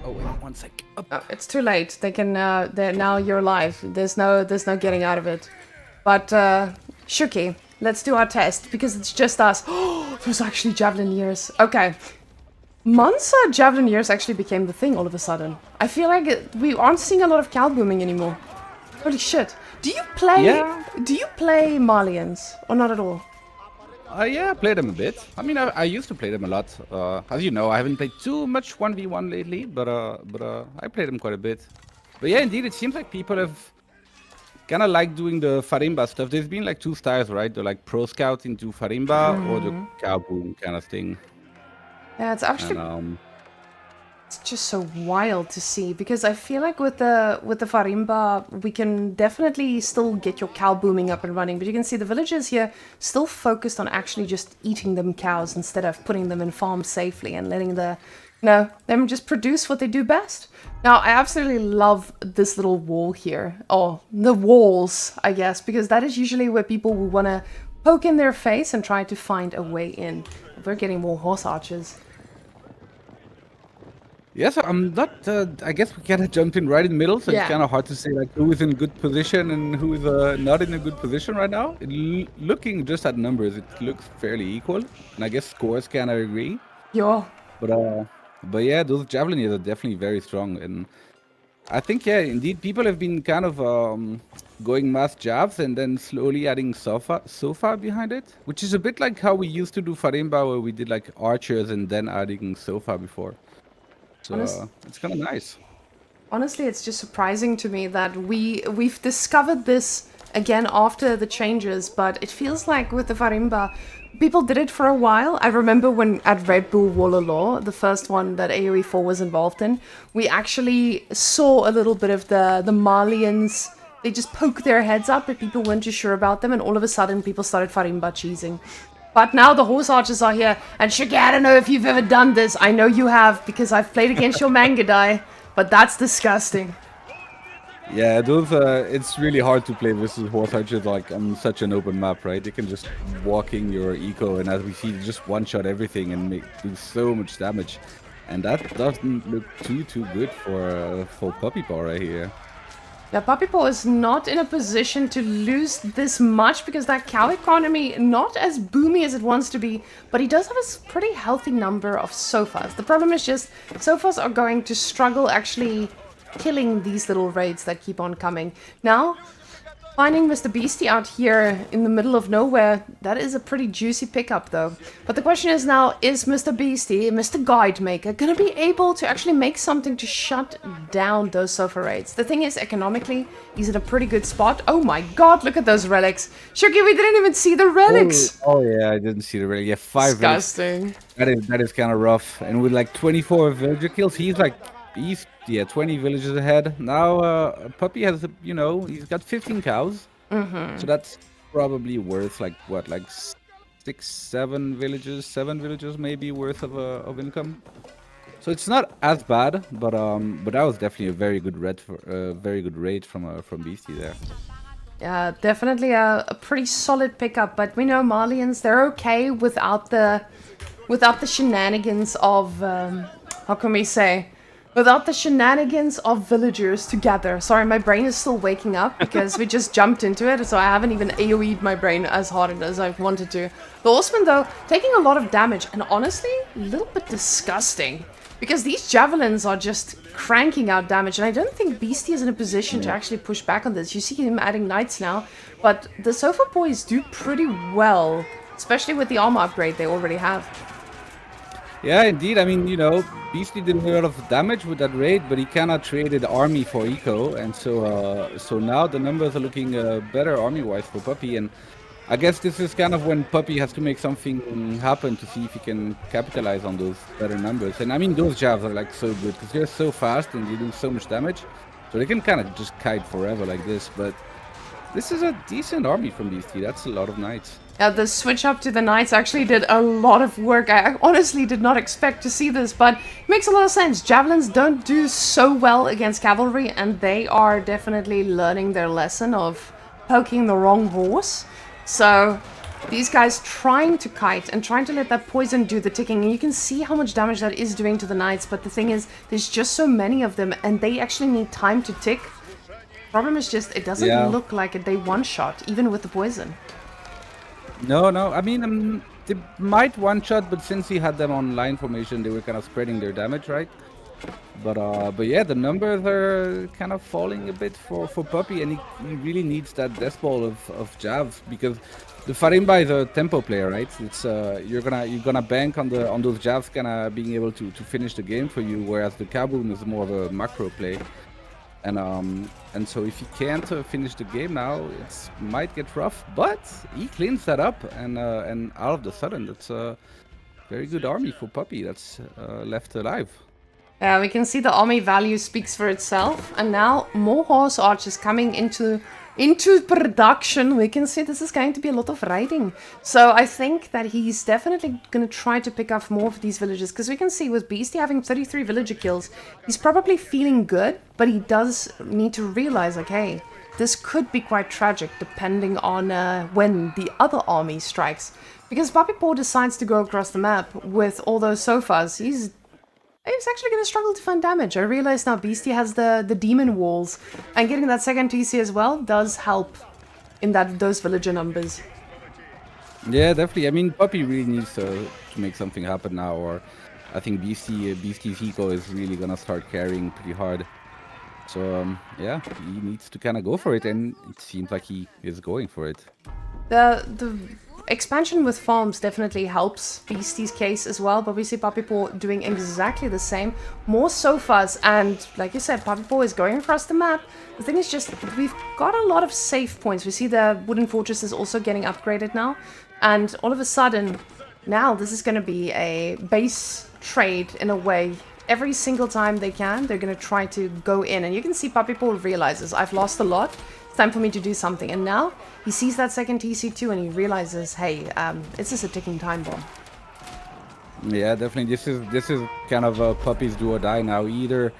Oh wait, one sec. Up. Oh, it's too late. They can. Now you're alive. There's no getting out of it. But Shuki, let's do our test because it's just us. Oh, there's actually javelin years. Okay. Months javelin years actually became the thing all of a sudden. I feel like we aren't seeing a lot of cow booming anymore. Holy shit. Do you play Yeah. Malians or not at all? Yeah, I played them a bit. I mean, I used to play them a lot. As you know, I haven't played too much 1v1 lately, but I played them quite a bit. But yeah, indeed, it seems like people have kind of like doing the Farimba stuff. There's been like two styles, right? The like pro scout into Farimba or the cow boom kind of thing. Yeah, it's actually And it's just so wild to see because I feel like with the Farimba we can definitely still get your cow booming up and running, but you can see the villagers here still focused on actually just eating them cows instead of putting them in farms safely and letting them just produce what they do best. Now I absolutely love this little wall here, or the walls, I guess, because that is usually where people will want to poke in their face and try to find a way in. We're getting more horse archers. yes, I'm not. I guess we kind of jumped in right in the middle, so it's Yeah. kind of hard to say like who is in good position and who is not in a good position right now. Looking just at numbers, it looks fairly equal, and I guess scores kind of agree. Yo. But uh, but yeah, those javelins are definitely very strong, and I think yeah, indeed, people have been kind of going mass jabs and then slowly adding sofa behind it, which is a bit like how we used to do Farimba, where we did like archers and then adding sofa before. So Honest, it's kind of nice. honestly, it's just surprising to me that we've discovered this again after the changes, but it feels like with the Farimba, people did it for a while. I remember when at Red Bull Wololo, the first one that AoE4 was involved in, we actually saw a little bit of the Malians. They just poke their heads up, but people weren't too sure about them, and all of a sudden people started Farimba cheesing. But now the horse archers are here, and Shuggy, I don't know if you've ever done this. I know you have, because I've played against your manga die, but that's disgusting. Yeah, those it's really hard to play versus horse archers like on such an open map, right? They can just walk in your eco, and as we see, just one shot everything and do so much damage. And that doesn't look too good for Puppypaw right here. Yeah, Puppypaw is not in a position to lose this much because that cow economy not as boomy as it wants to be, but he does have a pretty healthy number of sofas. The problem is just sofas are going to struggle actually killing these little raids that keep on coming. Now, finding Mr. Beasty out here in the middle of nowhere, that is a pretty juicy pickup though. But the question is now, is Mr. Beasty, Mr. Guide Maker, gonna be able to actually make something to shut down those sofa raids? The thing is, economically, he's in a pretty good spot. Oh my god, look at those relics. Shuki, we didn't even see the relics! Oh yeah, I didn't see the really. Yeah, 5 villages. Disgusting. That is kind of rough. And with like 24 villager kills, he's 20 villages ahead. Now Puppy has he's got 15 cows. So that's probably worth like what, like 7 villages maybe worth of income. So it's not as bad, but that was definitely a very good raid from Beastie there. Yeah, definitely a pretty solid pickup, but we know Malians, they're okay without the shenanigans of how can we say, without the shenanigans of villagers together. Sorry, my brain is still waking up because we just jumped into it, so I haven't even AoE'd my brain as hard as I wanted to. The horseman though, taking a lot of damage, and honestly, a little bit disgusting. Because these javelins are just cranking out damage, and I don't think Beastie is in a position to actually push back on this. You see him adding knights now, but the Sofa boys do pretty well, especially with the armor upgrade they already have. Yeah, indeed. I mean, Beastie did a lot of damage with that raid, but he cannot traded army for eco, and so now the numbers are looking better army-wise for Puppy, and I guess this is kind of when Puppy has to make something happen to see if he can capitalize on those better numbers. And I mean, those jabs are like so good because they're so fast and they do so much damage, so they can kind of just kite forever like this. But this is a decent army from Beastie. That's a lot of knights. Yeah, the switch up to the knights actually did a lot of work. I honestly did not expect to see this, but it makes a lot of sense. Javelins don't do so well against cavalry, and they are definitely learning their lesson of poking the wrong horse. So, these guys trying to kite and trying to let that poison do the ticking. And you can see how much damage that is doing to the knights. But the thing is, there's just so many of them and they actually need time to tick. Problem is just, it doesn't look like they one-shot, even with the poison. No, I mean, they might one-shot, but since he had them on line formation, they were kind of spreading their damage, right? But yeah, the numbers are kind of falling a bit for Puppy, and he really needs that death ball of jabs, because the Farimba is a tempo player, right? It's you're gonna bank on those jabs kind of being able to finish the game for you, whereas the Kaboom is more of a macro play. And so if he can't finish the game now, it might get rough. But he cleans that up, and out of the sudden, that's a very good army for Puppy that's left alive. Yeah, we can see the army value speaks for itself, and now more horse archers coming into production. We can see this is going to be a lot of riding. So I think that he's definitely going to try to pick up more of these villages, because we can see with Beasty having 33 villager kills, he's probably feeling good, but he does need to realize, okay, this could be quite tragic depending on when the other army strikes. Because Puppypaw decides to go across the map with all those sofas. He's actually going to struggle to find damage. I realize now Beasty has the demon walls, and getting that second TC as well does help in those villager numbers. Yeah, definitely. I mean, Puppy really needs to make something happen now, or I think Beasty's eco is really going to start carrying pretty hard. So, yeah, he needs to kind of go for it, and it seems like he is going for it. The expansion with farms definitely helps Beasty's case as well, but we see Puppypaw doing exactly the same. More sofas, and like you said, Puppypaw is going across the map. The thing is just, we've got a lot of save points. We see the wooden fortress is also getting upgraded now, and all of a sudden, now this is going to be a base trade in a way. Every single time they can, they're going to try to go in, and you can see Puppypaw realizes, I've lost a lot. It's time for me to do something. And now he sees that second TC2 and he realizes, hey, it's just a ticking time bomb. Yeah, definitely. This is kind of Puppy's do or die now. Either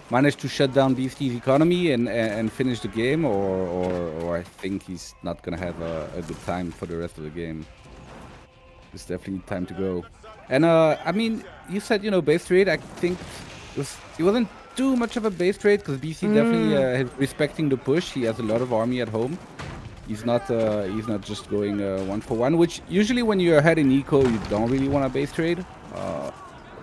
manage to shut down Beasty's economy and finish the game, or I think he's not gonna have a good time for the rest of the game. It's definitely time to go. And I mean, you said, base trade. I think it wasn't too much of a base trade, because BC definitely is respecting the push. He has a lot of army at home. He's not just going 1-for-1, which usually when you're ahead in eco, you don't really want a base trade,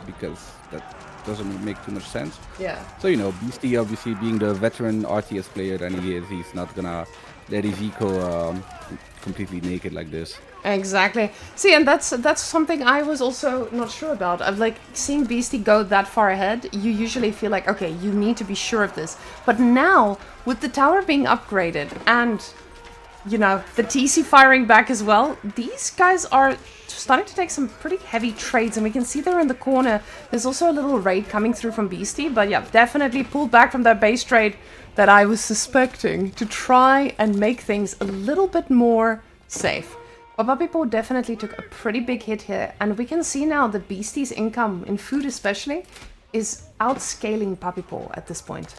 because that doesn't make too much sense. Yeah. So Beasty, obviously being the veteran RTS player that he is, he's not gonna let his eco completely naked like this. Exactly. See, and that's something I was also not sure about. I've like seeing Beasty go that far ahead, you usually feel like, okay, you need to be sure of this. But now, with the tower being upgraded and, the TC firing back as well, these guys are starting to take some pretty heavy trades, and we can see there in the corner, there's also a little raid coming through from Beasty, but yeah, definitely pulled back from that base trade that I was suspecting to try and make things a little bit more safe. But Puppypaw definitely took a pretty big hit here, and we can see now that Beasty's income, in food especially, is outscaling Puppypaw at this point.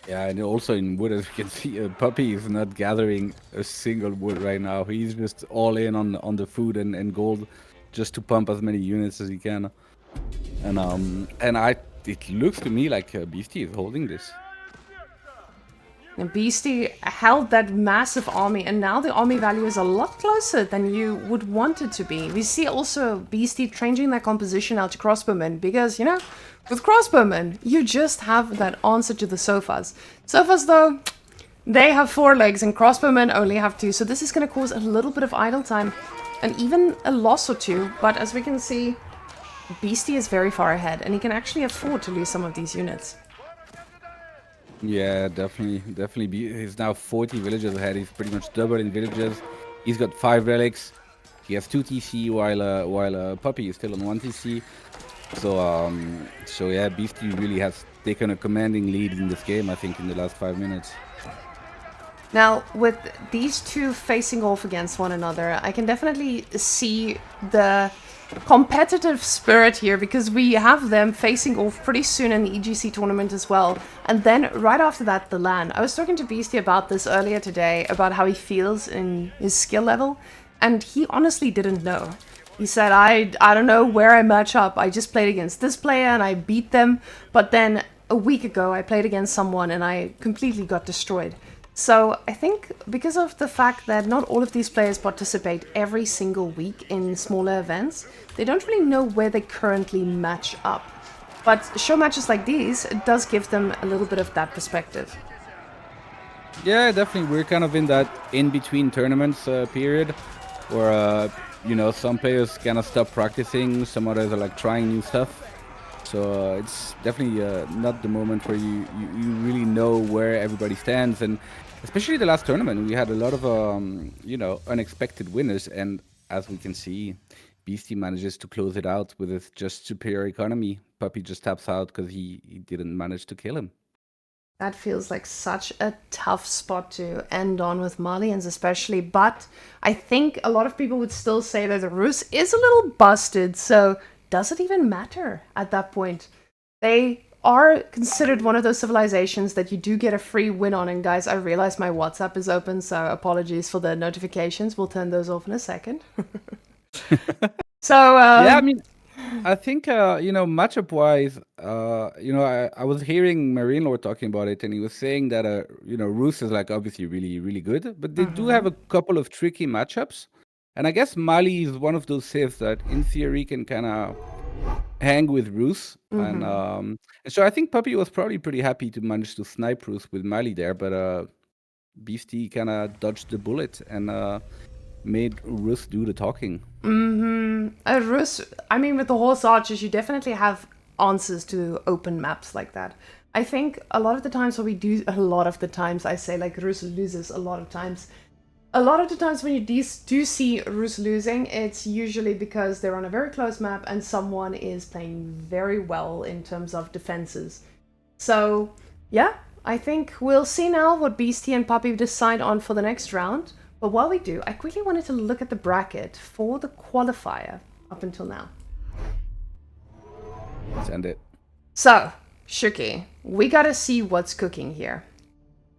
Yeah, and also in wood, as you can see, Puppy is not gathering a single wood right now. He's just all in on the food and gold, just to pump as many units as he can. And it looks to me like Beasty is holding this. And Beasty held that massive army, and now the army value is a lot closer than you would want it to be. We see also Beasty changing that composition out to crossbowmen, because, with crossbowmen, you just have that answer to the sofas. Sofas, though, they have 4 legs, and crossbowmen only have 2, so this is going to cause a little bit of idle time, and even a loss or 2, but as we can see, Beasty is very far ahead, and he can actually afford to lose some of these units. Yeah, definitely. He's now 40 villagers ahead. He's pretty much double in villages. He's got 5 relics. He has 2 TC, while Puppy is still on 1 TC. So yeah, Beasty really has taken a commanding lead in this game, I think, in the last 5 minutes. Now, with these two facing off against one another, I can definitely see the competitive spirit here, because we have them facing off pretty soon in the EGC tournament as well. And then right after that, the LAN. I was talking to Beasty about this earlier today, about how he feels in his skill level. And he honestly didn't know. He said, I don't know where I match up. I just played against this player and I beat them. But then a week ago, I played against someone and I completely got destroyed. So I think because of the fact that not all of these players participate every single week in smaller events, they don't really know where they currently match up. But show matches like these, it does give them a little bit of that perspective. Yeah, definitely. We're kind of in that in-between tournaments period where, some players kind of stop practicing, some others are like trying new stuff. So it's definitely not the moment where you really know where everybody stands. And especially the last tournament, we had a lot of, unexpected winners. And as we can see, Beasty manages to close it out with his just superior economy. Puppy just taps out because he didn't manage to kill him. That feels like such a tough spot to end on with Malians especially, but I think a lot of people would still say that the Rus is a little busted, so does it even matter at that point? They are considered one of those civilizations that you do get a free win on, and guys, I realize my WhatsApp is open, so apologies for the notifications. We'll turn those off in a second. So, Yeah, I mean, I think matchup wise, I was hearing Marine Lord talking about it, and he was saying that Roos is like obviously really really good, but they do have a couple of tricky matchups, and I guess Mali is one of those civs that in theory can kind of hang with Roos, and so I think Puppy was probably pretty happy to manage to snipe Roos with Mali there, but Beastie kind of dodged the bullet and made Roos do the talking. Rus, I mean, with the horse archers, you definitely have answers to open maps like that. I think a lot of the times when we do, a lot of the times I say like Rus loses a lot of times. A lot of the times when you do see Rus losing, it's usually because they're on a very close map and someone is playing very well in terms of defenses. So, yeah, I think we'll see now what Beastie and Puppy decide on for the next round. But while we do, I quickly wanted to look at the bracket for the qualifier up until now. Let's end it. So, Shuki, we gotta see what's cooking here.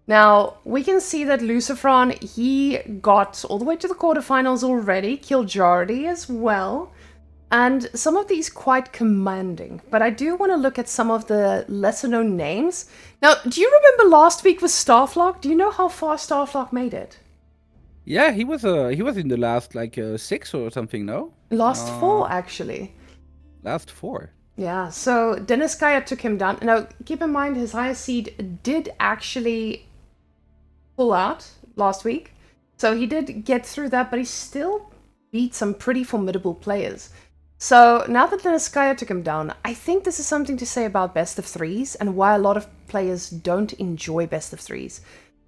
Now, we can see that Lucifron, he got all the way to the quarterfinals already, killed Jardy as well, and some of these quite commanding. But I do want to look at some of the lesser known names. Now, do you remember last week with Starflock? Do you know how far Starflock made it? Yeah, he was in the last 6 or something, no? Last 4, actually. Last 4. Yeah, so Deniskaya took him down. Now, keep in mind, his highest seed did actually pull out last week. So he did get through that, but he still beat some pretty formidable players. So now that Deniskaya took him down, I think this is something to say about best of threes and why a lot of players don't enjoy best of threes.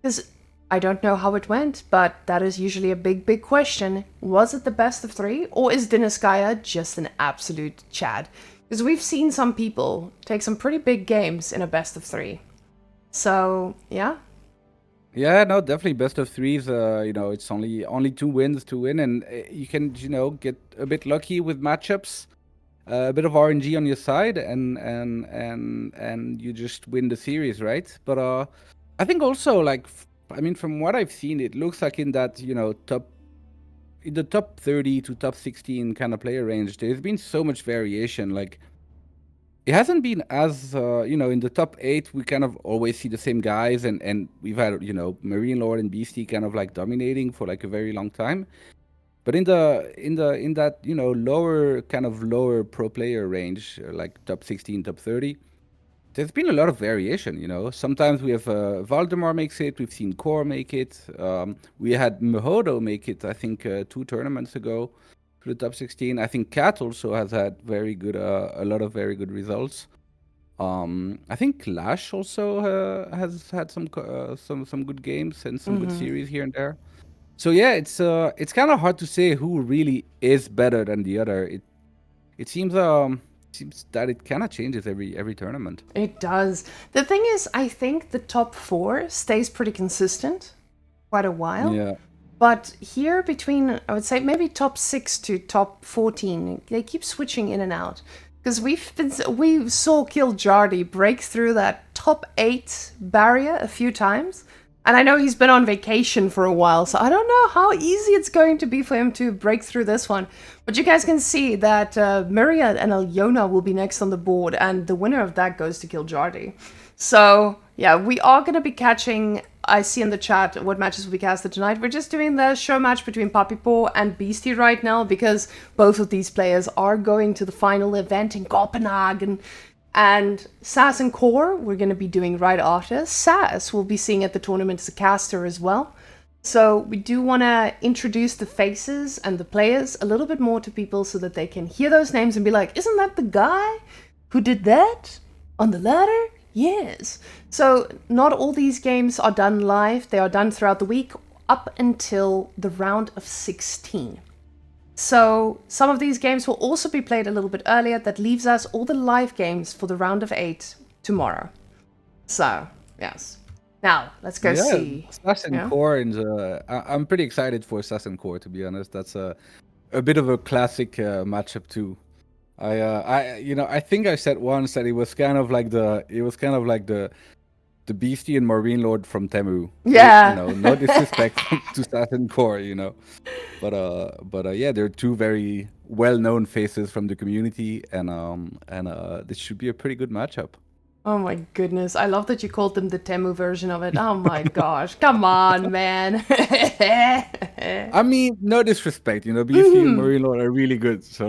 Because I don't know how it went, but that is usually a big question. Was it the best of 3, or is Deniskaya just an absolute Chad? Because we've seen some people take some pretty big games in a best of 3. So, yeah. Yeah, no, definitely best of threes. It's only 2 wins to win, and you can get a bit lucky with matchups, a bit of RNG on your side, and you just win the series, right? But I think also from what I've seen, it looks like in that in the top 30 to top 16 kind of player range, there's been so much variation. Like, it hasn't been as in the top 8, we kind of always see the same guys, and we've had Marine Lord and Beastie kind of like dominating for like a very long time. But in that lower pro player range, like top 16, top 30, there's been a lot of variation. Sometimes we have Valdemar makes it. We've seen Core make it. We had Mihodo make it, I think, 2 tournaments ago to the top 16. I think Cat also has had a lot of very good results. I think Lash also has had some good games and some good series here and there. So yeah, it's kind of hard to say who really is better than the other. It seems that it kind of changes every tournament. It does. The thing is, I think the top 4 stays pretty consistent quite a while. Yeah. But here between, I would say, maybe top 6 to top 14, they keep switching in and out. Because we saw Kill Jardy break through that top 8 barrier a few times. And I know he's been on vacation for a while, so I don't know how easy it's going to be for him to break through this one. But you guys can see that Myriad and Alyona will be next on the board, and the winner of that goes to Kiljardi. So, yeah, we are going to be catching, I see in the chat what matches will be casted tonight. We're just doing the show match between Puppypaw and Beasty right now, because both of these players are going to the final event in Copenhagen. And Sass and Core, we're going to be doing right after. Sass will be seeing at the tournament as a caster as well. So we do want to introduce the faces and the players a little bit more to people so that they can hear those names and be like, isn't that the guy who did that on the ladder? Yes. So not all these games are done live. They are done throughout the week up until the round of 16. So some of these games will also be played a little bit earlier. That leaves us all the live games for the round of 8 tomorrow. So, yes. Now, let's go see. Assassin Core, and I'm pretty excited for Assassin Core, to be honest. That's a bit of a classic matchup too. I think I said once that it was kind of like the Beastie and Marine Lord from Temu. Yeah. No disrespect to Assassin Core, But yeah, they're two very well-known faces from the community, and this should be a pretty good matchup. Oh my goodness, I love that you called them the Temu version of it. Oh my gosh, come on, man. I mean, no disrespect, Beastie and Marine Lord are really good, so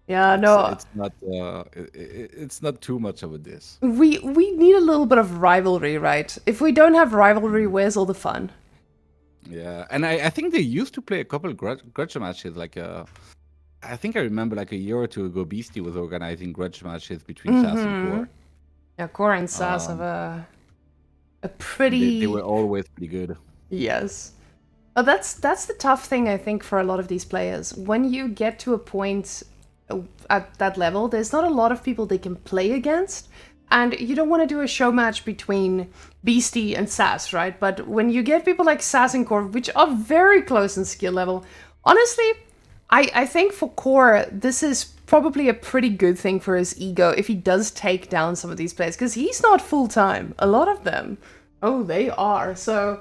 Yeah, no. It's not too much of a diss. We need a little bit of rivalry, right? If we don't have rivalry, where's all the fun? Yeah, and I think they used to play a couple of grudge matches. I think I remember like a year or two ago, Beastie was organizing grudge matches between Sass and Core. Yeah, Core and Sass have a pretty. They were always pretty good. Yes. But that's the tough thing, I think, for a lot of these players. When you get to a point at that level, there's not a lot of people they can play against. And you don't want to do a show match between Beastie and Sass, right? But when you get people like Sass and Core, which are very close in skill level, honestly, I think for Core, this is probably a pretty good thing for his ego if he does take down some of these players, because he's not full-time. A lot of them, they are. So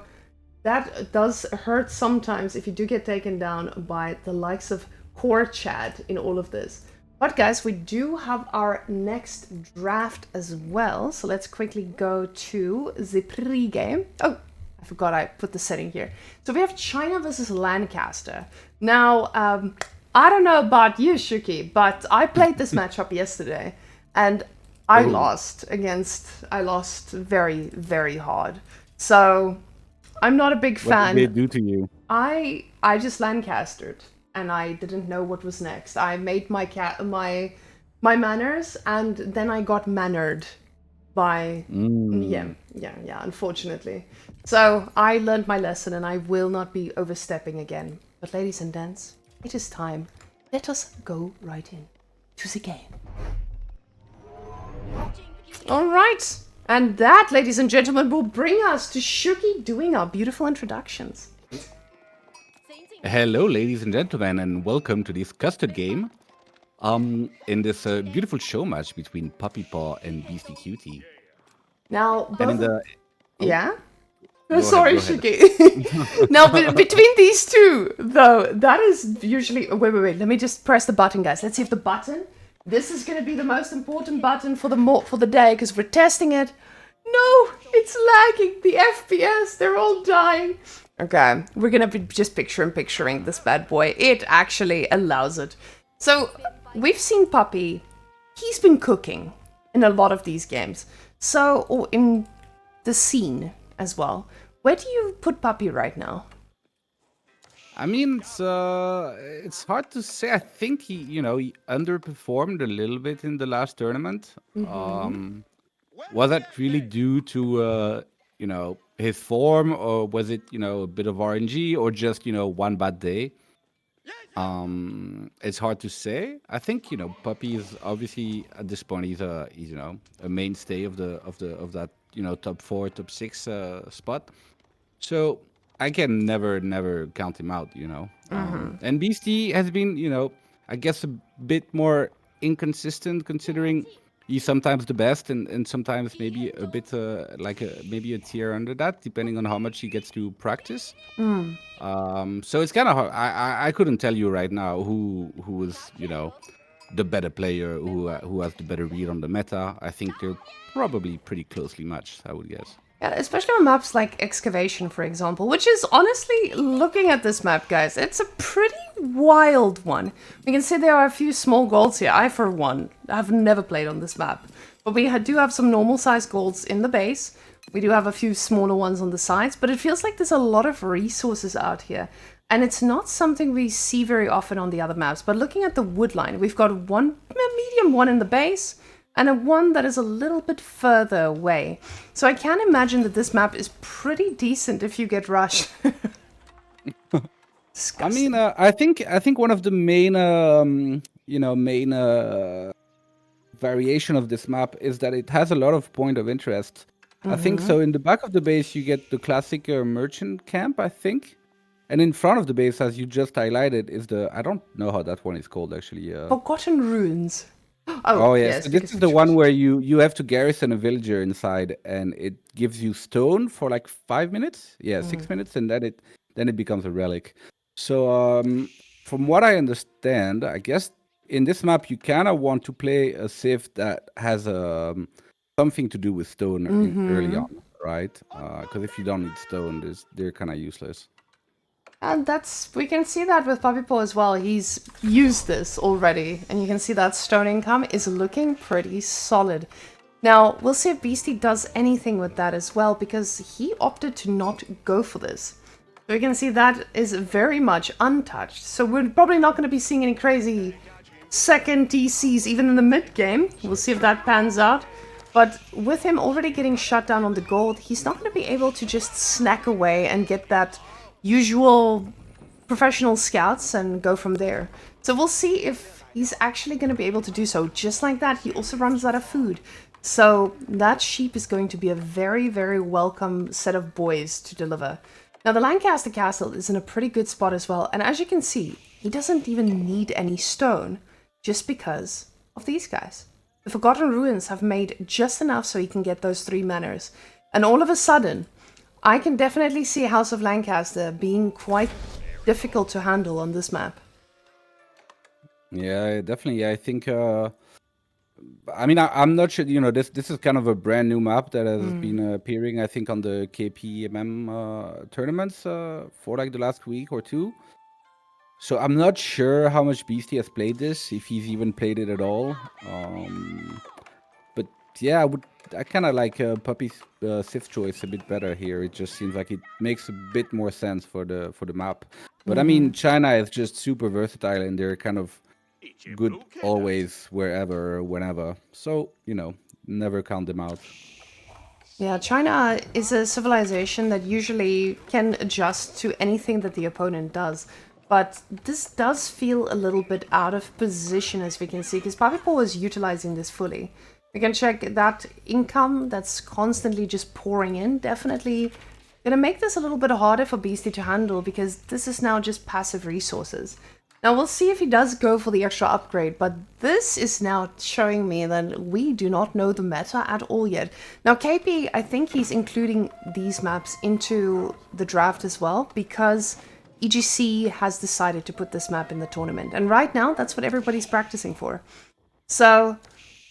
that does hurt sometimes if you do get taken down by the likes of Core Chad in all of this. But guys, we do have our next draft as well. So let's quickly go to the pre-game. Oh, I forgot I put the setting here. So we have China versus Lancaster. Now, I don't know about you, Shuki, but I played this matchup yesterday, and I lost very, very hard. So I'm not a big fan. What did they do to you? I just Lancastered, and I didn't know what was next. I made my manners, and then I got mannered by unfortunately. So I learned my lesson, and I will not be overstepping again. But ladies and gents, it is time. Let us go right in to the game. All right. And that, ladies and gentlemen, will bring us to Shuki doing our beautiful introductions. Hello, ladies and gentlemen, and welcome to this custard game. In this beautiful show match between Puppypaw and Beastie Cutie. Now, both yeah? Go sorry, ahead. Shuki. Now, between these two, though, that is usually... Wait. Let me just press the button, guys. Let's see if the button... This is going to be the most important button for the day, because we're testing it. No, it's lagging. The FPS, they're all dying. Okay, we're going to be just picturing this bad boy. It actually allows it. So, we've seen Puppy. He's been cooking in a lot of these games. So, or in the scene as well. Where do you put Puppy right now? I mean, it's hard to say. I think he underperformed a little bit in the last tournament. Was that really due to his form, or was it a bit of RNG, or just one bad day? It's hard to say. I think Puppy is obviously at this point he's a mainstay of that top 4, top 6 spot. So I can never count him out, And Beastie has been, I guess a bit more inconsistent, considering he's sometimes the best, and sometimes maybe a bit maybe a tier under that, depending on how much he gets to practice. So it's kind of hard. I couldn't tell you right now who is the better player, who has the better read on the meta. I think they're probably pretty closely matched, I would guess. Yeah, especially on maps like Excavation, for example, which is honestly, looking at this map, guys, it's a pretty wild one. We can see there are a few small golds here. I, for one, have never played on this map. But we do have some normal-sized golds in the base. We do have a few smaller ones on the sides, but it feels like there's a lot of resources out here. And it's not something we see very often on the other maps. But looking at the wood line, we've got a medium one in the base, and a one that is a little bit further away. So I can imagine that this map is pretty decent if you get rushed. I mean, I think one of the main variation of this map is that it has a lot of point of interest. I think so. In the back of the base, you get the classic merchant camp, I think, and in front of the base, as you just highlighted, is I don't know how that one is called actually. Forgotten Ruins. Oh yes, so this is the one where you have to garrison a villager inside, and it gives you stone for like 5 minutes. Yeah, 6 minutes, and then it becomes a relic. So from what I understand, I guess in this map you kind of want to play a civ that has something to do with stone early on, right? Because if you don't need stone, they're kind of useless. And we can see that with Puppypaw as well. He's used this already, and you can see that stone income is looking pretty solid. Now, we'll see if Beasty does anything with that as well, because he opted to not go for this. So you can see that is very much untouched. So we're probably not going to be seeing any crazy second DCs even in the mid game. We'll see if that pans out. But with him already getting shut down on the gold, he's not going to be able to just snack away and get that usual professional scouts and go from there. So we'll see if he's actually going to be able to do so. Just like that, he also runs out of food. So that sheep is going to be a very, very welcome set of boys to deliver. Now the Lancaster Castle is in a pretty good spot as well. And as you can see, he doesn't even need any stone just because of these guys. The Forgotten Ruins have made just enough so he can get those 3 manors. And all of a sudden, I can definitely see House of Lancaster being quite difficult to handle on this map. Yeah, definitely. I think. I mean, I'm not sure. This is kind of a brand new map that has been appearing, I think, on the KPMM tournaments for like the last week or two. So I'm not sure how much Beastie has played this, if he's even played it at all. But yeah, I kind of like Puppy's Sith choice a bit better here. It just seems like it makes a bit more sense for the map. But I mean, China is just super versatile, and they're kind of good always, wherever, whenever. So never count them out. Yeah, China is a civilization that usually can adjust to anything that the opponent does. But this does feel a little bit out of position, as we can see, because Puppypaw is utilizing this fully. We can check that income that's constantly just pouring in. Definitely gonna make this a little bit harder for Beastie to handle, because this is now just passive resources. Now we'll see if he does go for the extra upgrade, but this is now showing me that we do not know the meta at all yet. Now KP, I think he's including these maps into the draft as well, because EGC has decided to put this map in the tournament. And right now, that's what everybody's practicing for. So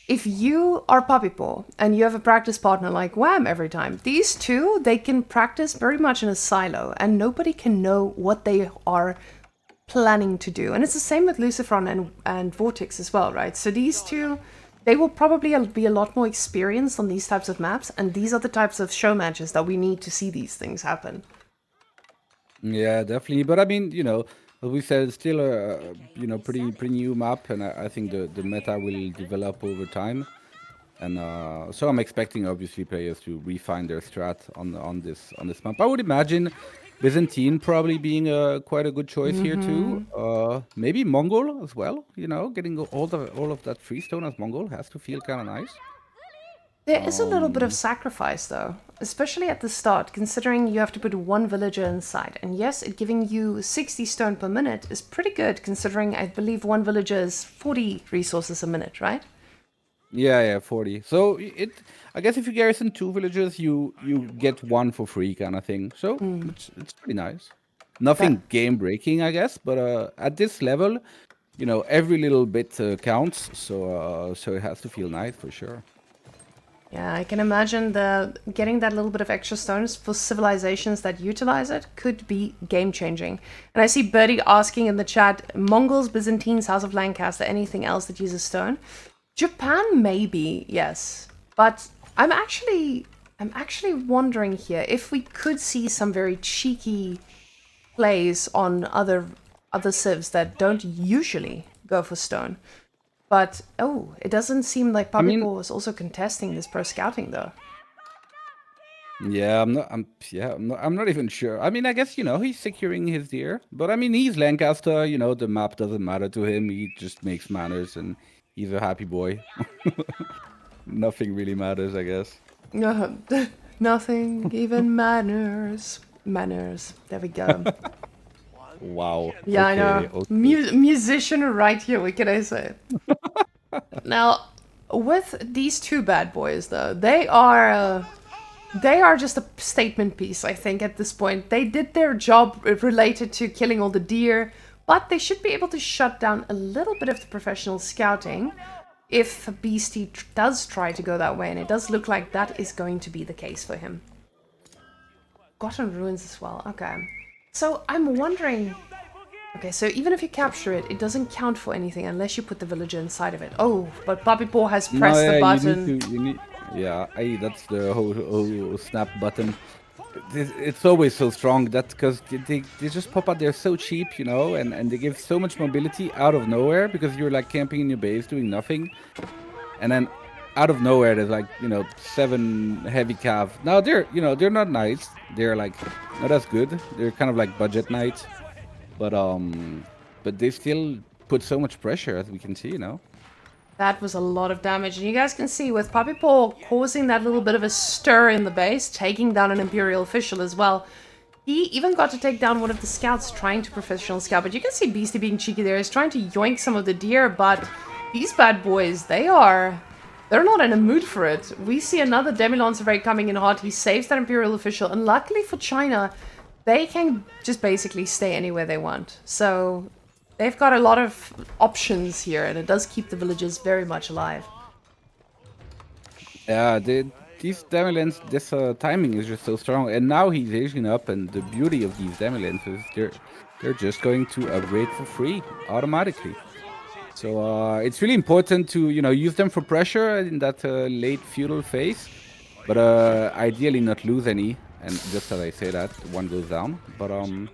if you are Puppypaw and you have a practice partner like Wham every time, these two, they can practice very much in a silo, and nobody can know what they are planning to do. And it's the same with Lucifron and Vortex as well, right? So these two, they will probably be a lot more experienced on these types of maps, and these are the types of show matches that we need to see these things happen. Yeah, definitely. But I mean, as we said, it's still a pretty new map, and I think the meta will develop over time. And so I'm expecting obviously players to refine their strat on this map. I would imagine Byzantine probably being quite a good choice here too. Maybe Mongol as well. Getting all of that freestone as Mongol has to feel kind of nice. There is a little bit of sacrifice though, especially at the start, considering you have to put 1 villager inside. And yes, it giving you 60 stone per minute is pretty good, considering I believe 1 villager is 40 resources a minute, right? Yeah, 40. So I guess if you garrison 2 villagers, you get one for free kind of thing. So it's pretty nice. That Nothing game breaking, I guess, but at this level, every little bit counts. So it has to feel nice for sure. Yeah, I can imagine the getting that little bit of extra stones for civilizations that utilize it could be game changing. And I see Birdie asking in the chat, Mongols, Byzantines, House of Lancaster, anything else that uses stone? Japan maybe, yes. But I'm actually wondering here if we could see some very cheeky plays on other civs that don't usually go for stone. But oh, it doesn't seem like I mean, Puppypaw was also contesting this pro scouting though. yeah, I'm not even sure. I mean, I guess, he's securing his deer, but I mean, he's Lancaster, the map doesn't matter to him. He just makes manners and he's a happy boy. Nothing really matters, I guess. No, nothing even matters. Manners. There we go. Wow. Yeah, I know. Okay, okay. Musician right here. What can I say? Now, with these two bad boys, though, they are just a statement piece. I think at this point they did their job related to killing all the deer, but they should be able to shut down a little bit of the professional scouting if Beasty does try to go that way, and it does look like that is going to be the case for him. Forgotten Ruins as well. Okay. So I'm wondering. Okay, so even if you capture it, it doesn't count for anything unless you put the villager inside of it. Oh, but Puppypaw has No, pressed the yeah, button. yeah, that's the whole snap button. It's always so strong that because they just pop out there so cheap, and they give so much mobility out of nowhere because you're like camping in your base doing nothing. And then out of nowhere, there's like, 7 heavy cav. Now they're not knights. They're like not as good. They're kind of like budget knights, but they still put so much pressure as we can see. That was a lot of damage. And you guys can see with Puppypaw causing that little bit of a stir in the base, taking down an Imperial official as well. He even got to take down one of the scouts trying to professional scout. But you can see Beastie being cheeky there. He's trying to yoink some of the deer, but these bad boys, they're not in a mood for it. We see another Demi-Lancer raid coming in hot. He saves that Imperial official. And luckily for China, they can just basically stay anywhere they want. So they've got a lot of options here, and it does keep the villages very much alive. Yeah, these Demilens, this timing is just so strong, and now he's aging up, and the beauty of these Demilens is they're just going to upgrade for free automatically. So it's really important to use them for pressure in that late feudal phase, but ideally not lose any. And just as I say that, one goes down, but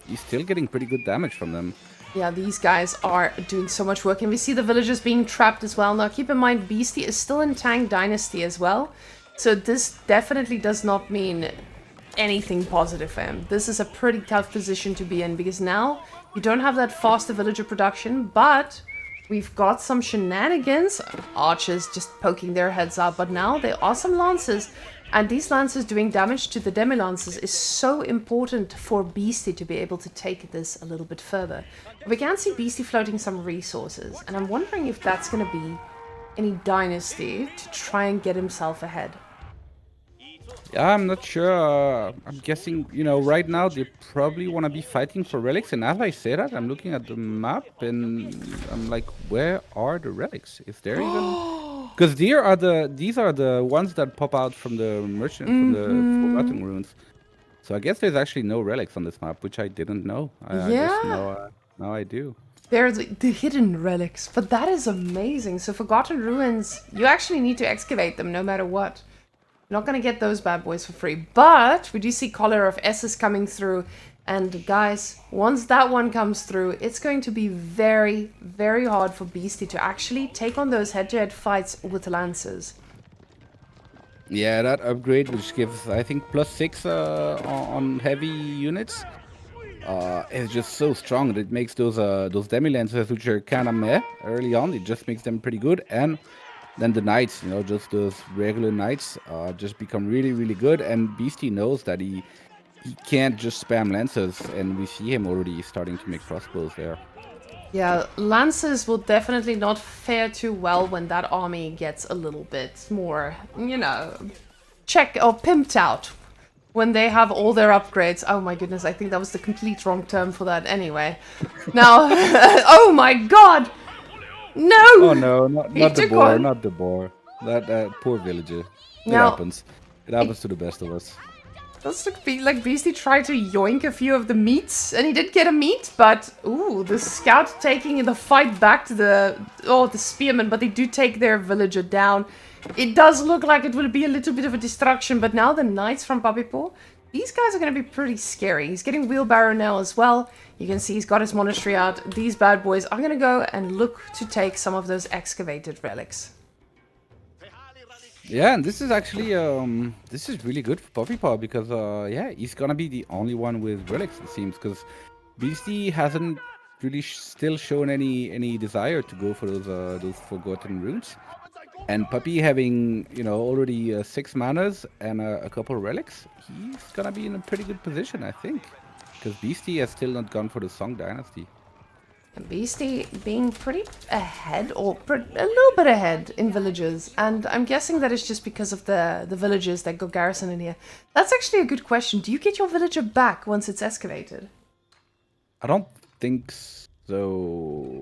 he's still getting pretty good damage from them. Yeah, these guys are doing so much work, and we see the villagers being trapped as well. Now, keep in mind, Beastie is still in Tang Dynasty as well, so this definitely does not mean anything positive for him. This is a pretty tough position to be in, because now you don't have that faster villager production, but we've got some shenanigans. Archers just poking their heads out, but now there are some lancers, and these lancers doing damage to the demi-lancers is so important for Beastie to be able to take this a little bit further. We can see Beastie floating some resources, and I'm wondering if that's going to be any dynasty to try and get himself ahead. Yeah, I'm not sure. I'm guessing, right now they probably want to be fighting for relics. And as I say that, I'm looking at the map and I'm like, where are the relics? Is there even? Because these are the ones that pop out from the merchant, from the Forgotten Ruins. So I guess there's actually no relics on this map, which I didn't know. I guess Yeah. now I do. They're the hidden relics, but that is amazing. So Forgotten Ruins, you actually need to excavate them no matter what. You're not going to get those bad boys for free. But we do see Collar of Esses coming through. And guys, once that one comes through, it's going to be very, very hard for Beastie to actually take on those head-to-head fights with Lancers. Yeah, that upgrade, which gives, I think, +6 on heavy units, is just so strong that it makes those demi-lancers, which are kind of meh early on, it just makes them pretty good. And then the knights, just those regular knights, just become really, really good. And Beastie knows that he can't just spam lancers, and we see him already starting to make crossbows there. Yeah, Lancers will definitely not fare too well when that army gets a little bit more, check or pimped out. When they have all their upgrades. Oh my goodness, I think that was the complete wrong term for that anyway. Now, oh my god! Oh No! no, He not the took boar, one. not the boar. That poor villager. It Now, happens. It it happens to the best of us. does look like Beasty tried to yoink a few of the meats, and he did get a meat, but ooh, the scout taking the fight back to the spearmen, but they do take their villager down. It does look like it will be a little bit of a destruction, but now the knights from Puppypaw, these guys are going to be pretty scary. He's getting wheelbarrow now as well. You can see he's got his monastery out. These bad boys are going to go and look to take some of those excavated relics. Yeah, and this is actually this is really good for Puppypaw because yeah, he's gonna be the only one with relics it seems because Beasty hasn't really still shown any desire to go for those forgotten runes. And Puppy having, already 6 manas and a couple relics, he's gonna be in a pretty good position, I think. Because Beastie has still not gone for the Song Dynasty. And Beasty being pretty ahead, or a little bit ahead in villages. And I'm guessing that it's just because of the villages that go garrison in here. That's actually a good question. Do you get your villager back once it's excavated? I don't think so.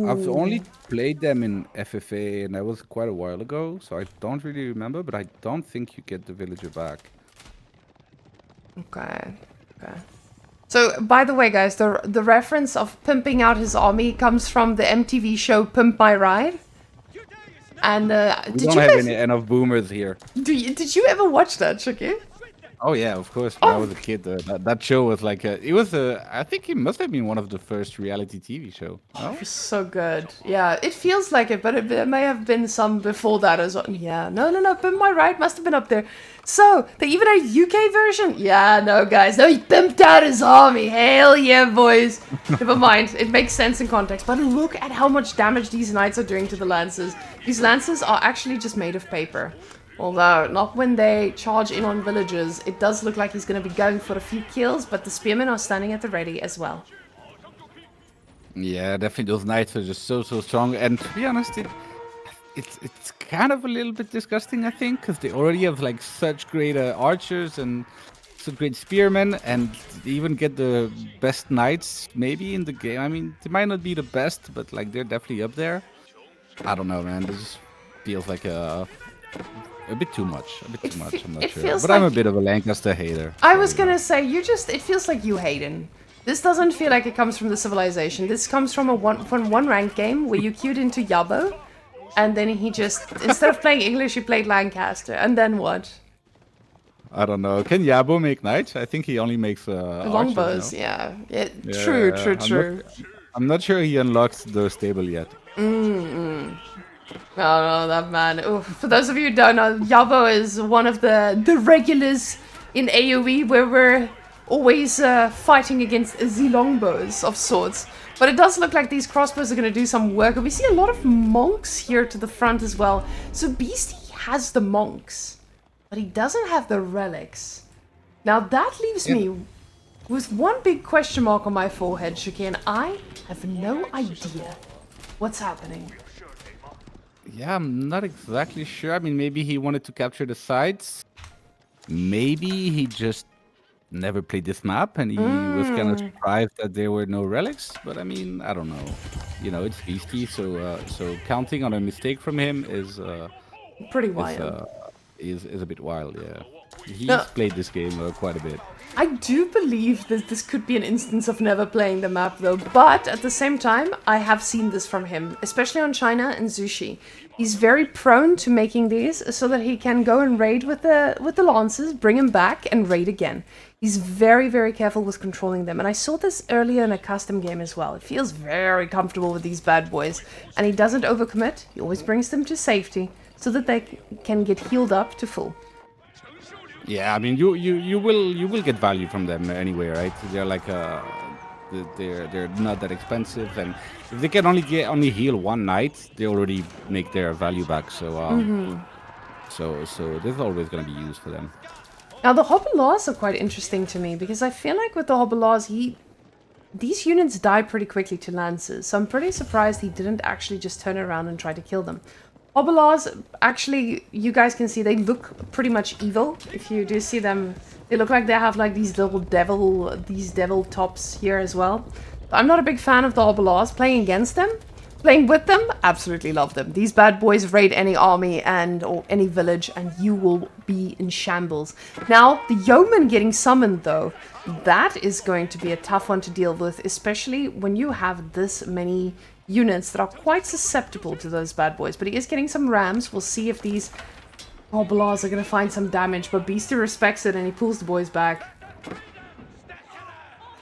I've only played them in FFA, and that was quite a while ago, so I don't really remember, but I don't think you get the villager back. Okay. So, by the way, guys, the reference of pimping out his army comes from the MTV show Pimp My Ride. And We don't have enough boomers here. did you ever watch that, Shukle? Oh yeah, of course. When I was a kid, that show was like I think it must have been one of the first reality TV show. No? It was so good. Yeah, it feels like it, but it may have been some before that as well. Yeah, no, Pimp My Ride must have been up there. So, they even a UK version? Yeah, no, guys. No, he pimped out his army. Hell yeah, boys. Never mind. It makes sense in context. But look at how much damage these knights are doing to the lances. These lances are actually just made of paper. Although, not when they charge in on villagers. It does look like he's going to be going for a few kills, but the spearmen are standing at the ready as well. Yeah, definitely those knights are just so strong. And to be honest, it's kind of a little bit disgusting, I think, because they already have like such great archers and such great spearmen, and they even get the best knights maybe in the game. I mean, they might not be the best, but like they're definitely up there. I don't know, man. This just feels like a bit too much. I'm not sure. But I'm a bit of a Lancaster hater. I was gonna say, it feels like you, Hayden. This doesn't feel like it comes from the civilization. This comes from from one rank game where you queued into Yabo, and then he just, instead of playing English, he played Lancaster. And then what? I don't know. Can Yabo make knights? I think he only makes longbows. Archers, no? Yeah. True. I'm not sure he unlocks the stable yet. Oh, that man. Ooh, for those of you who don't know, Yabo is one of the regulars in AoE where we're always fighting against the longbows of sorts. But it does look like these crossbows are going to do some work. And we see a lot of monks here to the front as well. So Beasty has the monks, but he doesn't have the relics. Now that leaves me with one big question mark on my forehead, Shukle, and I have no idea what's happening. Yeah, I'm not exactly sure. I mean, maybe he wanted to capture the sides. Maybe he just never played this map and he was kind of surprised that there were no relics. But I mean, I don't know. It's Beastie, so counting on a mistake from him is pretty wild. Is a bit wild, yeah. He's played this game quite a bit. I do believe that this could be an instance of never playing the map, though. But at the same time, I have seen this from him, especially on China and Zushi. He's very prone to making these so that he can go and raid with the lances, bring him back, and raid again. He's very, very careful with controlling them. And I saw this earlier in a custom game as well. It feels very comfortable with these bad boys. And he doesn't overcommit. He always brings them to safety so that they can get healed up to full. Yeah, I mean, you will get value from them anyway, right? They're like they're not that expensive, and if they can only heal one knight, they already make their value back. So so this is always going to be used for them. Now the Hobbelars are quite interesting to me because I feel like with the Hobbelars, these units die pretty quickly to lances, so I'm pretty surprised he didn't actually just turn around and try to kill them. Obolars, actually, you guys can see they look pretty much evil. If you do see them, they look like they have like these little devil tops here as well. I'm not a big fan of the Obolars. Playing against them, playing with them, absolutely love them. These bad boys raid any army or any village and you will be in shambles. Now, the yeoman getting summoned though, that is going to be a tough one to deal with, especially when you have this many units that are quite susceptible to those bad boys. But he is getting some rams. We'll see if these Obolars are going to find some damage. But Beasty respects it and he pulls the boys back.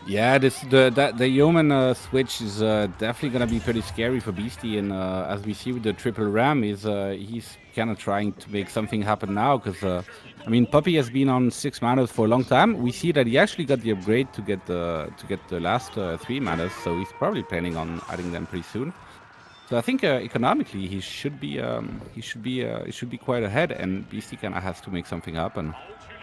Yeah, the yeoman switch is definitely gonna be pretty scary for Beastie, and as we see with the triple ram, he's kind of trying to make something happen now because I mean Puppy has been on 6 manas for a long time. We see that he actually got the upgrade to get the last 3 manas, so he's probably planning on adding them pretty soon. So I think economically he should be quite ahead, and Beastie kind of has to make something happen.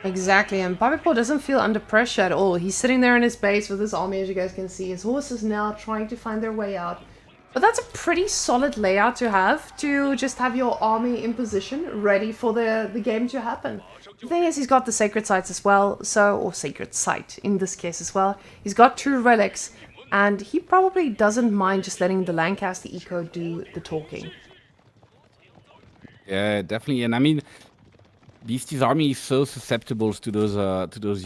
Exactly, and Puppypaw doesn't feel under pressure at all. He's sitting there in his base with his army, as you guys can see. His horses now trying to find their way out. But that's a pretty solid layout to just have your army in position, ready for the game to happen. The thing is, he's got the sacred sites as well, or sacred site in this case as well. He's got 2 relics, and he probably doesn't mind just letting the Lancaster eco do the talking. Yeah, definitely, and I mean, Beastie's army is so susceptible to those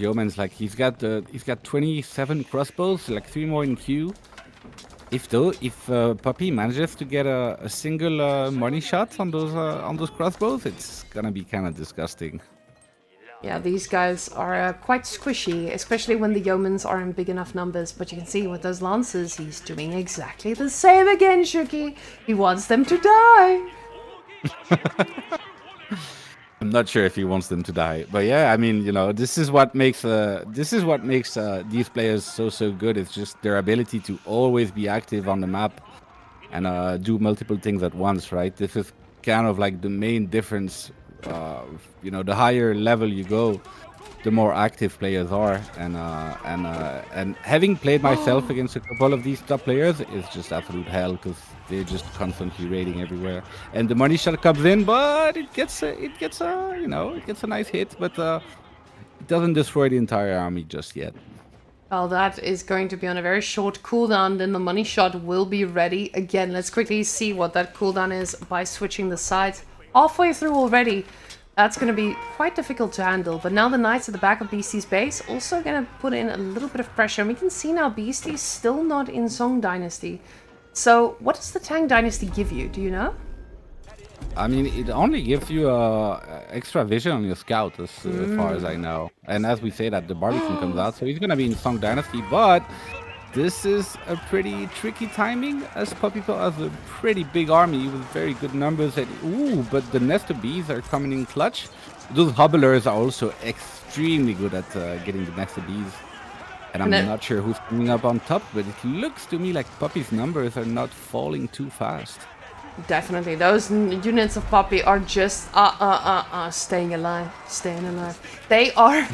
yeomans. Like he's got 27 crossbows, like 3 more in queue. If Puppy manages to get a single money shot on those crossbows, it's gonna be kind of disgusting. Yeah, these guys are quite squishy, especially when the yeomans are in big enough numbers. But you can see with those lances, he's doing exactly the same again, Shuki. He wants them to die. I'm not sure if he wants them to die, but yeah, I mean, this is what makes these players so good. It's just their ability to always be active on the map and do multiple things at once, right? This is kind of like the main difference. The higher level you go, the more active players are, and having played myself against a couple of these top players is just absolute hell because they're just constantly raiding everywhere. And the money shot comes in, but it gets a nice hit, but it doesn't destroy the entire army just yet. Well, that is going to be on a very short cooldown, then the money shot will be ready. Again, let's quickly see what that cooldown is by switching the sides. Halfway through already. That's going to be quite difficult to handle. But now the knights at the back of Beastie's base also going to put in a little bit of pressure. And we can see now Beastie's still not in Song Dynasty. So what does the Tang Dynasty give you? Do you know? I mean, it only gives you extra vision on your scout, as far as I know. And as we say that, the Barbican comes out, so he's going to be in Song Dynasty. But this is a pretty tricky timing, as Puppypaw has a pretty big army with very good numbers. But the Nestor Bees are coming in clutch. Those hobblers are also extremely good at getting the Nestor Bees. And I'm not sure who's coming up on top, but it looks to me like Puppy's numbers are not falling too fast. Definitely. Those units of Puppy are just staying alive. They are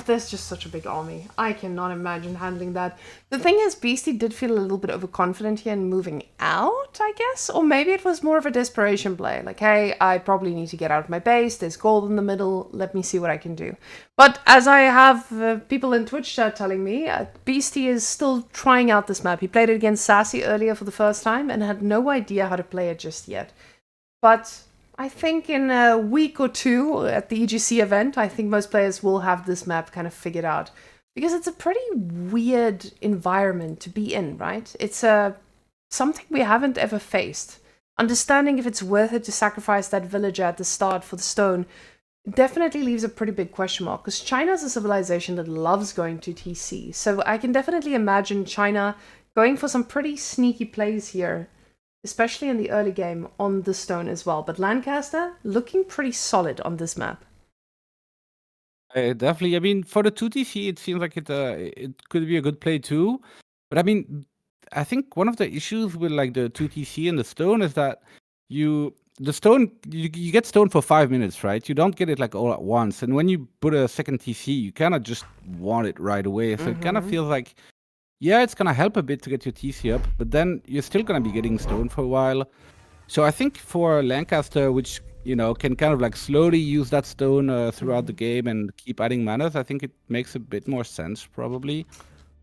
there's just such a big army. I cannot imagine handling that. The thing is, Beastie did feel a little bit overconfident here in moving out, I guess. Or maybe it was more of a desperation play. Like, hey, I probably need to get out of my base. There's gold in the middle. Let me see what I can do. But as I have people in Twitch chat telling me, Beastie is still trying out this map. He played it against Sassy earlier for the first time and had no idea how to play it just yet. But I think in a week or 2 at the EGC event, I think most players will have this map kind of figured out. Because it's a pretty weird environment to be in, right? It's something we haven't ever faced. Understanding if it's worth it to sacrifice that villager at the start for the stone definitely leaves a pretty big question mark. Because China's a civilization that loves going to TC. So I can definitely imagine China going for some pretty sneaky plays here, especially in the early game on the stone as well. But Lancaster looking pretty solid on this map. Definitely. I mean, for the 2TC, it seems like it could be a good play too. But I mean, I think one of the issues with like the 2TC and the stone is that you get stone for 5 minutes, right? You don't get it like all at once. And when you put a second TC, you kind of just want it right away. So it kind of feels like Yeah, it's gonna help a bit to get your TC up, but then you're still gonna be getting stone for a while. So I think for Lancaster, which can kind of like slowly use that stone throughout the game and keep adding manas, I think it makes a bit more sense probably.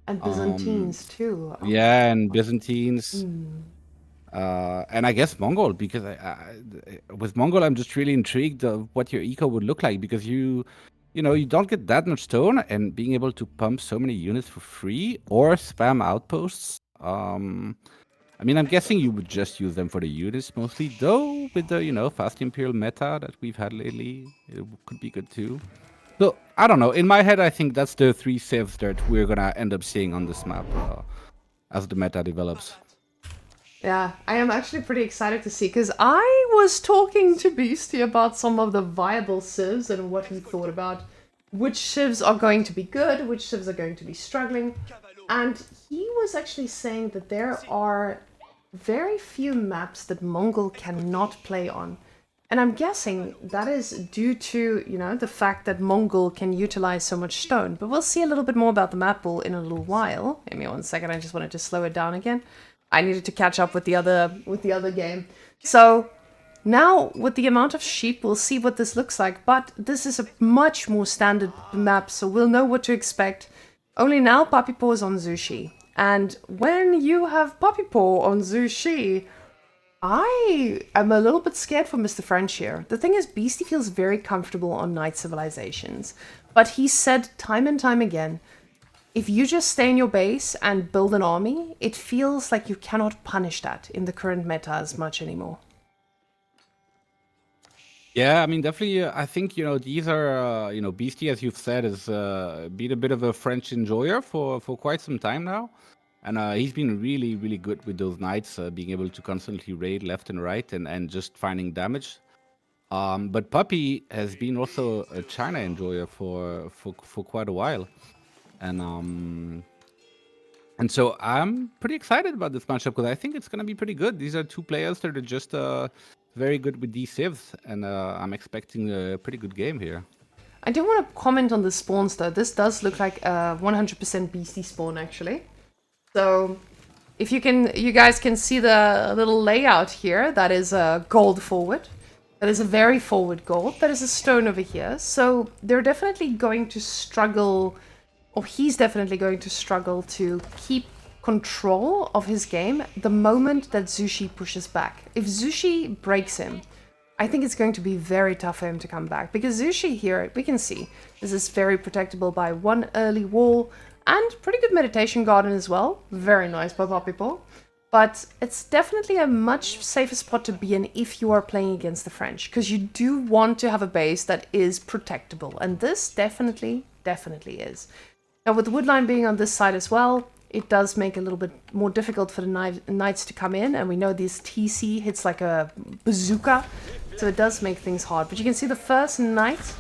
And Um, Byzantines too. Oh. yeah, and Byzantines. Mm. And I guess Mongol, because with Mongol, I'm just really intrigued of what your eco would look like, because you don't get that much stone, and being able to pump so many units for free or spam outposts. I mean, I'm guessing you would just use them for the units mostly, though with the fast Imperial meta that we've had lately, it could be good too. So I don't know. In my head, I think that's the 3 civs that we're gonna end up seeing on this map as the meta develops. Yeah, I am actually pretty excited to see, because I was talking to Beasty about some of the viable civs and what he thought about which civs are going to be good, which civs are going to be struggling. And he was actually saying that there are very few maps that Mongol cannot play on. And I'm guessing that is due to, the fact that Mongol can utilize so much stone. But we'll see a little bit more about the map pool in a little while. Give me 1 second, I just wanted to slow it down again. I needed to catch up with the other game. So now with the amount of sheep, we'll see what this looks like. But this is a much more standard map, so we'll know what to expect. Only now Puppypaw is on Zushi. And when you have Puppypaw on Zushi, I am a little bit scared for Mr. French here. The thing is, Beastie feels very comfortable on Night Civilizations. But he said time and time again, if you just stay in your base and build an army, it feels like you cannot punish that in the current meta as much anymore. Yeah, I mean, definitely. I think these are Beastie, as you've said, has been a bit of a French enjoyer for quite some time now, and he's been really, really good with those knights, being able to constantly raid left and right and just finding damage. But Puppy has been also a China enjoyer for quite a while, and and so I'm pretty excited about this matchup because I think it's gonna be pretty good. These are two players that are just very good with these civs, and I'm expecting a pretty good game here. I do want to comment on the spawns though. This does look like a 100% Beastie spawn actually. So if you guys can see the little layout here, that is a gold forward. That is a very forward gold. That is a stone over here. So they're definitely going to struggle, or he's definitely going to struggle to keep control of his game the moment that Zushi pushes back. If Zushi breaks him, I think it's going to be very tough for him to come back, because Zushi here, we can see, this is very protectable by one early wall and pretty good meditation garden as well. Very nice by Puppypaw. But it's definitely a much safer spot to be in if you are playing against the French, because you do want to have a base that is protectable, and this definitely is. Now with the woodline being on this side as well, it does make it a little bit more difficult for the knights to come in, and we know this TC hits like a bazooka, so it does make things hard. But you can see the first knight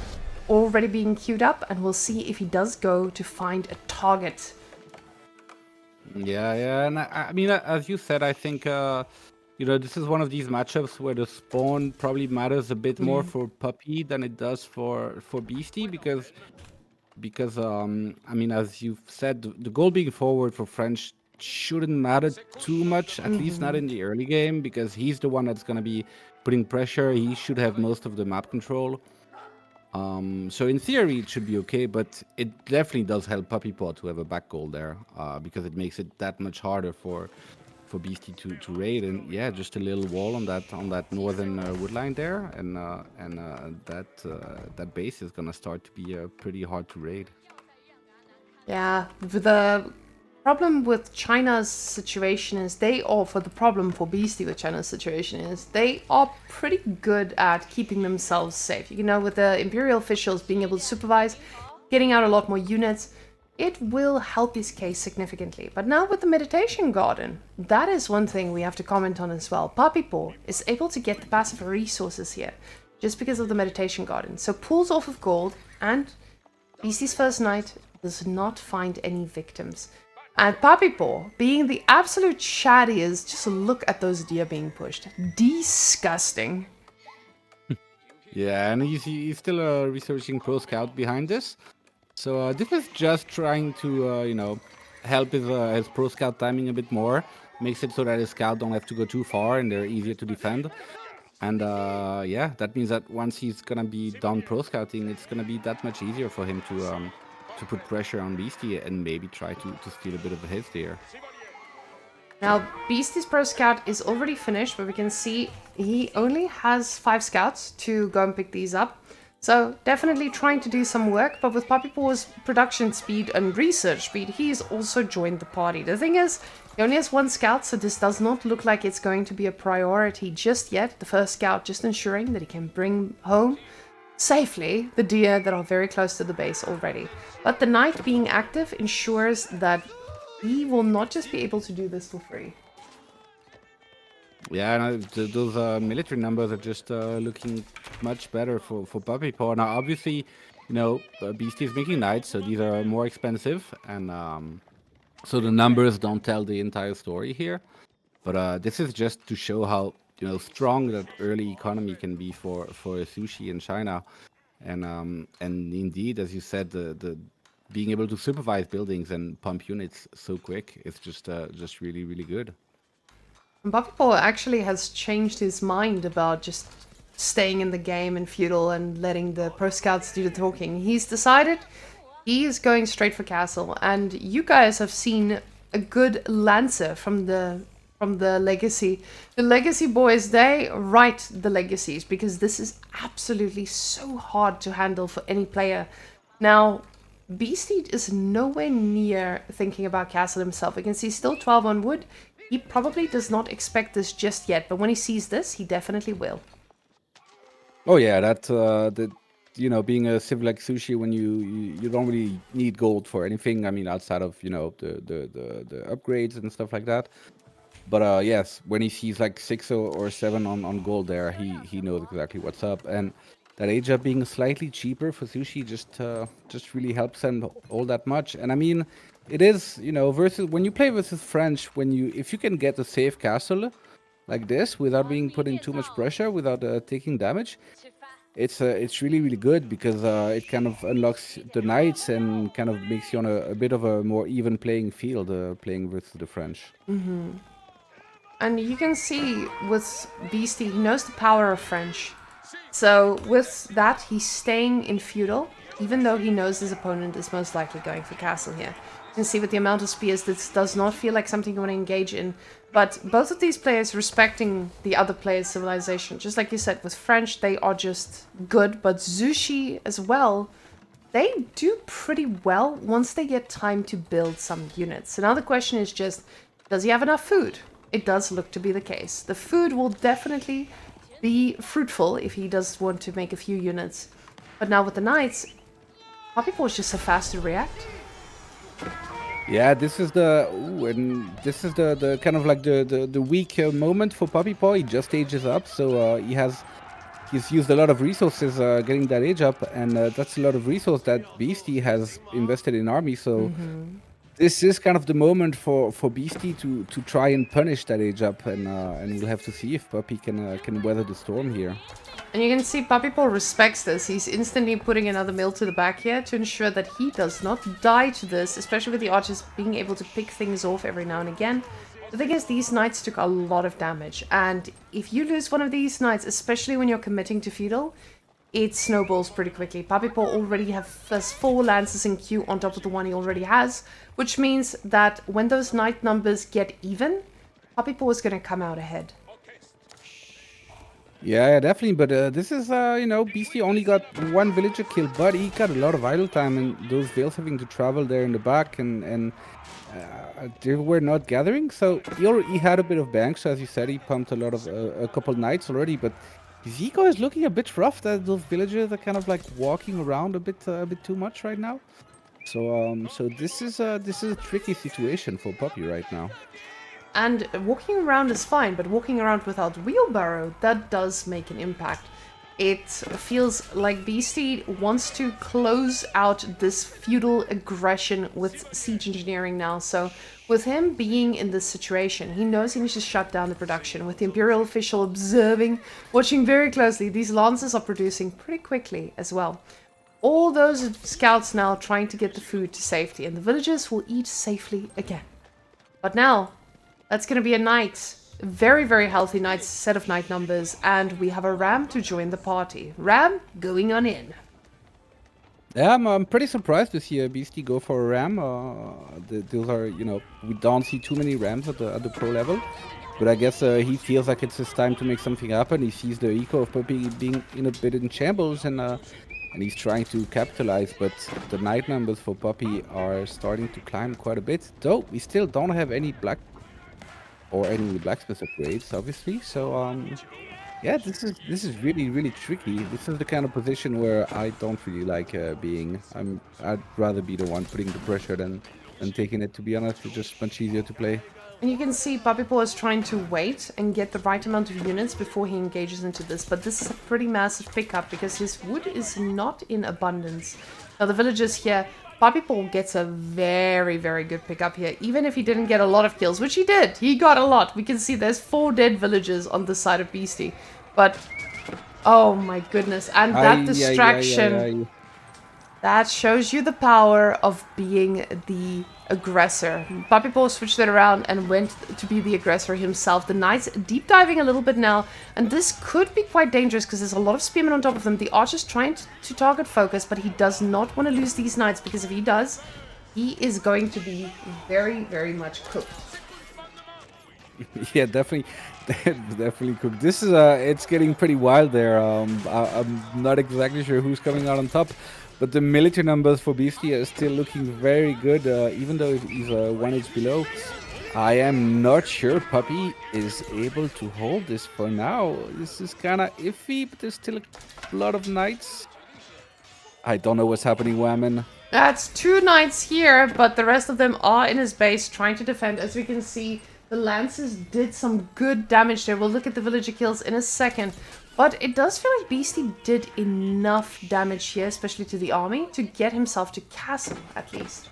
already being queued up, and we'll see if he does go to find a target. Yeah, and I mean, as you said, I think this is one of these matchups where the spawn probably matters a bit more for Puppy than it does for Beastie, because I mean, as you've said, the goal being forward for French shouldn't matter too much, at least not in the early game, because he's the one that's going to be putting pressure. He should have most of the map control. So in theory, it should be okay, but it definitely does help Puppypaw to have a back goal there, because it makes it that much harder for Beastie to raid. And yeah, just a little wall on that northern wood line there, and that base is gonna start to be pretty hard to raid. Yeah, the problem with China's situation is the problem for Beastie with China's situation is they are pretty good at keeping themselves safe. With the Imperial officials being able to supervise, getting out a lot more units, it will help his case significantly. But now with the meditation garden, that is one thing we have to comment on as well. Puppypaw is able to get the passive resources here just because of the meditation garden. So pulls off of gold, and Beastie's first knight does not find any victims. And Puppypaw, being the absolute chattiest, just look at those deer being pushed. Disgusting. Yeah, and he's still researching Pro Scout behind this. So this is just trying to help his pro scout timing a bit more. Makes it so that his scout don't have to go too far and they're easier to defend. And yeah, that means that once he's gonna be done pro scouting, it's gonna be that much easier for him to put pressure on Beastie and maybe try to steal a bit of a hit there. Now, Beastie's Pro Scout is already finished, but we can see he only has 5 scouts to go and pick these up. So, definitely trying to do some work, but with Puppypaw's production speed and research speed, he's also joined the party. The thing is, he only has 1 scout, so this does not look like it's going to be a priority just yet. The first scout just ensuring that he can bring home safely the deer that are very close to the base already. But the knight being active ensures that he will not just be able to do this for free. Yeah, no, those military numbers are just looking much better for Puppypaw. Now, obviously, Beastie is making knights, so these are more expensive, and so the numbers don't tell the entire story here. But this is just to show how strong that early economy can be for sushi in China, and indeed, as you said, the being able to supervise buildings and pump units so quick is just really really good. And Puppypaw actually has changed his mind about just staying in the game in feudal and letting the pro scouts do the talking. He's decided he is going straight for castle, and you guys have seen a good lancer from the legacy. The legacy boys, they write the legacies because this is absolutely so hard to handle for any player. Now, Beastie is nowhere near thinking about castle himself. We can see still 12 on wood. He probably does not expect this just yet, but when he sees this, he definitely will. Oh yeah, being a civ like sushi, when you don't really need gold for anything. I mean, outside of the upgrades and stuff like that. But yes, when he sees like 6 or 7 on gold there, he knows exactly what's up. And that age up being slightly cheaper for sushi just really helps him all that much. And I mean, it is versus when you play versus French, if you can get a safe castle like this without being put in too much pressure, without taking damage, it's really really good because it kind of unlocks the knights and kind of makes you on a bit of a more even playing field playing versus the French. And you can see with Beastie, he knows the power of French. So with that, he's staying in feudal, even though he knows his opponent is most likely going for castle here. You can see with the amount of spears, this does not feel like something you want to engage in. But both of these players respecting the other player's civilization. Just like you said, with French, they are just good. But Zushi as well, they do pretty well once they get time to build some units. So now the question is just, does he have enough food? It does look to be the case. The food will definitely be fruitful if he does want to make a few units. But now with the knights, Puppypaw is just so fast to react. Yeah, this is the kind of like the weak moment for Puppypaw. He just ages up, so he's used a lot of resources getting that age up, and that's a lot of resource that Beastie has invested in army. So this is kind of the moment for Beastie to try and punish that age up, and we'll have to see if Puppy can weather the storm here. And you can see Puppypaw respects this. He's instantly putting another mill to the back here to ensure that he does not die to this, especially with the archers being able to pick things off every now and again. The thing is, these knights took a lot of damage, and if you lose one of these knights, especially when you're committing to feudal, it snowballs pretty quickly. Puppypaw already has 4 lances in queue on top of the one he already has, which means that when those knight numbers get even, Puppypaw is going to come out ahead. Yeah, definitely. But this is, Beastie only got 1 villager killed, but he got a lot of idle time, and those Vales having to travel there in the back, and they were not gathering. So he had a bit of banks, as you said. He pumped a couple knights already, but his eco is looking a bit rough. That those villagers are kind of like walking around a bit too much right now. So this is a tricky situation for Puppy right now. And walking around is fine, but walking around without wheelbarrow, that does make an impact. It feels like Beastie wants to close out this feudal aggression with siege engineering now. So with him being in this situation, he knows he needs to shut down the production. With the Imperial official observing, watching very closely, these lances are producing pretty quickly as well. all those scouts now trying to get the food to safety, and the villagers will eat safely again. But now, that's going to be a night. A very, very healthy night, set of night numbers, and we have a Ram to join the party. Ram, going on in. Yeah, I'm pretty surprised to see a Beastie go for a ram. Those are, we don't see too many rams at the pro level. But I guess he feels like it's his time to make something happen. He sees the eco of Puppy being in a bit in shambles, and he's trying to capitalize. But the night numbers for Puppy are starting to climb quite a bit. Though we still don't have any black or any blacksmith upgrades, obviously. So yeah, this is really, really tricky. This is the kind of position where I don't really like being. I'd rather be the one putting the pressure than taking it. To be honest, it's just much easier to play. And you can see Puppypaw is trying to wait and get the right amount of units before he engages into this. But this is a pretty massive pickup because his wood is not in abundance. Now the villagers here, Puppypaw gets a very, very good pickup here. Even if he didn't get a lot of kills, which he did. He got a lot. We can see there's 4 dead villagers on the side of Beastie. But, oh my goodness. And that distraction, that shows you the power of being the aggressor. Puppypaw switched it around and went to be the aggressor himself. The knights deep diving a little bit now, and this could be quite dangerous because there's a lot of spearmen on top of them. The archer's trying to target focus, but he does not want to lose these knights because if he does, he is going to be very, very much cooked. Yeah, definitely, definitely cooked. This is it's getting pretty wild there. I'm not exactly sure who's coming out on top. But the military numbers for Beastie are still looking very good, even though he's 1 below. I am not sure Puppy is able to hold this for now. This is kind of iffy, but there's still a lot of knights. I don't know what's happening, Whamen. That's 2 knights here, but the rest of them are in his base trying to defend. As we can see, the lances did some good damage there. We'll look at the villager kills in a second. But it does feel like Beastie did enough damage here, especially to the army, to get himself to castle, at least.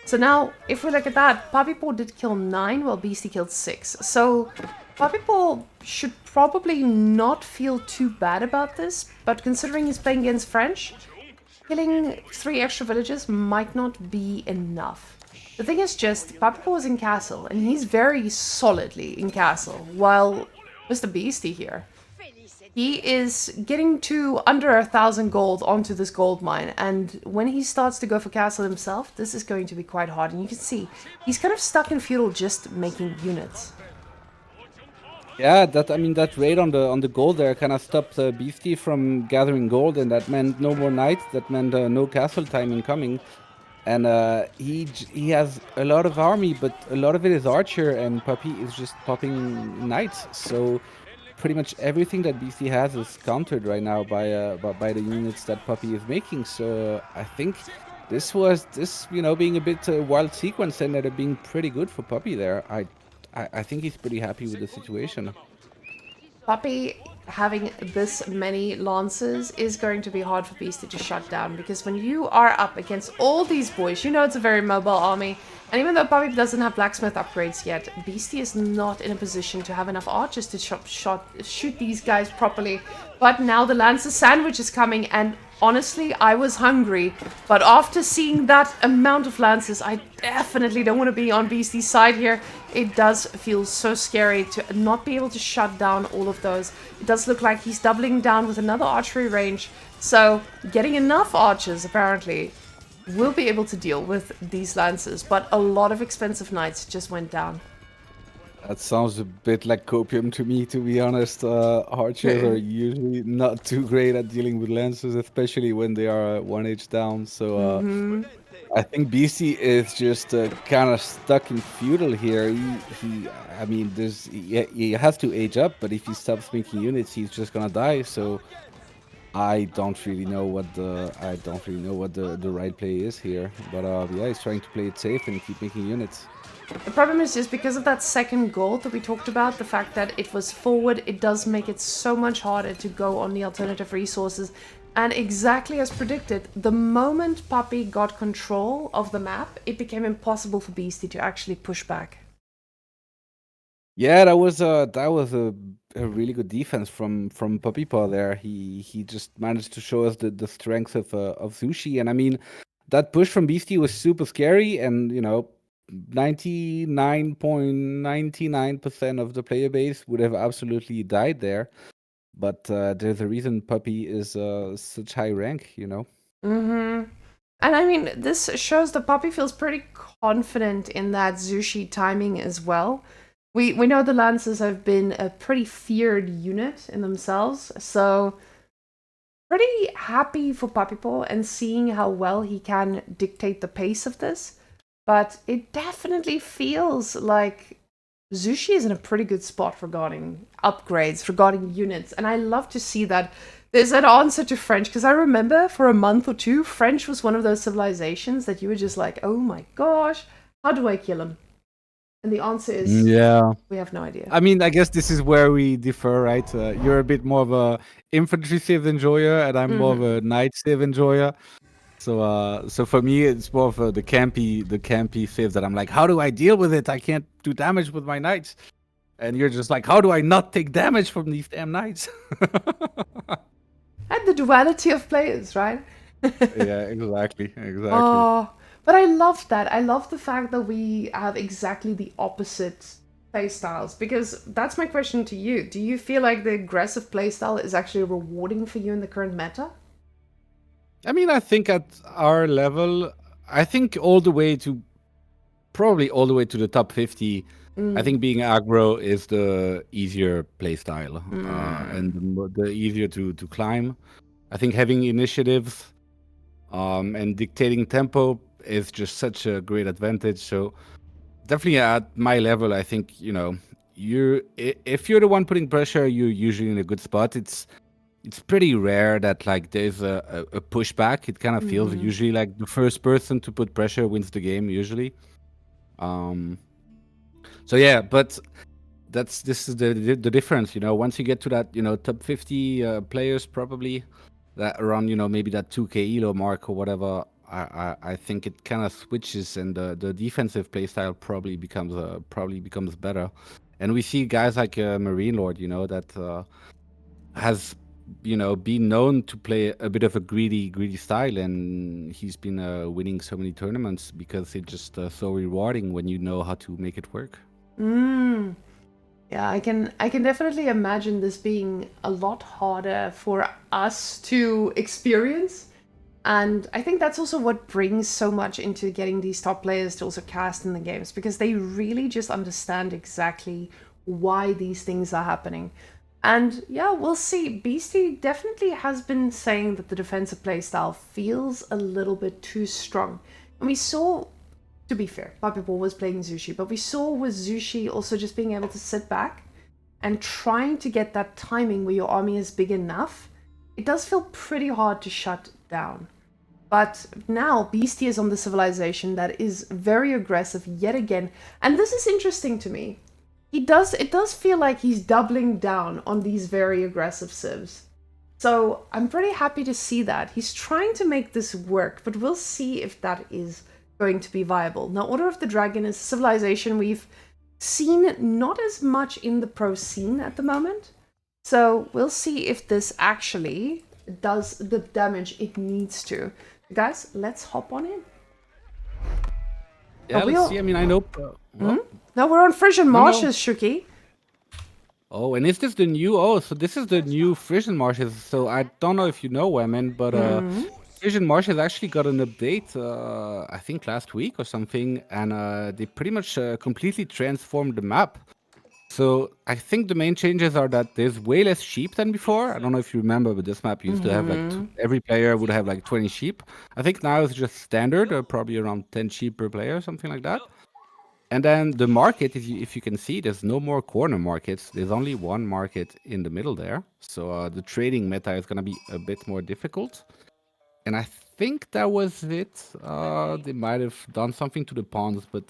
So now, if we look at that, Puppypaw did kill 9, while Beastie killed 6. So, Puppypaw should probably not feel too bad about this, but considering he's playing against French, killing 3 extra villagers might not be enough. The thing is just, Puppypaw is in castle, and he's very solidly in castle, while Mr. Beastie here, he is getting to under 1,000 gold onto this gold mine, and when he starts to go for castle himself, this is going to be quite hard. And you can see he's kind of stuck in feudal, just making units. Yeah, that raid on the gold there kind of stopped Beastie from gathering gold, and that meant no more knights. That meant no castle time incoming, and he has a lot of army, but a lot of it is archer, and Puppy is just popping knights. So pretty much everything that Beastie has is countered right now by the units that Puppy is making. So I think this being a bit wild sequence ended up being pretty good for Puppy there. I think he's pretty happy with the situation. Puppy having this many lances is going to be hard for Beastie to shut down, because when you are up against all these boys, you know it's a very mobile army. And even though Puppy doesn't have blacksmith upgrades yet, Beastie is not in a position to have enough archers to shoot these guys properly. But now the Lancer sandwich is coming, and honestly, I was hungry. But after seeing that amount of lances, I definitely don't want to be on Beastie's side here. It does feel so scary to not be able to shut down all of those. It does look like he's doubling down with another archery range. So getting enough archers, apparently, will be able to deal with these lances, but a lot of expensive knights just went down. That sounds a bit like copium to me, to be honest. Archers are usually not too great at dealing with lancers, especially when they are 1 down. So I think Beastie is just kind of stuck in feudal here. He has to age up, but if he stops making units, he's just gonna die. So I don't really know what the right play is here, but yeah, he's trying to play it safe and keep making units. The problem is just because of that second gold that we talked about, the fact that it was forward, it does make it so much harder to go on the alternative resources. And exactly as predicted, the moment Puppy got control of the map, it became impossible for Beastie to actually push back. Yeah, that was a really good defense from Puppypaw there. He just managed to show us the strength of Sushi, and I mean that push from Beastie was super scary, and 99.99% of the player base would have absolutely died there. But there's a reason Puppy is such high rank. Mm-hmm. And I mean, this shows the puppy feels pretty confident in that Zushi timing as well. We know the Lancers have been a pretty feared unit in themselves, so pretty happy for Puppypaw and seeing how well he can dictate the pace of this. But it definitely feels like Zushi is in a pretty good spot regarding upgrades, regarding units, and I love to see that there's an answer to French because I remember for a month or two, French was one of those civilizations that you were just like, oh my gosh, how do I kill him? And the answer is Yeah. we have no idea. I mean, I guess this is where we differ, right? You're a bit more of a infantry civ enjoyer, and I'm more of Mm-hmm. a knight civ enjoyer. So for me, it's more of the campy civ that I'm like, how do I deal with it? I can't do damage with my knights, and you're just like, how do I not take damage from these damn knights? And the duality of players, right? Yeah, exactly, exactly. Oh, but I love that. I love the fact that we have exactly the opposite playstyles because that's my question to you. Do you feel like the aggressive playstyle is actually rewarding for you in the current meta? I mean, I think at our level, I think all the way to probably all the way to the top 50. I Mm. think being aggro is the easier play style, Mm. and the easier to climb. I think having initiatives and dictating tempo is just such a great advantage. So definitely at my level, I think if you're the one putting pressure, you're usually in a good spot. It's pretty rare that like there's a pushback. It kind of feels Mm-hmm. usually like the first person to put pressure wins the game usually. Um, so yeah, but this is the difference. Once you get to that top 50 players probably that around maybe that 2K elo mark or whatever. I think it kind of switches and the defensive playstyle probably becomes better. And we see guys like Marine Lord, that has been known to play a bit of a greedy style, and he's been winning so many tournaments because it's just so rewarding when you know how to make it work. Mm. Yeah, I can definitely imagine this being a lot harder for us to experience. And I think that's also what brings so much into getting these top players to also cast in the games because they really just understand exactly why these things are happening. And yeah, we'll see. Beastie definitely has been saying that the defensive playstyle feels a little bit too strong. And we saw, to be fair, Puppypaw was playing Zushi, but we saw with Zushi also just being able to sit back and trying to get that timing where your army is big enough. It does feel pretty hard to shut down. But now Beastie is on the civilization that is very aggressive yet again. And this is interesting to me. It does feel like he's doubling down on these very aggressive civs. So I'm pretty happy to see that. He's trying to make this work, but we'll see if that is going to be viable. Now, Order of the Dragon is a civilization we've seen not as much in the pro scene at the moment. So we'll see if this actually does the damage it needs to. Guys, let's hop on in. Are Yeah, we let's see. I all? mean, I know. Hmm? Well, No, we're on Frisian no, no. Marshes, Shuki. Oh, and is this the new? Oh, so this is the new Frisian Marshes. So I don't know if you know, Whamen, but Hmm. Frisian Marshes actually got an update. I think last week or something, and they pretty much completely transformed the map. So I think the main changes are that there's way less sheep than before. I don't know if you remember, but this map used to have like Hmm. every player would have like 20 sheep. I think now it's just standard, probably around 10 sheep per player, something like that. And then the market, if you can see, there's no more corner markets. There's only one market in the middle there. So the trading meta is going to be a bit more difficult. And I think that was it. They might have done something to the pawns, but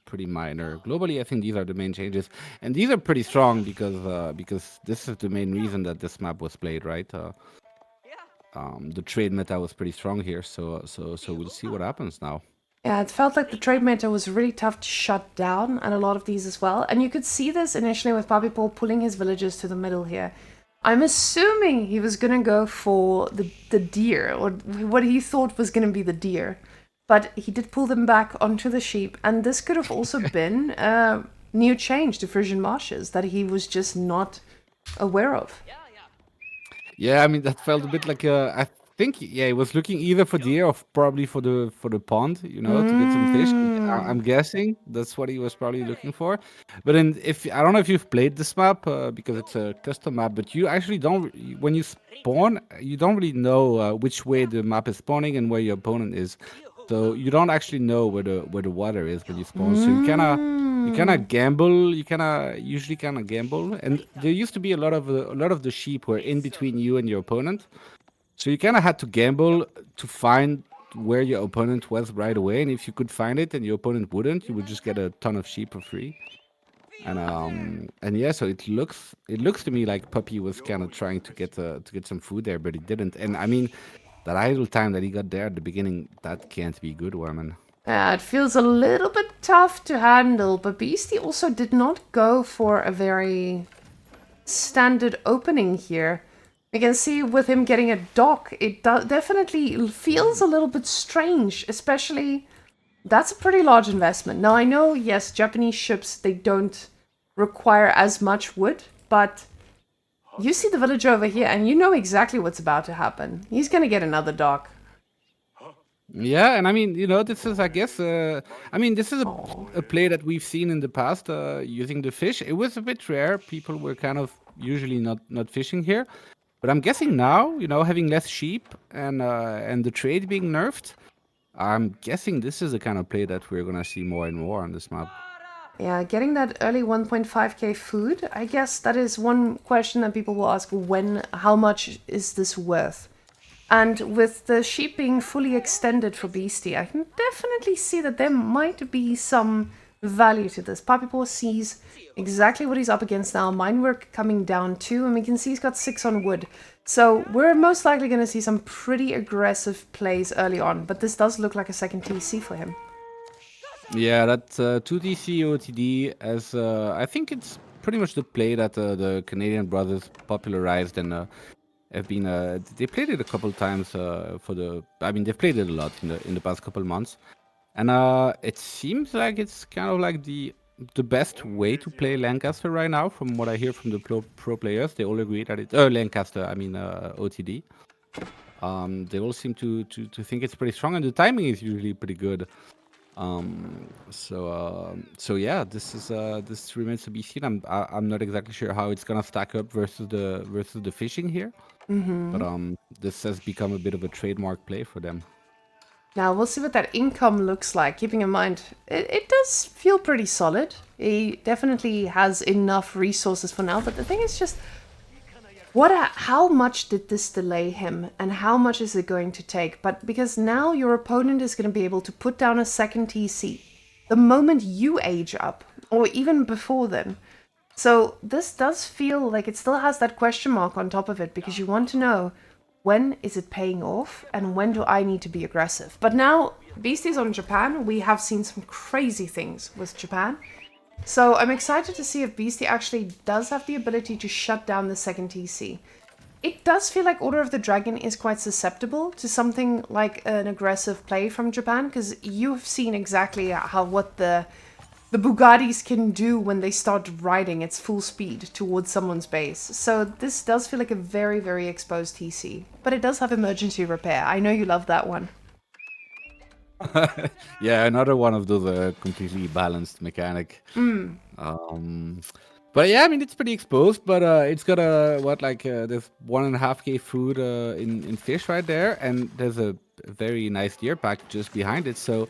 pretty minor. Globally, I think these are the main changes, and these are pretty strong because this is the main reason that this map was played, right? The trade meta was pretty strong here, so we'll see what happens now. Yeah, it felt like the trade meta was really tough to shut down, and a lot of these as well. And you could see this initially with Puppypaw pulling his villagers to the middle here. I'm assuming he was gonna go for the deer, or what he thought was gonna be the deer. But he did pull them back onto the sheep, and this could have also been a new change to Frisian Marshes that he was just not aware of. Yeah, I mean that felt a bit like I think yeah, he was looking either for deer or probably for the pond, you know, to get some fish. I'm guessing that's what he was probably looking for. But then if I don't know if you've played this map because it's a custom map, but you actually don't when you spawn, you don't really know which way the map is spawning and where your opponent is. So you don't actually know where the water is when you spawn. So you kind of gamble. You kind of usually kind of gamble. And there used to be a lot of the sheep were in between you and your opponent. So you kind of had to gamble to find where your opponent was right away. And if you could find it and your opponent wouldn't, you would just get a ton of sheep for free. And yeah, so it looks to me like Puppy was kind of trying to get some food there, but he didn't. And I mean, that idle time that he got there at the beginning, that can't be good, Whamen. It feels a little bit tough to handle, but Beastie also did not go for a very standard opening here. You can see with him getting a dock, it definitely feels a little bit strange, especially that's a pretty large investment. Now I know, yes, Japanese ships, they don't require as much wood, but you see the villager over here and you know exactly what's about to happen. He's gonna get another dock. Yeah, and I mean, you know, this is, I guess, I mean, this is Oh. a play that we've seen in the past using the fish. It was a bit rare. People were kind of usually not fishing here, but I'm guessing now, you know, having less sheep and the trade being nerfed, I'm guessing this is the kind of play that we're gonna see more and more on this map. Yeah, getting that early 1.5k food, I guess that is one question that people will ask when, how much is this worth? And with the sheep being fully extended for Beastie, I can definitely see that there might be some value to this. Puppypaw sees exactly what he's up against now. Minework coming down too, and we can see he's got 6 on wood. So we're most likely going to see some pretty aggressive plays early on, but this does look like a second TC for him. Yeah, that 2DC OTD as I think it's pretty much the play that the Canadian brothers popularized and have been they played it a couple times for the I mean they've played it a lot in the past couple months. And it seems like it's kind of like the best way to play Lancaster right now from what I hear from the pro players. They all agree that it's Lancaster, I mean OTD. They all seem to think it's pretty strong and the timing is usually pretty good. So yeah, this remains to be seen. I'm not exactly sure how it's gonna stack up versus the fishing here, but this has become a bit of a trademark play for them. Now we'll see what that income looks like, keeping in mind it does feel pretty solid. He definitely has enough resources for now, but the thing is just how much did this delay him and how much is it going to take? But because now your opponent is going to be able to put down a second TC the moment you age up, or even before then. So this does feel like it still has that question mark on top of it, because you want to know, when is it paying off and when do I need to be aggressive? But now Beastie's on Japan. We have seen some crazy things with Japan. So I'm excited to see if Beastie actually does have the ability to shut down the second TC. It does feel like Order of the Dragon is quite susceptible to something like an aggressive play from Japan, because you've seen exactly what the Bugattis can do when they start riding at full speed towards someone's base. So this does feel like a very, very exposed TC. But it does have emergency repair. I know you love that one. Yeah, another one of those completely balanced mechanic. Um, but yeah, I mean it's pretty exposed, but it's got a there's 1.5k food in fish right there, and there's a very nice deer pack just behind it. So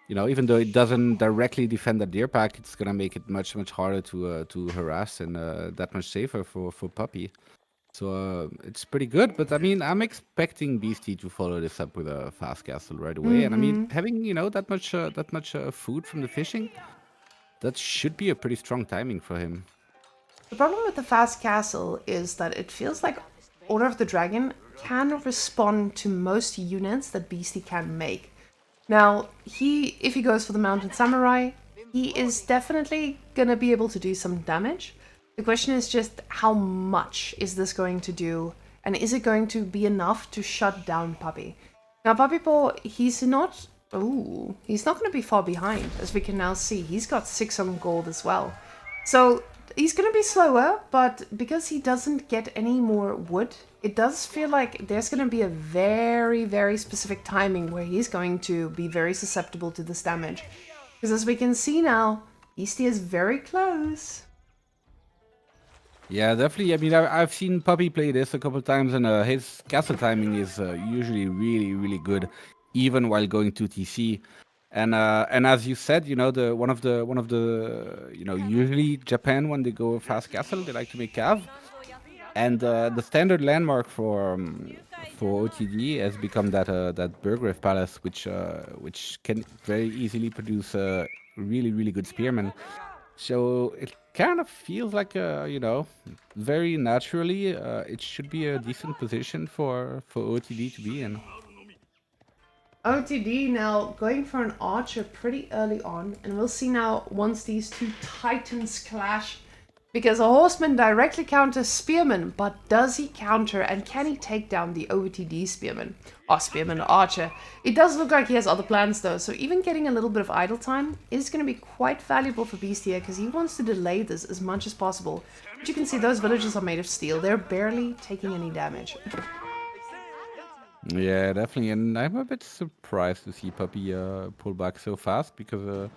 you know, even though it doesn't directly defend the deer pack, it's gonna make it much harder to harass and that much safer for Puppy. So it's pretty good, but I mean, I'm expecting Beastie to follow this up with a fast castle right away. And I mean, having you know that much food from the fishing, that should be a pretty strong timing for him. The problem with the fast castle is that it feels like Order of the Dragon can respond to most units that Beastie can make. Now, if he goes for the Mounted Samurai, he is definitely gonna be able to do some damage. The question is just how much is this going to do, and is it going to be enough to shut down Puppy? Now, Puppypaw, he's not. Ooh, he's not going to be far behind, as we can now see. He's got 6 on gold as well. So he's going to be slower, but because he doesn't get any more wood, it does feel like there's going to be a very, very specific timing where he's going to be very susceptible to this damage. Because as we can see now, Beasty is very close. Yeah, definitely. I mean, I've seen Puppy play this a couple of times, and his castle timing is usually really, really good, even while going to TC. And as you said, the one of the usually Japan, when they go fast castle, they like to make cav, and the standard landmark for OTD has become that Burggrave Palace, which can very easily produce really, really good spearmen. So it kind of feels like very naturally, it should be a decent position for OTD to be in. OTD now going for an archer pretty early on, and we'll see now once these two titans clash. Because a horseman directly counters spearman, but does he counter and can he take down the OTD spearman? Or spearman or archer. It does look like he has other plans though, so even getting a little bit of idle time is going to be quite valuable for Beasty here because he wants to delay this as much as possible. But you can see those villagers are made of steel. They're barely taking any damage. Yeah, definitely. And I'm a bit surprised to see Puppy pull back so fast because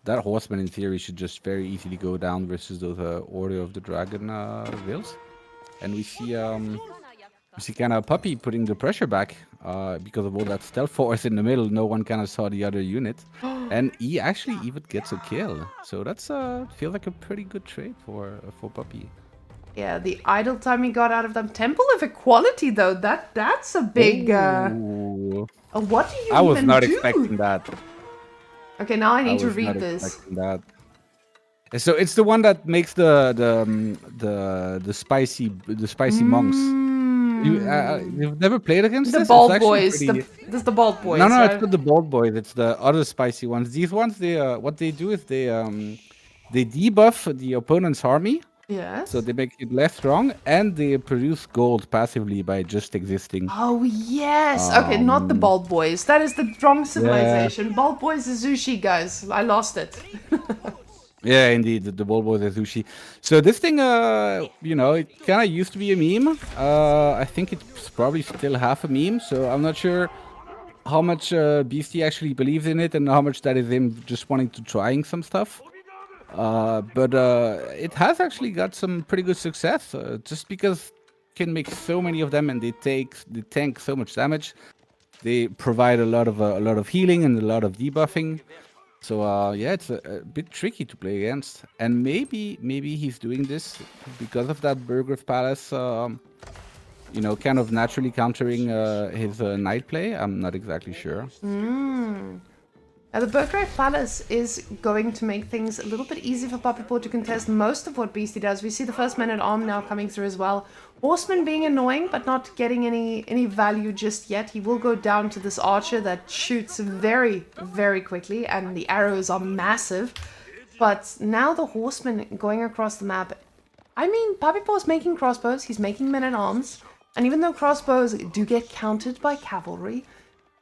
that horseman in theory should just very easily go down versus those Order of the Dragon wills. And we see kind of Puppy putting the pressure back because of all that stealth force in the middle. No one kind of saw the other unit, and he actually even gets a kill. So that's feels like a pretty good trade for Puppy. Yeah, the idle time he got out of them. Temple of Equality though, that's a big Ooh. what do you I was even not do? expecting that. Okay, now I need to was read not this. expecting that. So it's the one that makes the spicy monks. You've never played against The this? It's bald actually boys. pretty. This the bald boys, No, it's right? not the bald boys. It's the other spicy ones. These ones, they what they do is they debuff the opponent's army, so Yes. they make it less strong, and they produce gold passively by just existing. Oh yes. Okay, not the Um, bald boys. That is the wrong yeah, civilization. Bald boys is Zushi, guys. I lost it. yeah, indeed, the bald boys are sushi. So this thing, it kind of used to be a meme. I think it's probably still half a meme. So I'm not sure how much Beastie actually believes in it and how much that is him just wanting to trying some stuff. But it has actually got some pretty good success. Just because can make so many of them and they tank so much damage. They provide a lot of healing and a lot of debuffing. So yeah, it's a bit tricky to play against. And maybe he's doing this because of that Burggrave Palace. Kind of naturally countering his knight play. I'm not exactly sure. Now, the Burggrave Palace is going to make things a little bit easy for Puppypaw to contest most of what Beastie does. We see the first man at arm now coming through as well. Horseman being annoying, but not getting any value just yet. He will go down to this archer that shoots very, very quickly, and the arrows are massive. But now the horseman going across the map. I mean, Puppypaw's making crossbows, he's making men at arms, and even though crossbows do get countered by cavalry,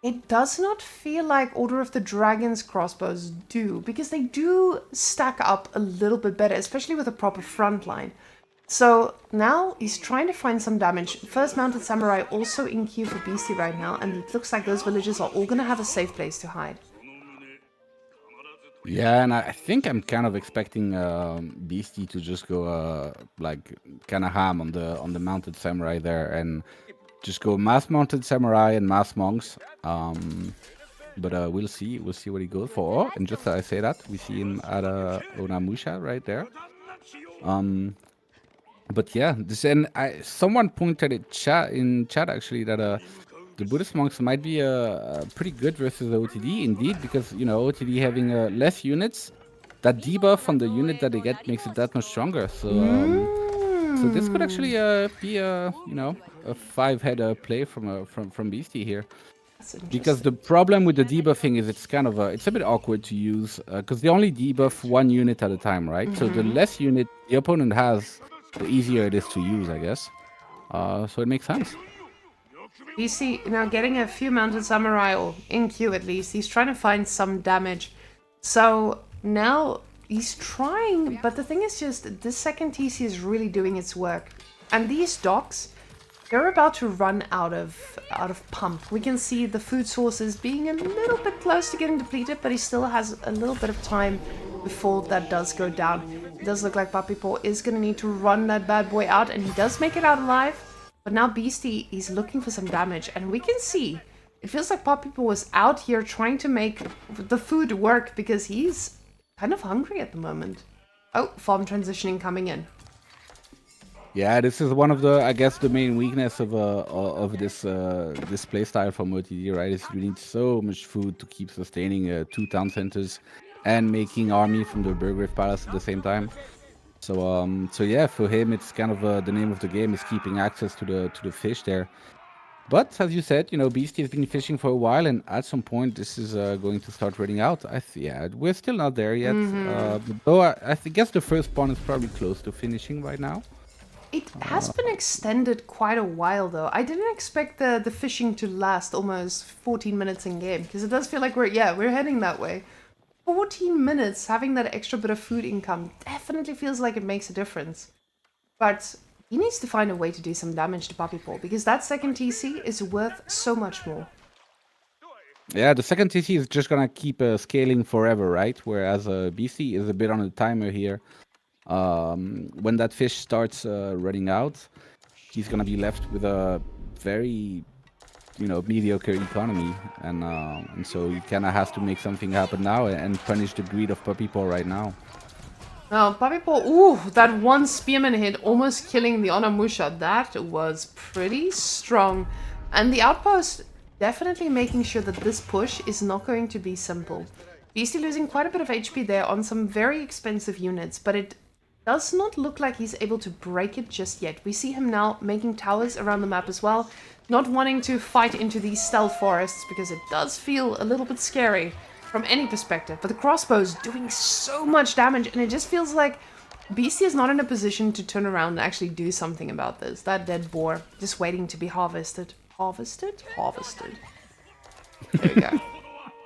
it does not feel like Order of the Dragon's crossbows do, because they do stack up a little bit better, especially with a proper front line. So now he's trying to find some damage. First Mounted Samurai also in queue for Beastie right now, and it looks like those villagers are all going to have a safe place to hide. Yeah, and I think I'm kind of expecting Beastie to just go like kind of ham on the mounted samurai there and just go mass mounted samurai and mass monks. But we'll see what he goes for. Oh, and just as I say that, we see him at Onamusha right there. But yeah, someone pointed in chat actually that the Buddhist monks might be pretty good versus OTD indeed, because OTD having less units, that debuff on the unit that they get makes it that much stronger. So this could actually be a 5-head play from Beastie here. Because the problem with the debuffing is it's kind of it's a bit awkward to use because they only debuff one unit at a time, right? So the less unit the opponent has, the easier it is to use, I guess. So it makes sense. Beasty now getting a few mounted samurai, or in queue at least. He's trying to find some damage. So now he's trying, but the thing is just this second TC is really doing its work. And these docks, they're about to run out of pump. We can see the food sources being a little bit close to getting depleted, but he still has a little bit of time before that does go down. It does look like Puppypaw is going to need to run that bad boy out, and he does make it out alive. But now Beasty is looking for some damage, and we can see it feels like Puppypaw was out here trying to make the food work because he's kind of hungry at the moment. Oh, farm transitioning coming in. Yeah, this is one of the, I guess, the main weakness of this this playstyle from OTD, right? Is you need so much food to keep sustaining 2 town centers and making army from the Burgrave Palace at the same time. So yeah, for him, it's kind of the name of the game is keeping access to the fish there. But as you said, Beastie has been fishing for a while, and at some point this is going to start running out. Yeah, we're still not there yet. But though I guess the first spawn is probably close to finishing right now. It has been extended quite a while, though. I didn't expect the fishing to last almost 14 minutes in game, because it does feel like we're heading that way. 14 minutes, having that extra bit of food income definitely feels like it makes a difference. But he needs to find a way to do some damage to Puppypaw, because that second TC is worth so much more. Yeah, the second TC is just gonna keep scaling forever, right? Whereas BC is a bit on a timer here. When that fish starts running out, he's gonna be left with a very mediocre economy, and so he kind of has to make something happen now and punish the greed of Puppypaw right now. Now, Puppypaw, ooh, that one spearman hit almost killing the Onamusha. That was pretty strong. And the outpost definitely making sure that this push is not going to be simple. Beastie losing quite a bit of HP there on some very expensive units, but it does not look like he's able to break it just yet. We see him now making towers around the map as well, not wanting to fight into these stealth forests because it does feel a little bit scary from any perspective. But the crossbow's doing so much damage, and it just feels like Beastie is not in a position to turn around and actually do something about this. That dead boar just waiting to be harvested. Harvested? Harvested. There we go.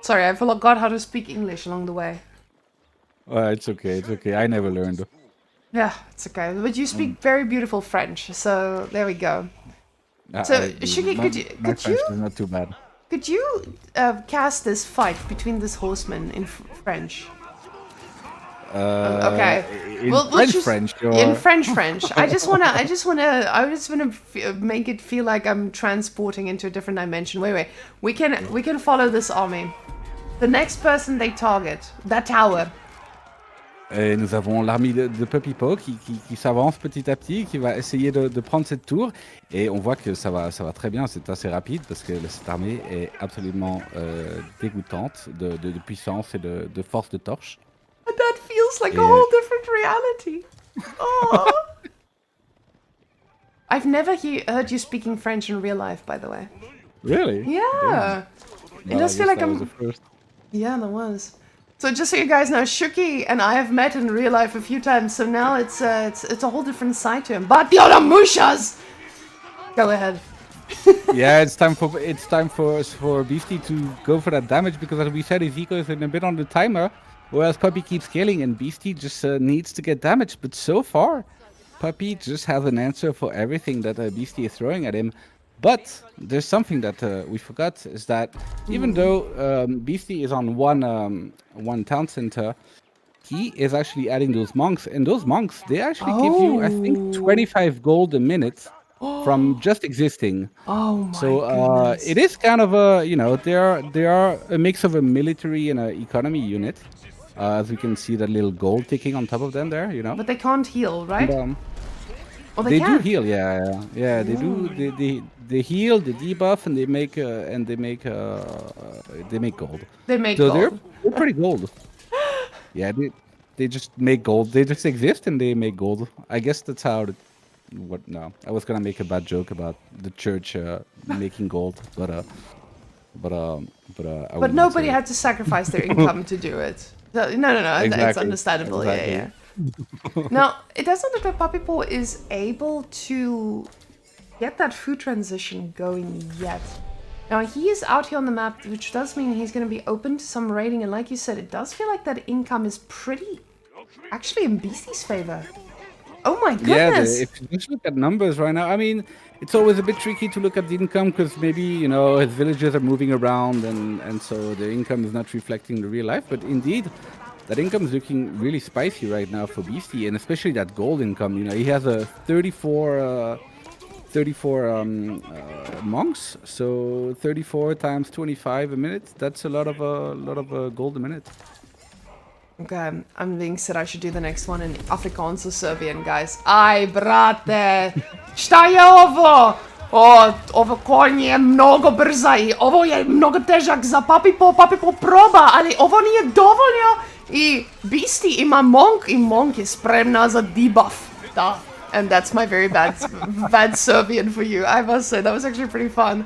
Sorry, I forgot how to speak English along the way. It's okay, it's okay. I never learned. Yeah, it's okay. But you speak very beautiful French, so there we go. So, Shuki, my French is not too bad. Could you cast this fight between this horsemen in French? Okay. In French, in French. I just wanna make it feel like I'm transporting into a different dimension. Wait. We can follow this army. The next person they target, that tower. Et nous avons l'armée de Puppypaw qui s'avance petit à petit, qui va essayer de prendre cette tour. Et on voit que ça va très bien, c'est assez rapide parce que cette armée est absolument dégoûtante de puissance et de force de torche. That feels like a whole different reality. Oh. I've never heard you speaking French in real life, by the way. Really? Yeah. It does feel like I'm... Yeah, there was. So just so you guys know, Shuki and I have met in real life a few times, so now it's a whole different side to him. But the Onamushas! Go ahead. Yeah, it's time for Beastie to go for that damage because, as we said, his eco is a bit on the timer, whereas Puppy keeps scaling and Beastie just needs to get damage. But so far, Puppy just has an answer for everything that Beastie is throwing at him. But there's something that we forgot, is that even though Beastie is on one town center, he is actually adding those monks, and those monks, they actually give you, I think, 25 gold a minute from just existing. Oh my so goodness. it is kind of a, they are a mix of a military and an economy unit. As we can see that little gold ticking on top of them there, But they can't heal, right? And, Oh, they do heal, yeah. They do. They heal, they debuff, and they make gold. They make so gold. They're pretty gold. Yeah, they just make gold. They just exist and they make gold. I guess that's how. No, I was gonna make a bad joke about the church making gold, but I But would not nobody say had to sacrifice their income to do it. No. It's exactly, understandable. exactly. Yeah. Now, it doesn't look like Puppypaw is able to get that food transition going yet. Now, he is out here on the map, which does mean he's going to be open to some raiding. And like you said, it does feel like that income is pretty actually in Beasty's favor. Oh my Yeah, goodness! if you just look at numbers right now, I mean, it's always a bit tricky to look at the income because maybe, his villagers are moving around and so the income is not reflecting the real life. But indeed, that income is looking really spicy right now for Beastie, and especially that gold income. He has a 34 monks, so 34 times 25 a minute. That's a lot of gold a minute. Okay, I'm being said I should do the next one in Afrikaans or Serbian, guys. Aj, brate! Šta je ovo? Ovo konje je mnogo brza i ovo je mnogo težak za Puppypaw proba, ali ovo nije dovoljno i Beastie ima monk i monk je spremna za debuff. Da. And that's my very bad Serbian for you, I must say. That was actually pretty fun.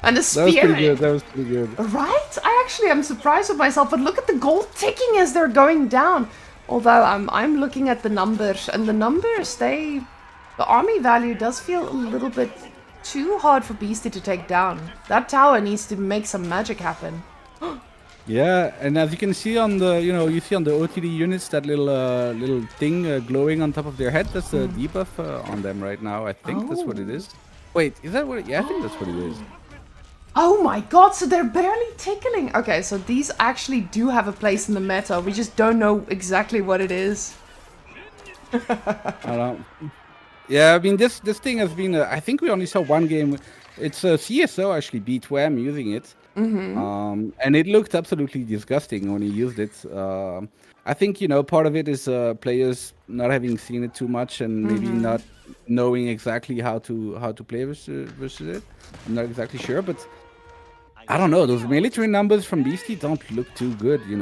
And the That was pretty spearhead. good. That was pretty good. Right? I actually am surprised with myself, but look at the gold ticking as they're going down. Although I'm looking at the numbers, and the numbers, the army value does feel a little bit too hard for Beastie to take down. That tower needs to make some magic happen. Yeah, and as you can see on the, you see on the OTD units that little thing glowing on top of their head. That's a debuff on them right now. I think that's what it is. Wait, is that what? Yeah, I think that's what it is. Oh my god, so they're barely tickling. Okay, so these actually do have a place in the meta. We just don't know exactly what it is. I don't. Yeah, I mean this thing has been. I think we only saw one game. It's CSO actually beat Wham using it. And it looked absolutely disgusting when he used it. I think part of it is players not having seen it too much and maybe not knowing exactly how to play versus it. I'm not exactly sure, but I don't know. Those military numbers from Beastie don't look too good. He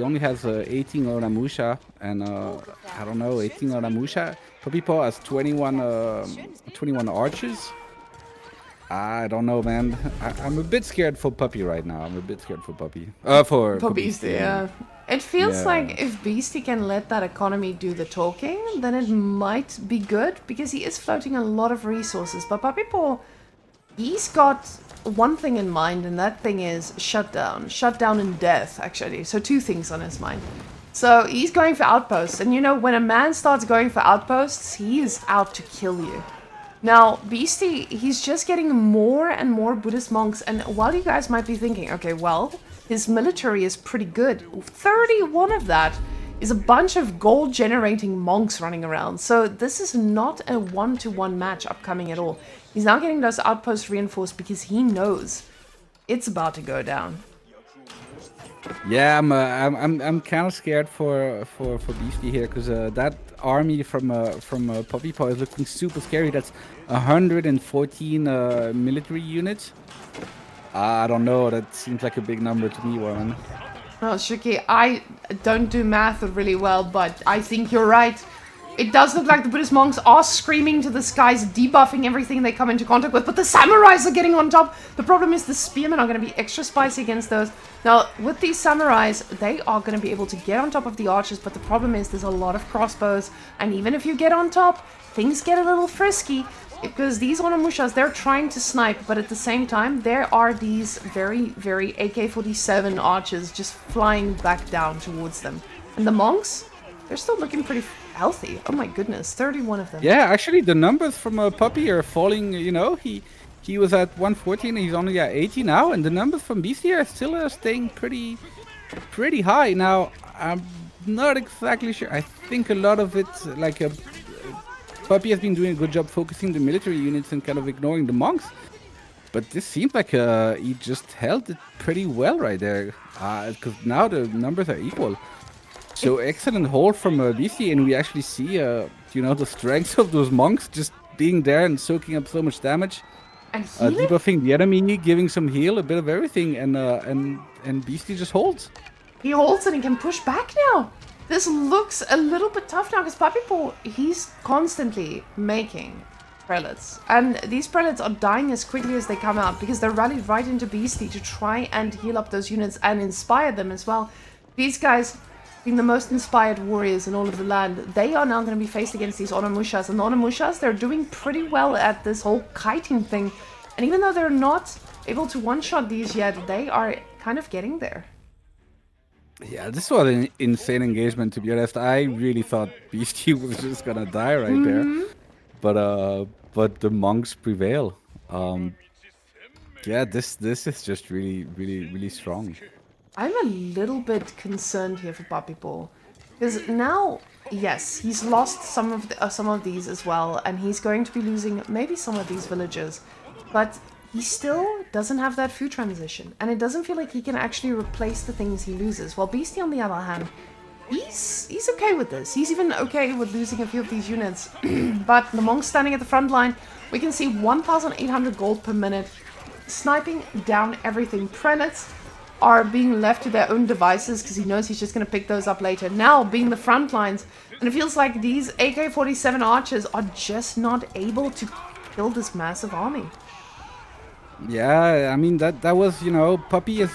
only has 18 Oramusha and I don't know, 18 Oramusha. Puppypaw has 21 archers. I don't know, man. I'm a bit scared for Puppy right now. I'm a bit scared for Puppy. For Beastie, Beastie. yeah. It feels Yeah. like if Beastie can let that economy do the talking, then it might be good, because he is floating a lot of resources. But Puppypaw, he's got one thing in mind, and that thing is shutdown. Shutdown and death, actually. So two things on his mind. So he's going for outposts, and when a man starts going for outposts, he is out to kill you. Now, Beastie, he's just getting more and more Buddhist monks, and while you guys might be thinking, okay, well, his military is pretty good, 31 of that is a bunch of gold-generating monks running around, so this is not a one-to-one match upcoming at all. He's now getting those outposts reinforced because he knows it's about to go down. Yeah, I'm kind of scared for Beastie here because that army from Puppypaw is looking super scary. That's 114 military units. I don't know. That seems like a big number to me, Whamen. Oh, Shuki, I don't do math really well, but I think you're right. It does look like the Buddhist monks are screaming to the skies, debuffing everything they come into contact with, but the samurais are getting on top. The problem is the spearmen are going to be extra spicy against those. Now, with these samurais, they are going to be able to get on top of the archers, but the problem is there's a lot of crossbows, and even if you get on top, things get a little frisky, because these Onamushas, they're trying to snipe, but at the same time, there are these very, very AK-47 archers just flying back down towards them. And the monks, they're still looking pretty healthy. Oh my goodness, 31 of them. Yeah, actually, the numbers from Puppy are falling. He was at 114, and he's only at 80 now, and the numbers from Beastie are still staying pretty high. Now, I'm not exactly sure. I think a lot of it, like Puppy has been doing a good job focusing the military units and kind of ignoring the monks. But this seems like he just held it pretty well right there, because now the numbers are equal. So excellent hold from BC, and we actually see, the strength of those monks just being there and soaking up so much damage. And healing? Debuffing the enemy, giving some heal, a bit of everything, and Beastie just holds. He holds and he can push back now. This looks a little bit tough now because Puppypaw, he's constantly making prelates. And these prelates are dying as quickly as they come out because they're rallied right into Beasty to try and heal up those units and inspire them as well. These guys, being the most inspired warriors in all of the land, they are now going to be faced against these Onimushas. And the Onimushas, they're doing pretty well at this whole kiting thing. And even though they're not able to one-shot these yet, they are kind of getting there. Yeah, this was an insane engagement, to be honest. I really thought Beastie was just gonna die right there. But the monks prevail. Yeah, this is just really strong. I'm a little bit concerned here for Puppypaw. Because now, yes, he's lost some of these as well, and he's going to be losing maybe some of these villagers. But he still doesn't have that food transition, and it doesn't feel like he can actually replace the things he loses. While Beastie, on the other hand, he's okay with this. He's even okay with losing a few of these units. But the monks standing at the front line, we can see 1,800 gold per minute, sniping down everything. Prelates are being left to their own devices because he knows he's just going to pick those up later. Now, being the front lines, and it feels like these AK-47 archers are just not able to kill this massive army. Yeah, I mean that was, Puppy is,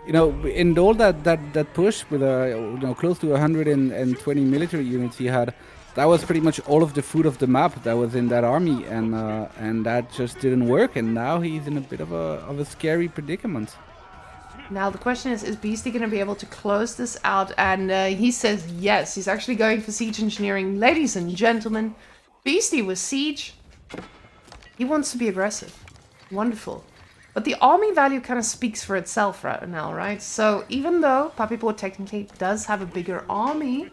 in all that push with close to 120 military units he had, that was pretty much all of the food of the map that was in that army, and that just didn't work, and now he's in a bit of a scary predicament. Now the question is Beastie going to be able to close this out? And he says yes, he's actually going for siege engineering. Ladies and gentlemen, Beastie with siege. He wants to be aggressive. Wonderful. But the army value kind of speaks for itself right now, right? So even though Puppypaw technically does have a bigger army,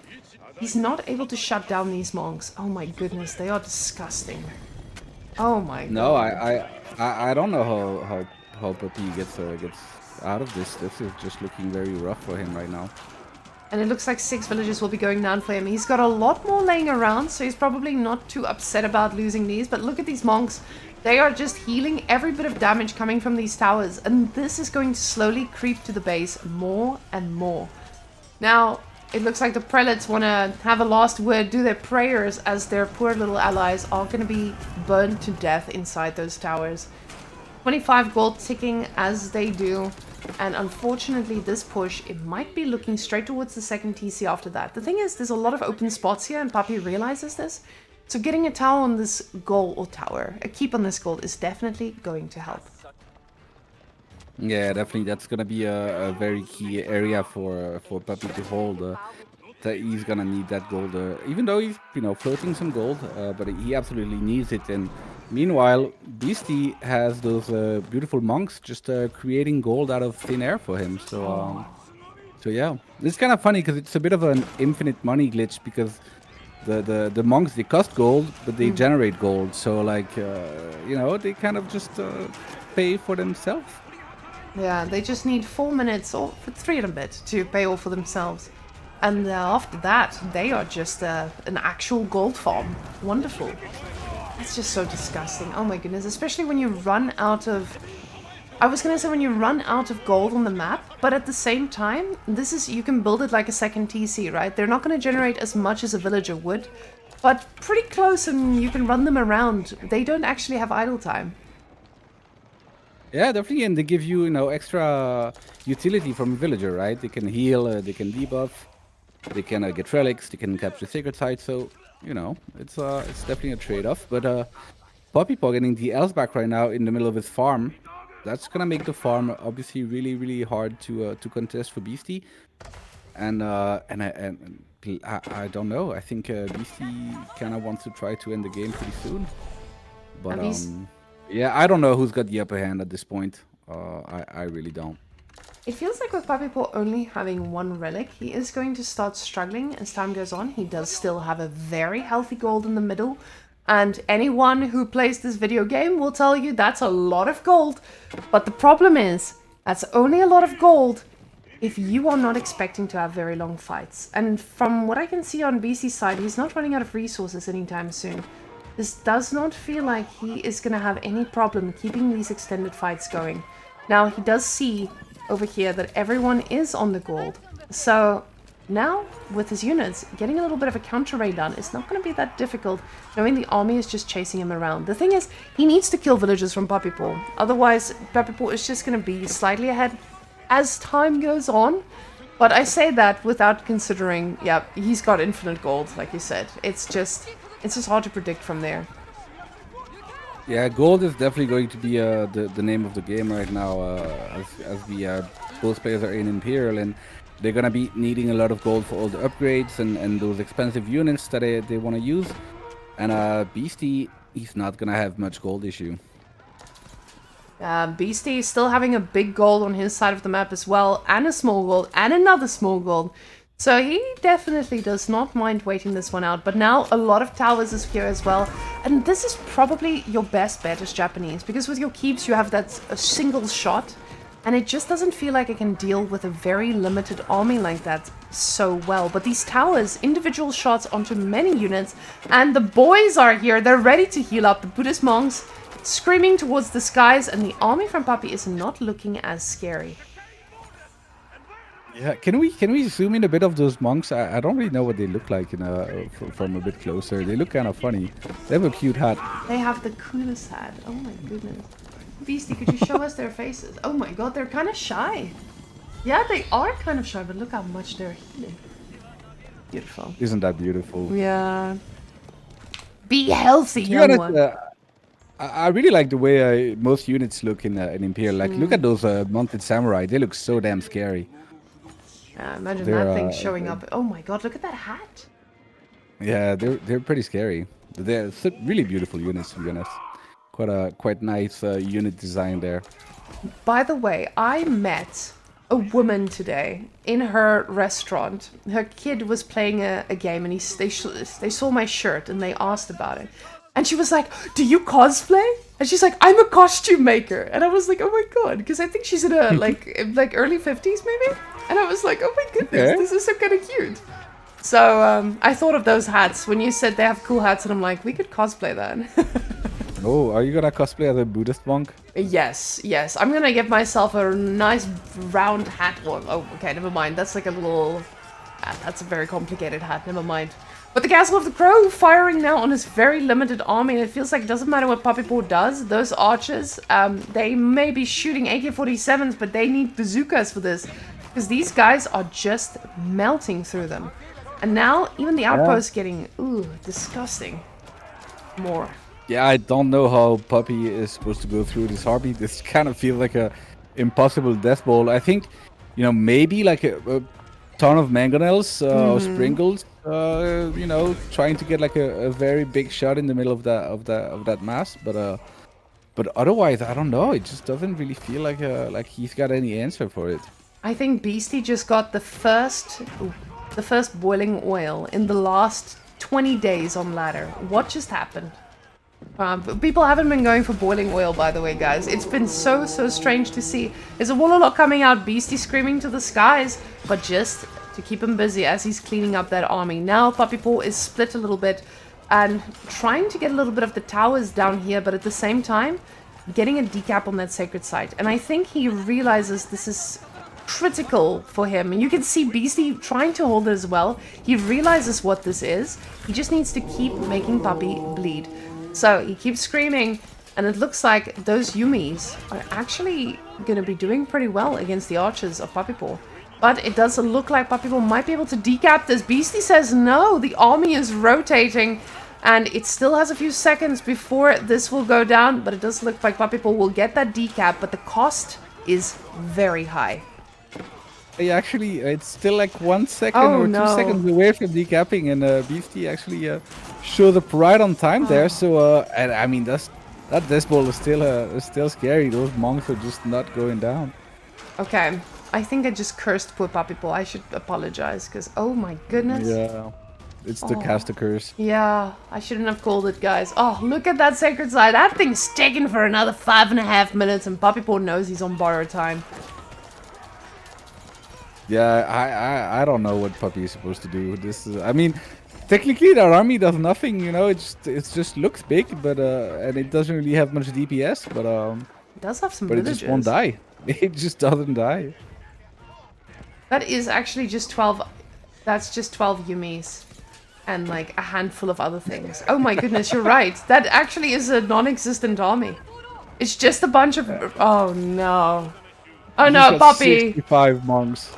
he's not able to shut down these monks. Oh my goodness, they are disgusting. Oh my god. No, I don't know how Puppy gets out of this. This is just looking very rough for him right now. And it looks like 6 villages will be going down for him. He's got a lot more laying around, so he's probably not too upset about losing these. But look at these monks. They are just healing every bit of damage coming from these towers. And this is going to slowly creep to the base more and more. Now, it looks like the prelates want to have a last word, do their prayers, as their poor little allies are going to be burned to death inside those towers. 25 gold ticking as they do. And unfortunately, this push, it might be looking straight towards the second TC after that. The thing is, there's a lot of open spots here, and Puppy realizes this. So getting a tower on this goal, or tower, a keep on this gold, is definitely going to help. Yeah, definitely. That's gonna be a very key area for Puppy to hold. That he's gonna need that gold, even though he's floating some gold, but he absolutely needs it. And meanwhile, Beastie has those beautiful monks just creating gold out of thin air for him. So yeah, it's kind of funny because it's a bit of an infinite money glitch, because the monks, they cost gold, but they generate gold. So like they kind of just pay for themselves. Yeah, they just need 4 minutes or 3 and a bit to pay all for themselves. And after that, they are just an actual gold farm. Wonderful. It's just so disgusting. Oh my goodness. Especially when you run out of... I was going to say when you run out of gold on the map, but at the same time, you can build it like a second TC, right? They're not going to generate as much as a villager would, but pretty close, and you can run them around. They don't actually have idle time. Yeah, definitely, and they give you, extra utility from a villager, right? They can heal, they can debuff, they can get relics, they can capture sacred sites. So, it's definitely a trade-off. But Puppypaw getting the elves back right now in the middle of his farm, that's gonna make the farm obviously really hard to contest for Beastie. And I don't know. I think Beastie kind of wants to try to end the game pretty soon. But yeah, I don't know who's got the upper hand at this point. I really don't. It feels like with Puppypaw only having 1 relic, he is going to start struggling as time goes on. He does still have a very healthy gold in the middle. And anyone who plays this video game will tell you that's a lot of gold. But the problem is, that's only a lot of gold if you are not expecting to have very long fights. And from what I can see on BC's side, he's not running out of resources anytime soon. This does not feel like he is going to have any problem keeping these extended fights going. Now, he does see over here that everyone is on the gold. So now, with his units, getting a little bit of a counter raid done is not going to be that difficult, knowing the army is just chasing him around. The thing is, he needs to kill villagers from Puppypaw. Otherwise, Puppypaw is just going to be slightly ahead as time goes on. But I say that without considering, yeah, he's got infinite gold, like you said. It's just hard to predict from there. Yeah, gold is definitely going to be the name of the game right now, as the both players are in Imperial, and they're gonna be needing a lot of gold for all the upgrades and those expensive units that they want to use. And Beasty, he's not gonna have much gold issue. Beasty is still having a big gold on his side of the map as well, and a small gold, and another small gold. So he definitely does not mind waiting this one out. But now a lot of towers is here as well. And this is probably your best bet as Japanese, because with your keeps you have that a single shot. And it just doesn't feel like it can deal with a very limited army like that so well. But these towers, individual shots onto many units. And the boys are here. They're ready to heal up. The Buddhist monks screaming towards the skies. And the army from Puppy is not looking as scary. Yeah, can we zoom in a bit of those monks? I don't really know what they look like from a bit closer. They look kind of funny. They have a cute hat. They have the coolest hat. Oh my goodness. Beasty, could you show us their faces? Oh my god, they're kind of shy. Yeah, they are kind of shy, but look how much they're healing. Beautiful. Isn't that beautiful? Yeah. Be healthy, To be young honest, one. I really like the way most units look in Imperial. Like, look at those mounted samurai. They look so damn scary. Imagine They're, that thing showing up. Oh my god, look at that hat. Yeah, they're pretty scary. They're really beautiful units, to be honest. Quite nice unit design there. By the way, I met a woman today in her restaurant. Her kid was playing a game, and they saw my shirt and they asked about it. And she was like, "Do you cosplay?" And she's like, "I'm a costume maker." And I was like, "Oh my god," because I think she's in a like early 50s maybe. And I was like, "Oh my goodness, this is so kind of cute." So I thought of those hats when you said they have cool hats, and I'm like, we could cosplay that. Oh, are you gonna cosplay as a Buddhist monk? Yes. I'm gonna get myself a nice round hat one. Oh, okay, never mind. That's like a little... that's a very complicated hat, never mind. But the Castle of the Crow firing now on his very limited army, and it feels like it doesn't matter what Puppypaw does. Those archers, they may be shooting AK-47s, but they need bazookas for this. Because these guys are just melting through them. And now, even the outpost getting, disgusting. More. Yeah, I don't know how Puppy is supposed to go through this army. This kind of feels like a impossible death bowl. I think, maybe like a ton of mangonels or sprinkles, trying to get like a very big shot in the middle of that mass. But otherwise, I don't know. It just doesn't really feel like he's got any answer for it. I think Beasty just got the first boiling oil in the last 20 days on ladder. What just happened? People haven't been going for boiling oil, by the way, guys. It's been so strange to see. There's a Warlock coming out, Beasty screaming to the skies, but just to keep him busy as he's cleaning up that army. Now Puppypaw is split a little bit and trying to get a little bit of the towers down here, but at the same time, getting a decap on that sacred site. And I think he realizes this is critical for him. And you can see Beasty trying to hold it as well. He realizes what this is. He just needs to keep making Puppy bleed. So he keeps screaming, and it looks like those Yumis are actually going to be doing pretty well against the archers of Puppypaw. But it does look like Puppypaw might be able to decap this. Beasty says no, the army is rotating, and it still has a few seconds before this will go down. But it does look like Puppypaw will get that decap, but the cost is very high. Actually, it's still like 1 second or 2 seconds away from decapping, and Beasty actually shows up right on time there. So, and I mean, that death ball is still scary. Those monks are just not going down. Okay, I think I just cursed poor Puppypaw. I should apologize, because oh my goodness. Yeah, it's the caster curse. Yeah, I shouldn't have called it, guys. Oh, look at that sacred site. That thing's taking for another 5.5 minutes, and Puppypaw knows he's on borrowed time. Yeah, I don't know what Puppy is supposed to do. This is, I mean, technically their army does nothing, it just looks big, but and it doesn't really have much DPS, but it does have some but villages. It just won't die. It just doesn't die. That is actually just 12. That's just 12 Yumis. And like a handful of other things. Oh my goodness, you're right. That actually is a non-existent army. It's just a bunch of... Oh no. Oh He's no, got Puppy. 65 monks.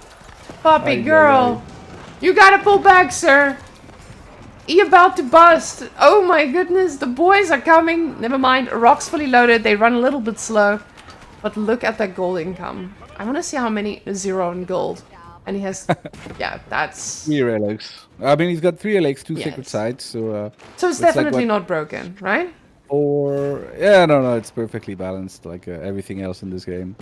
Puppy, Ay, ay, ay. girl. You gotta pull back, sir. He about to bust. Oh my goodness, the boys are coming. Never mind, rock's fully loaded. They run a little bit slow. But look at that gold income. I want to see how many 0 in gold. And he has... Yeah, that's... 3 relics. I mean, he's got 3 relics, 2 sacred Yes. sites, so So it's it's like definitely what? not broken, right? Or yeah, no, it's perfectly balanced, like everything else in this game.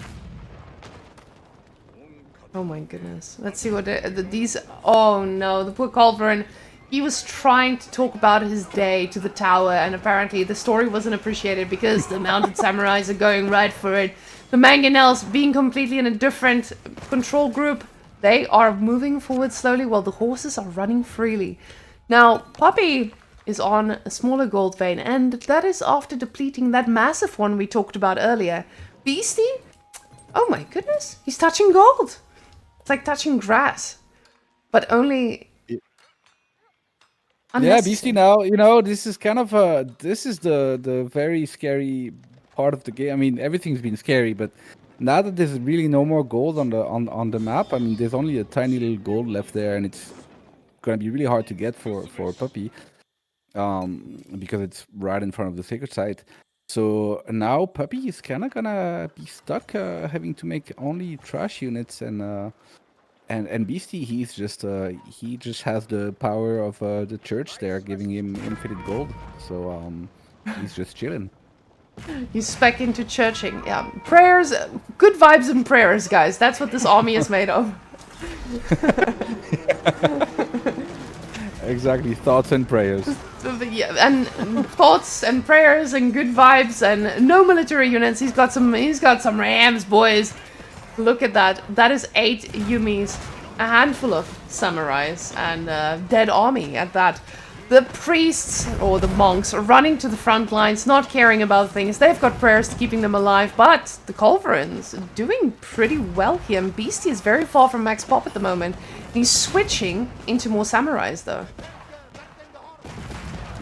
Oh my goodness. Let's see what these... Oh no, the poor Culverin. He was trying to talk about his day to the tower, and apparently the story wasn't appreciated because the mounted samurais are going right for it. The mangonels, being completely in a different control group, they are moving forward slowly while the horses are running freely. Now, Poppy is on a smaller gold vein, and that is after depleting that massive one we talked about earlier. Beasty? Oh my goodness, he's touching gold. It's like touching grass, but only Yeah, Beastie unnecessary. now, this is kind of this is the very scary part of the game. I mean, everything's been scary, but now that there's really no more gold on the map, I mean, there's only a tiny little gold left there, and it's gonna be really hard to get for Puppy, because it's right in front of the sacred site. So now Puppy is kind of gonna be stuck, having to make only trash units, and Beastie, he just has the power of the church there, giving him infinite gold. So he's just chilling. You spec into churching. Yeah, prayers, good vibes and prayers, guys. That's what this army is made of. Exactly, thoughts and prayers. Yeah, and thoughts and prayers and good vibes and no military units. He's got some rams, boys. Look at that. That is 8 Yumis, a handful of samurais, and a dead army at that. The priests, or the monks, are running to the front lines, not caring about things. They've got prayers keeping them alive, but the Culverins are doing pretty well here. And Beastie is very far from max pop at the moment. He's switching into more samurais, though.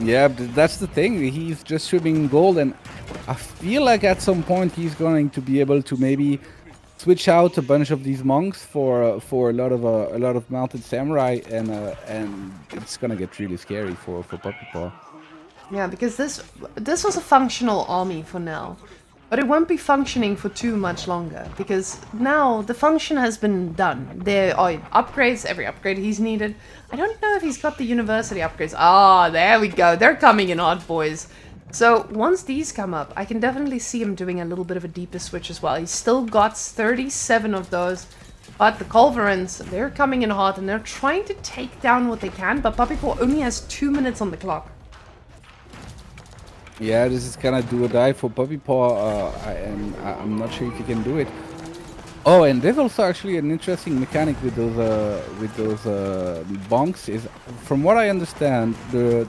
Yeah, that's the thing. He's just swimming gold, and I feel like at some point he's going to be able to maybe switch out a bunch of these monks for a lot of mounted samurai, and it's gonna get really scary for Puppypaw. Yeah, because this was a functional army for now. But it won't be functioning for too much longer, because now the function has been done. There are upgrades, every upgrade he's needed. I don't know if he's got the university upgrades. Ah, there we go. They're coming in hot, boys. So once these come up, I can definitely see him doing a little bit of a deeper switch as well. He's still got 37 of those. But the Culverins, they're coming in hot, and they're trying to take down what they can, but Puppypaw only has 2 minutes on the clock. Yeah, this is kind of do or die for Puppypaw, and I'm not sure if he can do it. Oh, and there's also actually an interesting mechanic with those bonks. Is, from what I understand, the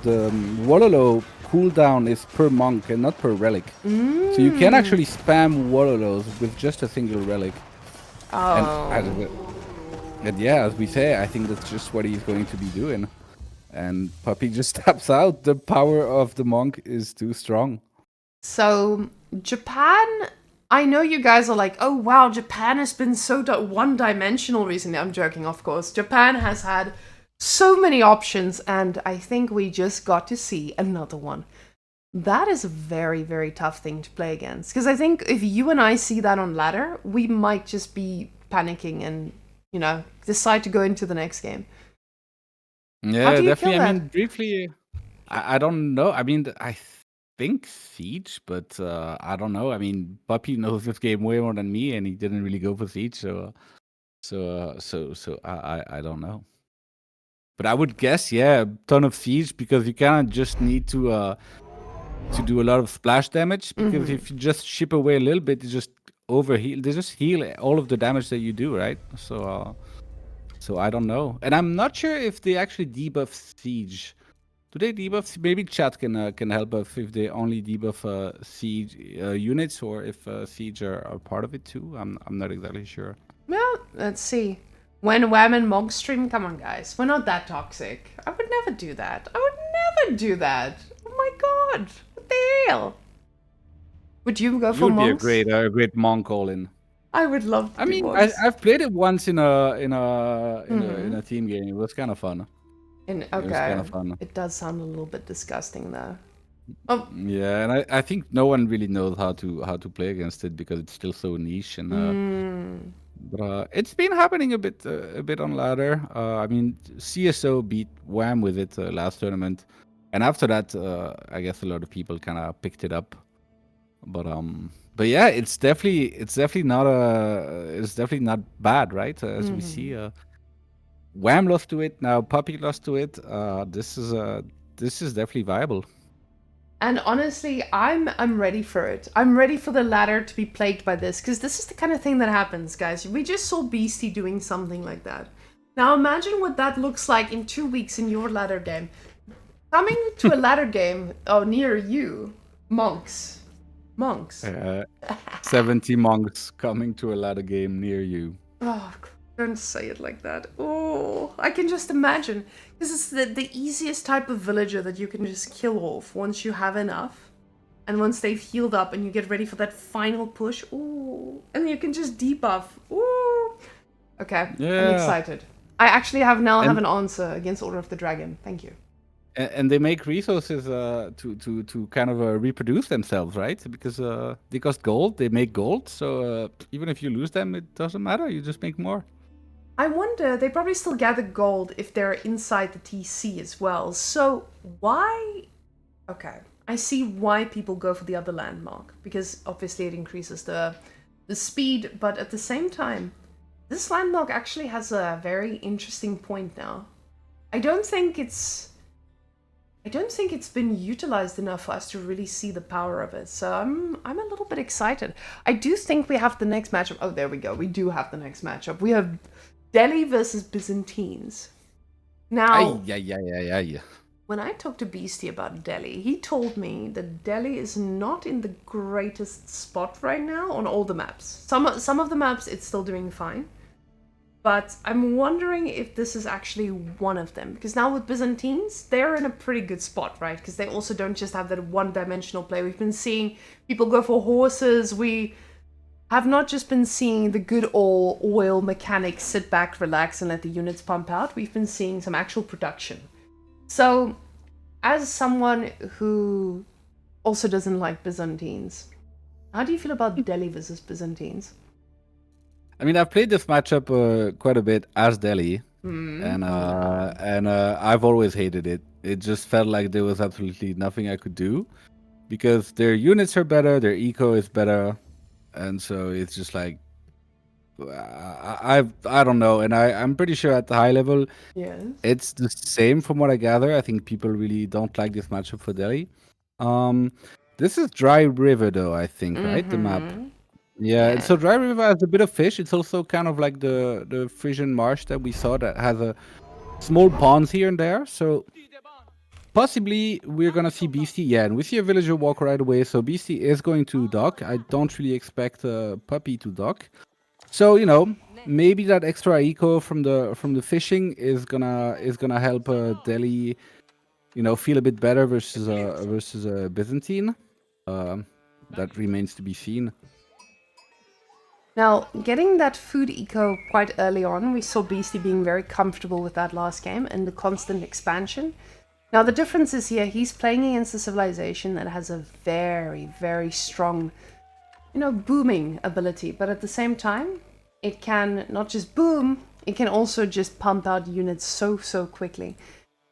Wololo cooldown is per monk and not per relic. So you can actually spam Wololos with just a single relic. Oh. And yeah, as we say, I think that's just what he's going to be doing. And Puppy just taps out. The power of the monk is too strong. So, Japan, I know you guys are like, oh wow, Japan has been so one-dimensional recently. I'm joking, of course. Japan has had so many options, and I think we just got to see another one. That is a very, very tough thing to play against. Because I think if you and I see that on ladder, we might just be panicking and, decide to go into the next game. How Yeah, do you definitely. kill I that? mean, briefly, I don't know. I mean, I think Siege, but I don't know. I mean, Puppy knows this game way more than me, and he didn't really go for Siege, so I don't know. But I would guess, yeah, a ton of Siege, because you kind of just need to do a lot of splash damage, because if you just chip away a little bit, you just overheal. They just heal all of the damage that you do, right? So I don't know, and I'm not sure if they actually debuff Siege. Do they debuff? Maybe chat can help us if they only debuff Siege units, or if Siege are part of it too. I'm not exactly sure. Well, let's see. When Whamen Monk stream, come on guys, we're not that toxic. I would never do that. I would never do that. Oh my god, what the hell? Would you go You for would be monks? a great monk all-in. I would love to I do mean, monks. I've played it once in a team game. It was kind of fun. It was kind Okay, of fun. it does sound a little bit disgusting though. Oh, Yeah, and I think no one really knows how to play against it because it's still so niche and but it's been happening a bit on ladder. I mean, CSO beat Wham with it last tournament, and after that, I guess a lot of people kind of picked it up. But yeah, it's definitely not bad, right? As we see, Wham lost to it. Now Puppy lost to it. This is definitely viable. and honestly, I'm ready for it. I'm ready for the ladder to be plagued by this, because this is the kind of thing that happens, guys. We just saw Beasty doing something like that. Now imagine what that looks like in 2 weeks in your ladder game. Coming to a ladder game near you, monks. Monks. 70 monks coming to a ladder game near you. Oh, don't say it like that. Oh, I can just imagine. This is the easiest type of villager that you can just kill off once you have enough. And once they've healed up and you get ready for that final push. Ooh. And you can just debuff. Ooh. Okay, Yeah. I'm excited. I actually have And an answer against Order of the Dragon. Thank you. and they make resources to kind of reproduce themselves, right? Because they cost gold, they make gold. So even if you lose them, it doesn't matter. You just make more. I wonder, they probably still gather gold if they're inside the TC as well. So why? Okay, I see why people go for the other landmark, because obviously it increases the speed, but at the same time, this landmark actually has a very interesting point now. I don't think it's been utilized enough for us to really see the power of it. So I'm a little bit excited. I do think we have the next matchup. Oh, there we go. We do have the next matchup. We have Delhi versus Byzantines. Now, Yeah. when I talked to Beasty about Delhi, he told me that Delhi is not in the greatest spot right now on all the maps. Some of the maps it's still doing fine. But I'm wondering if this is actually one of them. Because now with Byzantines, they're in a pretty good spot, right? Because they also don't just have that one-dimensional play. We've been seeing people go for horses. We have not just been seeing the good old oil mechanics sit back, relax, and let the units pump out. We've been seeing some actual production. So, as someone who also doesn't like Byzantines, how do you feel about Delhi versus Byzantines? I mean, I've played this matchup quite a bit as Delhi, and I've always hated it. It just felt like there was absolutely nothing I could do because their units are better, their eco is better, and so it's just like I don't know, and I'm pretty sure at the high level Yes. it's the same from what I gather. I think people really don't like this matchup for Delhi. Um, this is Dry River though, I think, right? The map. Yeah, and Yeah. so Dry River has a bit of fish. It's also kind of like the Frisian marsh that we saw that has a small ponds here and there. So possibly we're gonna see Beasty. Yeah, and we see a villager walk right away. So Beasty is going to dock. I don't really expect Puppy to dock. So maybe that extra eco from the fishing is gonna help Delhi, feel a bit better versus Byzantine. That remains to be seen. Now, getting that food eco quite early on, we saw Beasty being very comfortable with that last game and the constant expansion. Now, the difference is here, he's playing against a civilization that has a very, very strong, booming ability. But at the same time, it can not just boom, it can also just pump out units so quickly.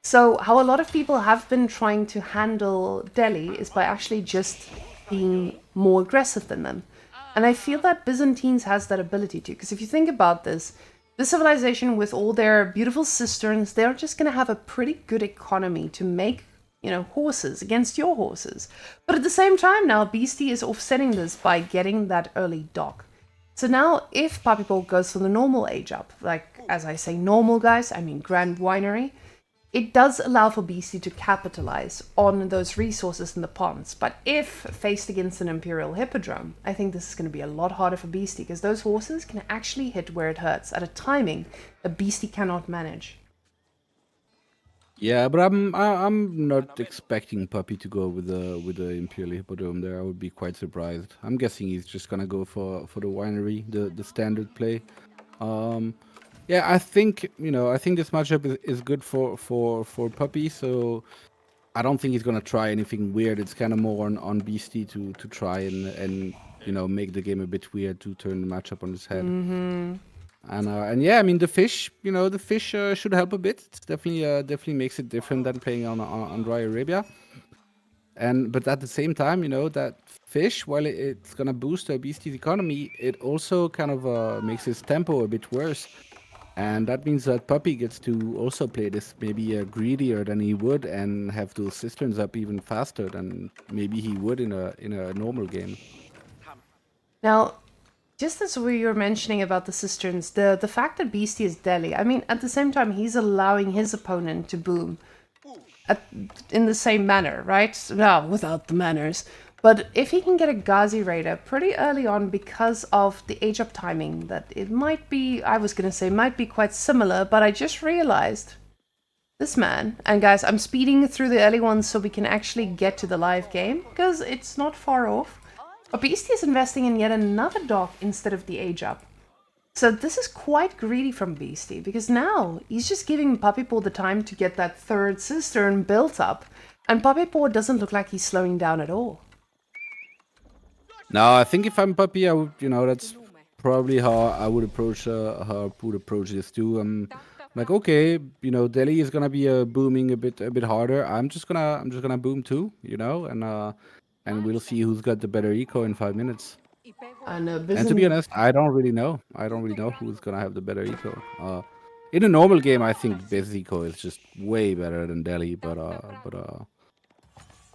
So, how a lot of people have been trying to handle Delhi is by actually just being more aggressive than them. And I feel that Byzantines has that ability too, because if you think about this civilization with all their beautiful cisterns, they're just going to have a pretty good economy to make, horses against your horses. But at the same time now, Beasty is offsetting this by getting that early dock. So now if Puppypaw goes for the normal age up, like as I say normal guys, I mean Grand Winery, it does allow for Beasty to capitalize on those resources in the ponds. But if faced against an Imperial Hippodrome, I think this is going to be a lot harder for Beasty, because those horses can actually hit where it hurts at a timing a Beasty cannot manage. Yeah, but I'm not expecting Puppy to go with the Imperial Hippodrome there. I would be quite surprised. I'm guessing he's just gonna go for the winery, the standard play. Um, yeah, I think I think this matchup is good for Puppy. So I don't think he's gonna try anything weird. It's kind of more on Beastie to try and make the game a bit weird to turn the matchup on its head. And yeah, I mean the fish should help a bit. It's definitely makes it different than playing on Dry Arabia. But at the same time, that fish, while it's gonna boost Beastie's economy, it also kind of makes his tempo a bit worse. And that means that Puppy gets to also play this maybe greedier than he would and have those cisterns up even faster than maybe he would in a normal game. Now, just as we were mentioning about the cisterns, the fact that Beastie is Delhi, I mean, at the same time, he's allowing his opponent to boom in the same manner, right? No, without the manners. But if he can get a Ghazi Raider pretty early on because of the age up timing, that it might be, I was going to say, might be quite similar, but I just realized this man, and guys, I'm speeding through the early ones so we can actually get to the live game, because it's not far off. But Beastie is investing in yet another dock instead of the age up. So this is quite greedy from Beastie, because now he's just giving Puppypaw the time to get that third cistern built up, and Puppypaw doesn't look like he's slowing down at all. No, I think if I'm Puppy, I would, that's probably how I would approach this too. Like, okay, Delhi is gonna be booming a bit harder. I'm just gonna boom too, and we'll see who's got the better eco in 5 minutes. And And to be honest, I don't really know. I don't really know who's gonna have the better eco. In a normal game, I think Bez eco is just way better than Delhi, but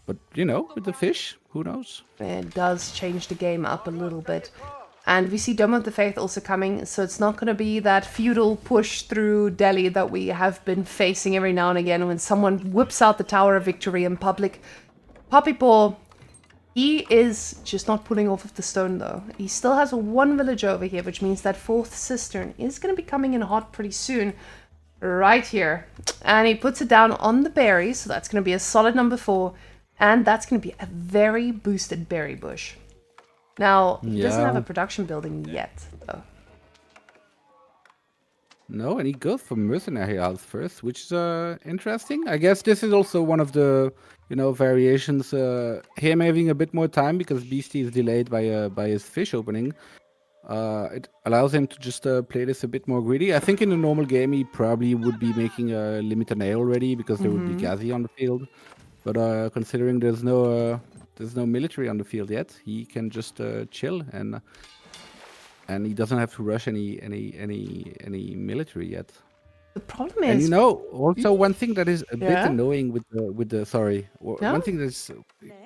with the fish, who knows? it does change the game up a little bit. And we see Dome of the Faith also coming, so it's not going to be that feudal push through Delhi that we have been facing every now and again when someone whips out the Tower of Victory in public. Puppypaw, he is just not pulling off of the stone though. He still has one village over here, which means that fourth cistern is going to be coming in hot pretty soon. Right here. And he puts it down on the berry, so that's going to be a solid number 4. And that's going to be a very boosted berry bush. Now, he doesn't have a production building yet, though. No, and he goes for Mercenary House first, which is interesting. I guess this is also one of the, variations. Him having a bit more time because Beastie is delayed by his fish opening. It allows him to just play this a bit more greedy. I think in a normal game, he probably would be making a limit an A already because there would be Ghazi on the field. But considering there's no military on the field yet, he can just chill and he doesn't have to rush any military yet. The problem And is... also one thing that is a bit Yeah? annoying with the sorry, No? one thing that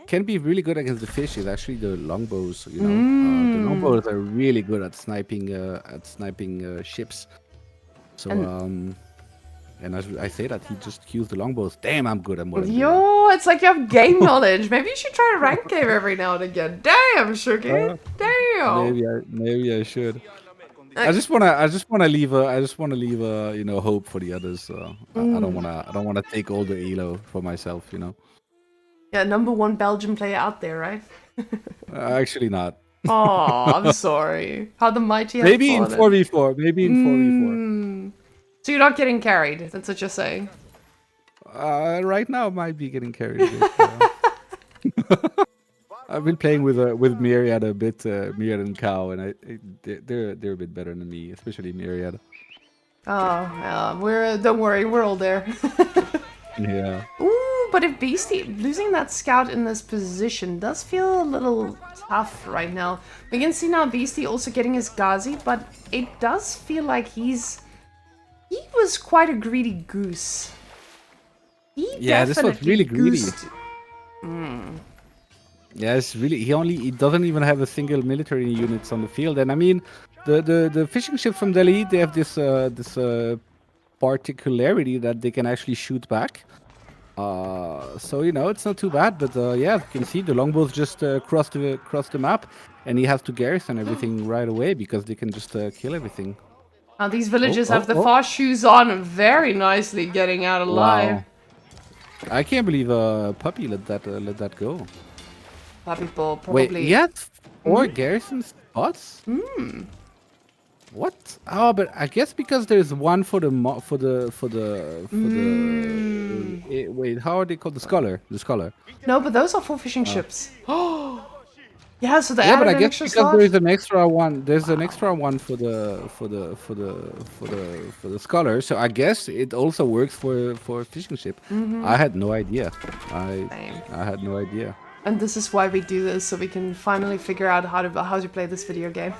can be really good against the fish is actually the longbows. The longbows are really good at sniping ships. So and as I say that, he just cues the longbows. Damn, I'm good at what I'm doing. Yo, it's like you have game knowledge. Maybe you should try a rank game every now and again. Damn, Shukle. Damn. Maybe I should. I just wanna leave a hope for the others. I don't wanna take all the elo for myself. Yeah, number 1 Belgian player out there, right? Actually not. Oh, I'm sorry. How the mighty have Maybe in fallen. 4v4. Maybe in 4v4. So you're not getting carried. That's what you're saying. Right now, I might be getting carried a bit. I've been playing with Myriad a bit, Myriad and Cow, and they're a bit better than me, especially Myriad. Oh, yeah. Don't worry, we're all there. Yeah. Ooh, but if Beastie losing that scout in this position does feel a little tough right now. We can see now Beastie also getting his Ghazi, but it does feel like he was quite a greedy goose. This was really greedy. goosed. Yeah, it's really he doesn't even have a single military units on the field, and I mean the fishing ship from Delhi, they have this particularity that they can actually shoot back. So it's not too bad, but yeah, you can see the longbows just cross the map, and he has to garrison everything right away because they can just kill everything. Now these Oh, villagers have oh, the oh! fast shoes on very nicely, getting out alive. Wow, I can't believe Puppy let that go. Puppypaw Wait, he probably. had 4 garrison spots? What? Oh, but I guess because there's one for the wait, how are they called? The scholar, the scholar. No, but those are for fishing ships. Yeah, so they Yeah, but added I an guess extra because there slot. is an extra one. There's an extra one for the scholar. So I guess it also works for a fishing ship. I had no idea. I Same. I had no idea. And this is why we do this, so we can finally figure out how to play this video game.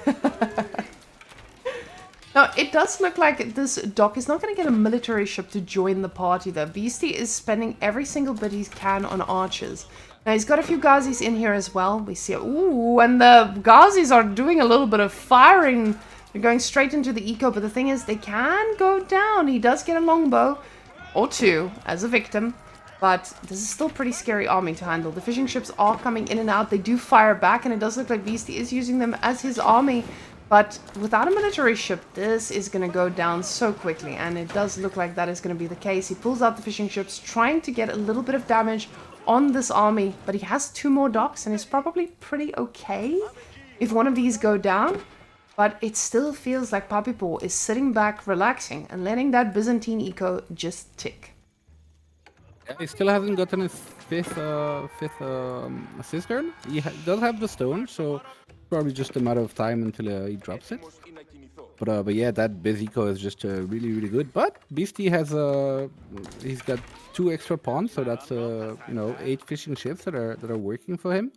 Now, it does look like this doc is not going to get a military ship to join the party, though. Beasty is spending every single bit he can on archers. Now, he's got a few Ghazis in here as well. We see, ooh, and the Ghazis are doing a little bit of firing. They're going straight into the eco, but the thing is, they can go down. He does get a longbow or 2 as a victim, but this is still a pretty scary army to handle. The fishing ships are coming in and out. They do fire back, and it does look like Beasty is using them as his army. But without a military ship, this is going to go down so quickly, and it does look like that is going to be the case. He pulls out the fishing ships, trying to get a little bit of damage on this army, but he has 2 more docks, and it's probably pretty okay if one of these go down. But it still feels like Puppypaw is sitting back, relaxing, and letting that Byzantine eco just tick. Yeah, he still hasn't gotten his fifth cistern. He does have the stone, so probably just a matter of time until he drops it. But yeah, that Bezico is just really really good. But Beastie has he's got 2 extra pawns, so that's 8 fishing ships that are working for him.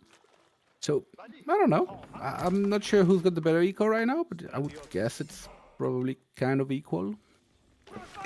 So I don't know. I'm not sure who's got the better eco right now, but I would guess it's probably kind of equal.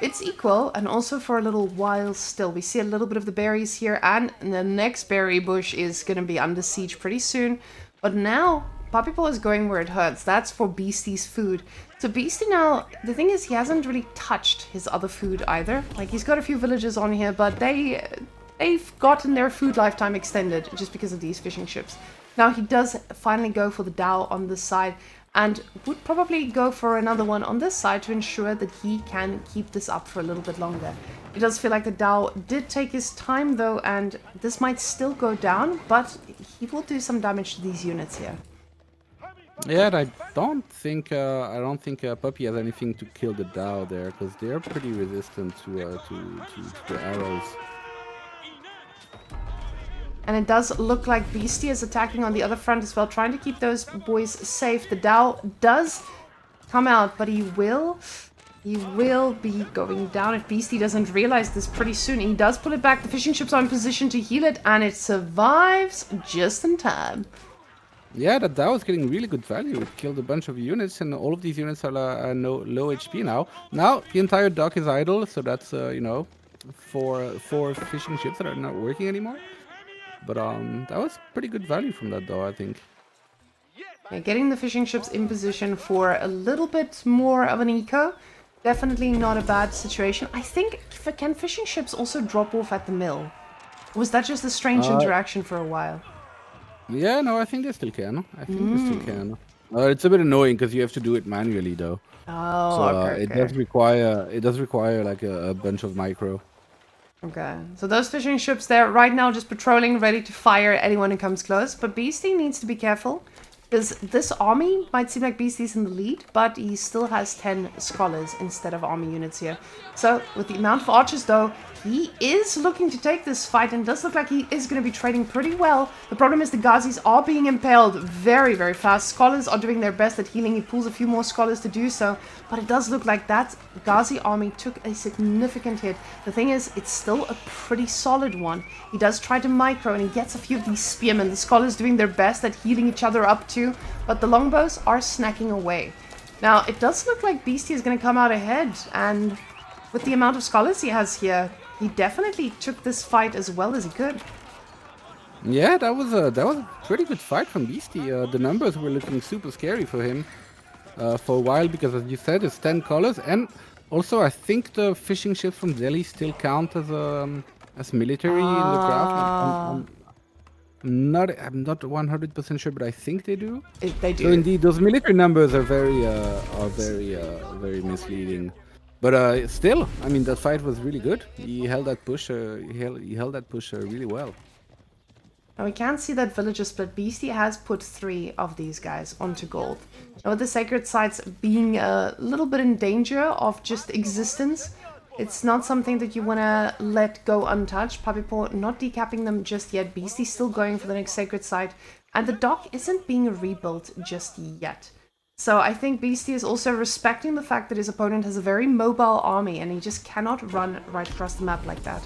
It's equal, and also for a little while still. We see a little bit of the berries here, and the next berry bush is going to be under siege pretty soon. But now, Puppypaw is going where it hurts. That's for Beastie's food. So Beastie now, the thing is, he hasn't really touched his other food either. Like, he's got a few villagers on here, but they've gotten their food lifetime extended just because of these fishing ships. Now, he does finally go for the Dao on this side, and would probably go for another one on this side to ensure that he can keep this up for a little bit longer. It does feel like the Dao did take his time though, and this might still go down, but he will do some damage to these units here. Yeah, and I don't think Puppy has anything to kill the Dao there, because they're pretty resistant to the arrows. And it does look like Beastie is attacking on the other front as well, trying to keep those boys safe. The Dao does come out, but he will be going down if Beastie doesn't realize this pretty soon. He does pull it back. The fishing ship's are in position to heal it, and it survives just in time. Yeah, that Dao is getting really good value. It killed a bunch of units, and all of these units are low HP now. Now the entire dock is idle, so that's four fishing ships that are not working anymore. But that was pretty good value from that, though, I think. Yeah, getting the fishing ships in position for a little bit more of an eco, definitely not a bad situation. I think, can fishing ships also drop off at the mill? Or was that just a strange interaction for a while? Yeah, no, I think they still can. I think they still can. It's a bit annoying because you have to do it manually, though. Oh, So okay. it does require like a bunch of micro. Okay, so those fishing ships there right now just patrolling, ready to fire anyone who comes close. But Beastie needs to be careful, because this army might seem like Beastie's in the lead, but he still has 10 scholars instead of army units here. So with the amount of archers though, he is looking to take this fight, and it does look like he is going to be trading pretty well. The problem is the Ghazis are being impaled very, very fast. Scholars are doing their best at healing. He pulls a few more scholars to do so, but it does look like that Ghazi army took a significant hit. The thing is, it's still a pretty solid one. He does try to micro, and he gets a few of these spearmen. The scholars doing their best at healing each other up too, but the longbows are snacking away. Now, it does look like Beastie is going to come out ahead, and with the amount of scholars he has here, he definitely took this fight as well as he could. Yeah, that was a pretty good fight from Beastie. The numbers were looking super scary for him. for a while because, as you said, it's 10 colors, and also I think the fishing ships from Delhi still count as military in the graph. Ah, I'm not 100% sure, but I think they do. they So do. indeed, those military numbers are very misleading. But still, I mean, that fight was really good. He held that push. He held that push really well. Now we can see that villager split. Beastie has put 3 of these guys onto gold. Now with the sacred sites being a little bit in danger of just existence, it's not something that you want to let go untouched. Puppypaw not decapping them just yet. Beastie still going for the next sacred site. And the dock isn't being rebuilt just yet. So I think Beastie is also respecting the fact that his opponent has a very mobile army and he just cannot run right across the map like that.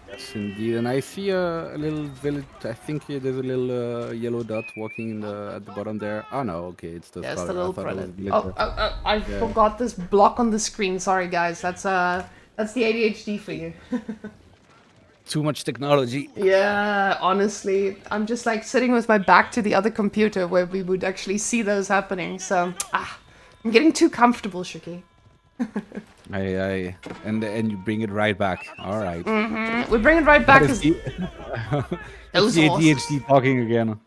Yes, indeed. And I see a little village. I think there's a little yellow dot walking at the bottom there. Oh no, okay, it's the There's the scholar. I little thought it was a prelate. villager. I Yeah. forgot this block on the screen. Sorry, guys. That's the ADHD for you. Too much technology. Yeah, honestly, I'm just like sitting with my back to the other computer where we would actually see those happening. So, I'm getting too comfortable, Shuki. And you bring it right back. All right. We bring it right back That is because the, that's those the horses. ADHD talking again.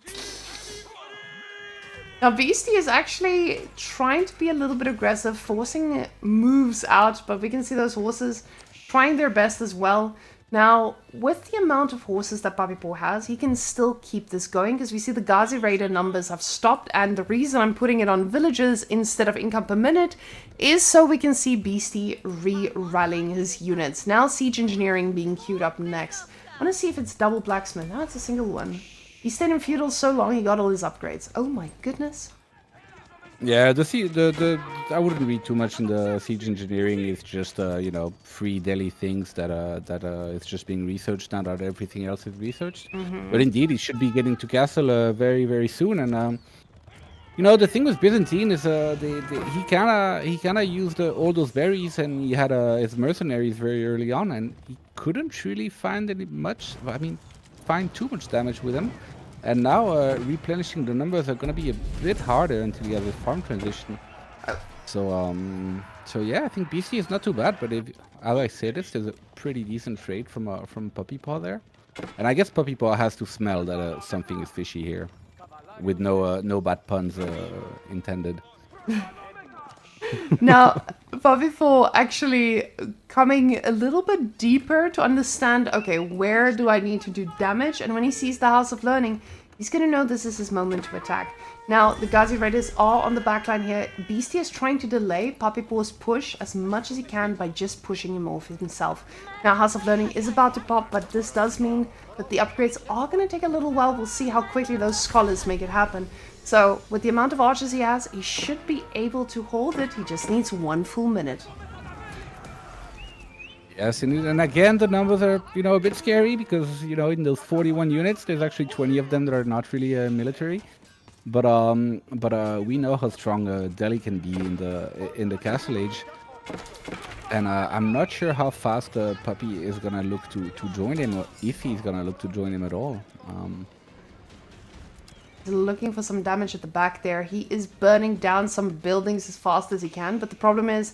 Now, Beastie is actually trying to be a little bit aggressive, forcing moves out, but we can see those horses trying their best as well. Now, with the amount of horses that Puppypaw has, he can still keep this going because we see the Ghazi Raider numbers have stopped, and the reason I'm putting it on villagers instead of income per minute is so we can see Beastie re-rallying his units. Now, Siege Engineering being queued up next. I want to see if it's double blacksmith. No, it's a single one. He stayed in feudal so long he got all his upgrades. Oh my goodness. Yeah, I wouldn't read too much in the siege engineering. It's just free Delhi things that it's just being researched now that everything else is researched. But indeed, he should be getting to castle very very soon. And the thing with Byzantine is he kind of used all those berries, and he had his mercenaries very early on, and he couldn't really find find too much damage with them. And now replenishing the numbers are gonna be a bit harder until you have a farm transition. So yeah, I think BC is not too bad, but if as I say this, there's a pretty decent trade from Puppypaw there, and I guess Puppypaw has to smell that something is fishy here, with no bad puns intended. Now, Puppypaw actually coming a little bit deeper to understand, okay, where do I need to do damage? And when he sees the House of Learning, he's going to know this is his moment to attack. Now, the Ghazi Raiders are on the backline here. Beastie is trying to delay Puppypaw's push as much as he can by just pushing him off himself. Now, House of Learning is about to pop, but this does mean that the upgrades are going to take a little while. We'll see how quickly those scholars make it happen. So, with the amount of archers he has, he should be able to hold it. He just needs 1 full minute. Yes, and again, the numbers are a bit scary because in those 41 units, there's actually 20 of them that are not really military. But we know how strong Delhi can be in the Castle Age, and I'm not sure how fast Puppy is gonna look to join him, or if he's gonna look to join him at all. He's looking for some damage at the back there. He is burning down some buildings as fast as he can, but the problem is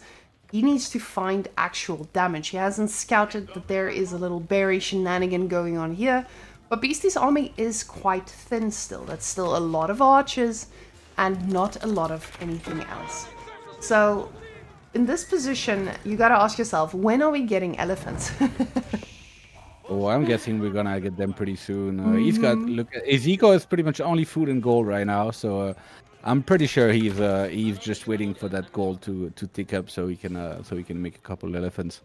he needs to find actual damage. He hasn't scouted that there is a little berry shenanigan going on here. But Beastie's army is quite thin still. That's still a lot of archers and not a lot of anything else. So in this position, you gotta ask yourself, when are we getting elephants? Oh, I'm guessing we're gonna get them pretty soon. His eco is pretty much only food and gold right now, so I'm pretty sure he's just waiting for that gold to tick up so he can make a couple elephants.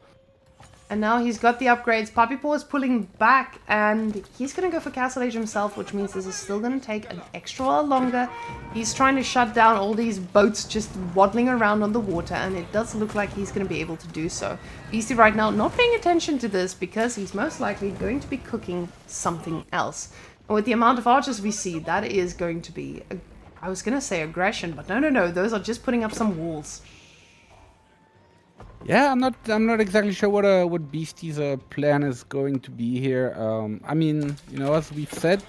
And now he's got the upgrades. Puppypaw is pulling back, and he's going to go for Castle Age himself, which means this is still going to take an extra while longer. He's trying to shut down all these boats just waddling around on the water, and it does look like he's going to be able to do so. Beastie right now not paying attention to this because he's most likely going to be cooking something else. And with the amount of archers we see, that is going to be, I was going to say aggression, but no, those are just putting up some walls. Yeah, I'm not exactly sure what Beastie's plan is going to be here. As we've said,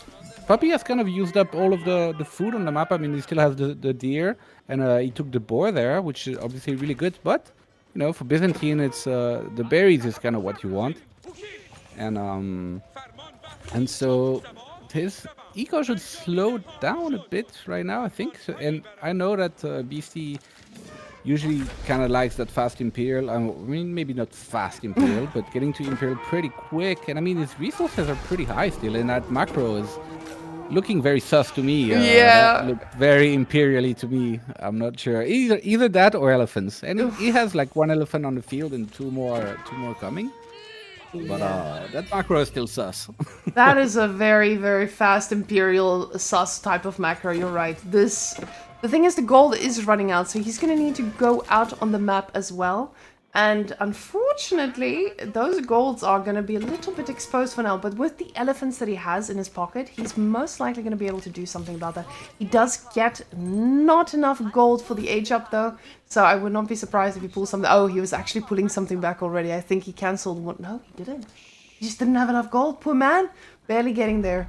Puppy has kind of used up all of the food on the map. I mean, he still has the deer, and he took the boar there, which is obviously really good. But for Byzantine, it's the berries is kind of what you want, and so his eco should slow down a bit right now, I think. So, and I know that Beasty usually kind of likes that fast Imperial. I mean, maybe not fast Imperial, but getting to Imperial pretty quick. And I mean, his resources are pretty high still, and that macro is looking very sus to me. That Yeah. looked very imperially to me. I'm not sure. Either that or elephants. And he has like one elephant on the field and two more coming. But Yeah. that macro is still sus. That is a very, very fast Imperial sus type of macro, you're right. The thing is, the gold is running out, so he's gonna need to go out on the map as well. And unfortunately, those golds are gonna be a little bit exposed for now, but with the elephants that he has in his pocket, he's most likely gonna be able to do something about that. He does get not enough gold for the age up though, so I would not be surprised if he pulls something. Oh, he was actually pulling something back already. I think he cancelled one. No, he didn't. He just didn't have enough gold. Poor man. Barely getting there.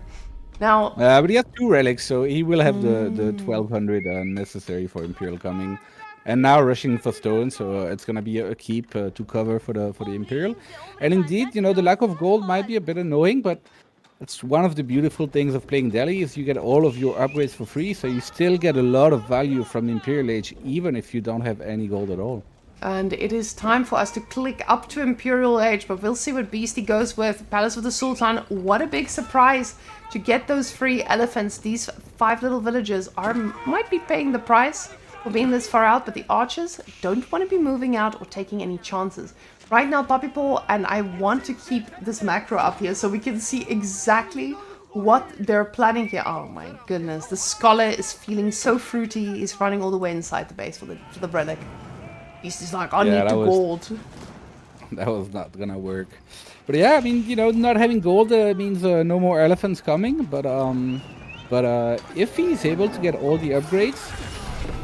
Now... But he has 2 relics, so he will have the 1200 necessary for Imperial coming. And now rushing for stone, so it's gonna be a keep to cover for the Imperial. And indeed, the lack of gold might be a bit annoying, but it's one of the beautiful things of playing Delhi is you get all of your upgrades for free, so you still get a lot of value from the Imperial Age, even if you don't have any gold at all. And it is time for us to click up to Imperial Age, but we'll see what Beasty goes with. Palace of the Sultan, what a big surprise to get those free elephants. These 5 little villagers might be paying the price for being this far out, but the archers don't want to be moving out or taking any chances. Right now, Puppypaw, and I want to keep this macro up here so we can see exactly what they're planning here. Oh my goodness, the scholar is feeling so fruity. He's running all the way inside the base for the relic. He's like, I need the gold. That was not gonna work. But yeah, I mean, not having gold means no more elephants coming. But if he's able to get all the upgrades,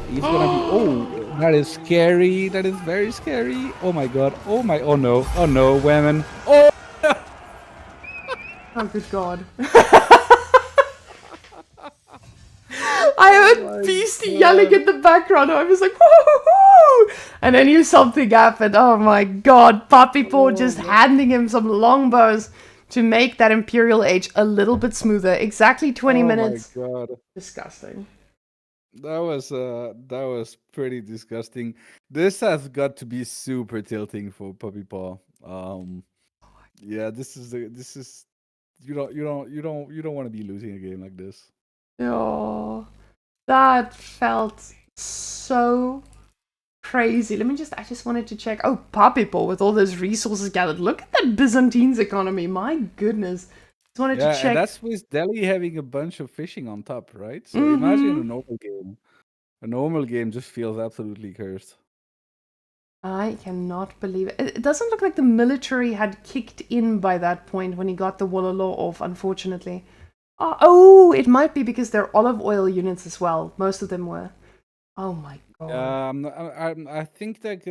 he's gonna be. Oh, that is scary. That is very scary. Oh my god. Oh no. Oh no, Whamen. Oh. Oh good god. I heard Beasty yelling in the background. I was like, woo-hoo-hoo! And I knew something happened. Oh my god. Puppypaw just handing him some longbows to make that Imperial Age a little bit smoother. Exactly 20 minutes. Oh my god. Disgusting. That was pretty disgusting. This has got to be super tilting for Puppypaw. Yeah, this is you don't want to be losing a game like this. Oh, that felt so crazy. I just wanted to check. Oh, Puppypaw with all those resources gathered. Look at that Byzantine's economy. My goodness. Just wanted to check. And that's with Delhi having a bunch of fishing on top, right? So imagine a normal game. A normal game just feels absolutely cursed. I cannot believe it. It doesn't look like the military had kicked in by that point when he got the Wololo off, unfortunately. Oh, it might be because they're olive oil units as well. Most of them were. Oh my god. I think that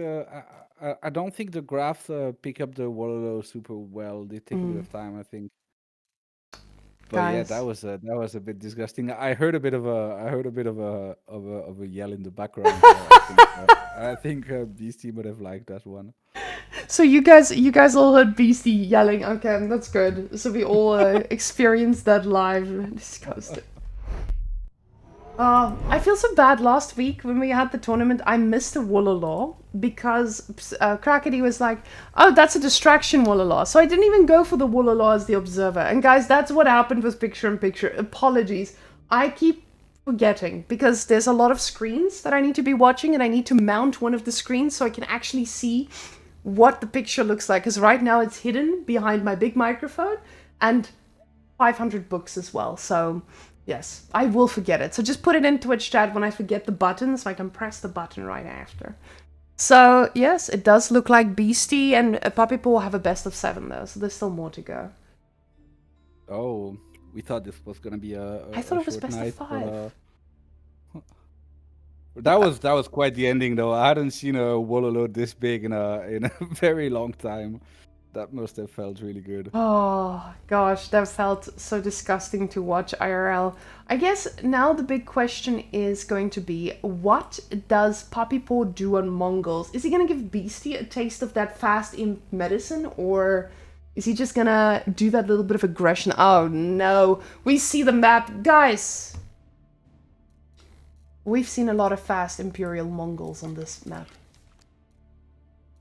I don't think the graphs pick up the Wololo super well. They take a bit of time, I think. But Guys. yeah, that was a bit disgusting. I heard a bit of a yell in the background. I think Beastie would have liked that one. So you guys all heard Beastie yelling. Okay, that's good. So we all experienced that live. Disgusting. I feel so bad. Last week when we had the tournament, I missed a Wololo because Crackety was like, oh, that's a distraction Wololo. So I didn't even go for the Wololo as the observer. And guys, that's what happened with picture-in-picture. Apologies. I keep forgetting because there's a lot of screens that I need to be watching and I need to mount one of the screens so I can actually see what the picture looks like. Because right now it's hidden behind my big microphone and 500 books as well. So... yes, I will forget it. So just put it in Twitch chat when I forget the button so I can press the button right after. So, yes, it does look like Beastie and Puppypaw have a best of 7 though, so there's still more to go. Oh, we thought this was gonna be I thought it was short best night, of 5. That was quite the ending though. I hadn't seen a Wololo this big in a very long time. That must have felt really good. Oh gosh, that felt so disgusting to watch IRL. I guess now the big question is going to be, what does Puppypaw do on Mongols? Is he gonna give Beasty a taste of that fast imp medicine, or is he just gonna do that little bit of aggression? Oh no, we see the map, guys. We've seen a lot of fast Imperial Mongols on this map.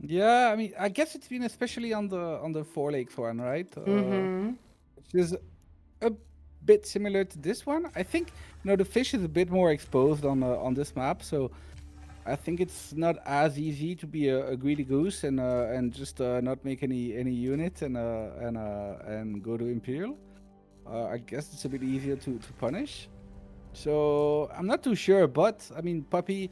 Yeah, I mean, I guess it's been especially on the Four Lakes one, right? Which is a bit similar to this one. I think the fish is a bit more exposed on this map, so I think it's not as easy to be a greedy goose and just not make any units and go to Imperial. I guess it's a bit easier to punish. So I'm not too sure, but I mean, Puppy